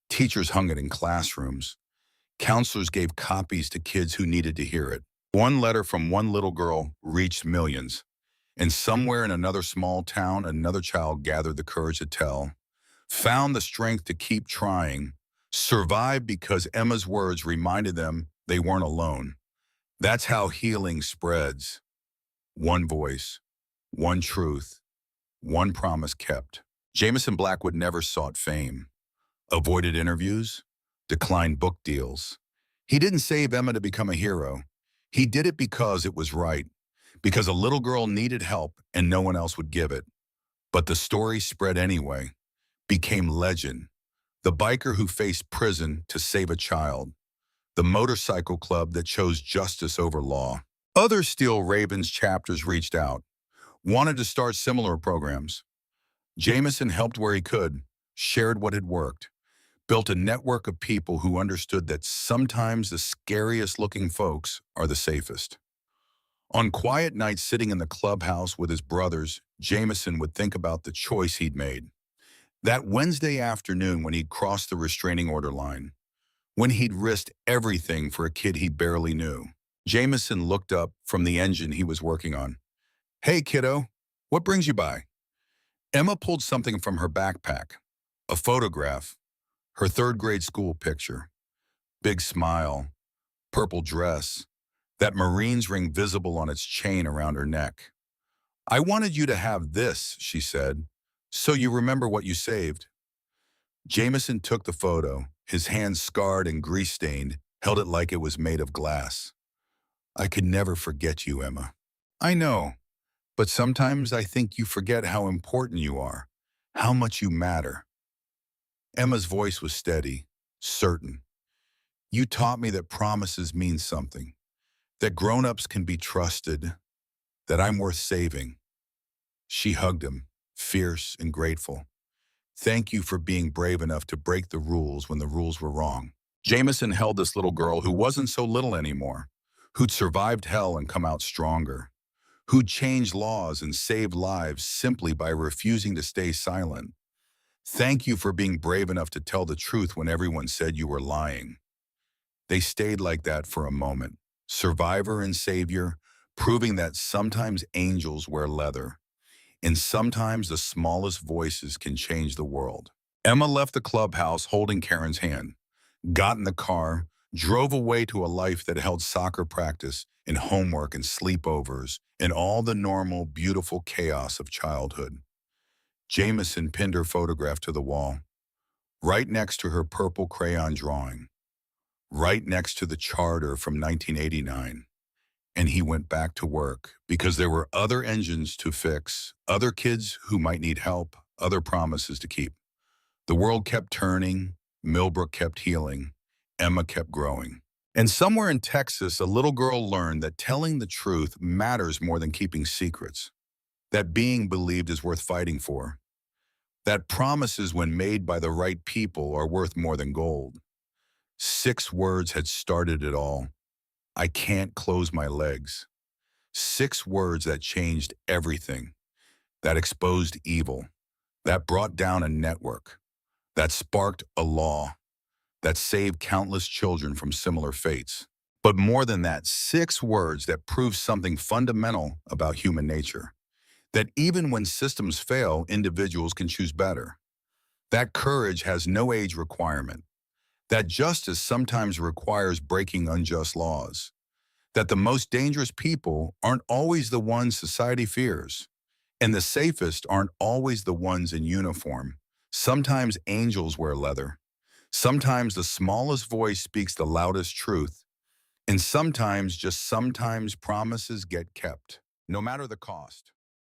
Teachers hung it in classrooms. Counselors gave copies to kids who needed to hear it. One letter from one little girl reached millions. And somewhere in another small town, another child gathered the courage to tell, found the strength to keep trying, survived because Emma's words reminded them they weren't alone. That's how healing spreads. One voice, one truth, one promise kept. Jameson Blackwood never sought fame, avoided interviews, declined book deals. He didn't save Emma to become a hero. He did it because it was right, because a little girl needed help and no one else would give it. But the story spread anyway, became legend. The biker who faced prison to save a child. The motorcycle club that chose justice over law. Other Steel Ravens chapters reached out, wanted to start similar programs. Jameson helped where he could, shared what had worked, built a network of people who understood that sometimes the scariest looking folks are the safest. On quiet nights sitting in the clubhouse with his brothers, Jameson would think about the choice he'd made. That Wednesday afternoon when he'd crossed the restraining order line, when he'd risked everything for a kid he barely knew. Jameson looked up from the engine he was working on. "Hey, kiddo, what brings you by?" Emma pulled something from her backpack, a photograph, her third-grade school picture. Big smile, purple dress, that Marine's ring visible on its chain around her neck. "I wanted you to have this," she said, "so you remember what you saved." Jameson took the photo, his hands scarred and grease-stained, held it like it was made of glass. "I could never forget you, Emma." "I know, but sometimes I think you forget how important you are, how much you matter." Emma's voice was steady, certain. "You taught me that promises mean something, that grown-ups can be trusted, that I'm worth saving." She hugged him, fierce and grateful. "Thank you for being brave enough to break the rules when the rules were wrong." Jameson held this little girl who wasn't so little anymore, who'd survived hell and come out stronger, who'd changed laws and saved lives simply by refusing to stay silent. "Thank you for being brave enough to tell the truth when everyone said you were lying." They stayed like that for a moment, survivor and savior, proving that sometimes angels wear leather, and sometimes the smallest voices can change the world. Emma left the clubhouse holding Karen's hand, got in the car, drove away to a life that held soccer practice and homework and sleepovers and all the normal, beautiful chaos of childhood. Jameson pinned her photograph to the wall, right next to her purple crayon drawing, right next to the charter from 1989. And he went back to work because there were other engines to fix, other kids who might need help, other promises to keep. The world kept turning, Millbrook kept healing, Emma kept growing. And somewhere in Texas, a little girl learned that telling the truth matters more than keeping secrets, that being believed is worth fighting for, that promises when made by the right people are worth more than gold. 6 words had started it all. "I can't close my legs." 6 words that changed everything, that exposed evil, that brought down a network, that sparked a law, that saved countless children from similar fates. But more than that, 6 words that proved something fundamental about human nature. That even when systems fail, individuals can choose better. That courage has no age requirement. That justice sometimes requires breaking unjust laws. That the most dangerous people aren't always the ones society fears. And the safest aren't always the ones in uniform. Sometimes angels wear leather. Sometimes the smallest voice speaks the loudest truth. And sometimes, just sometimes, promises get kept, no matter the cost.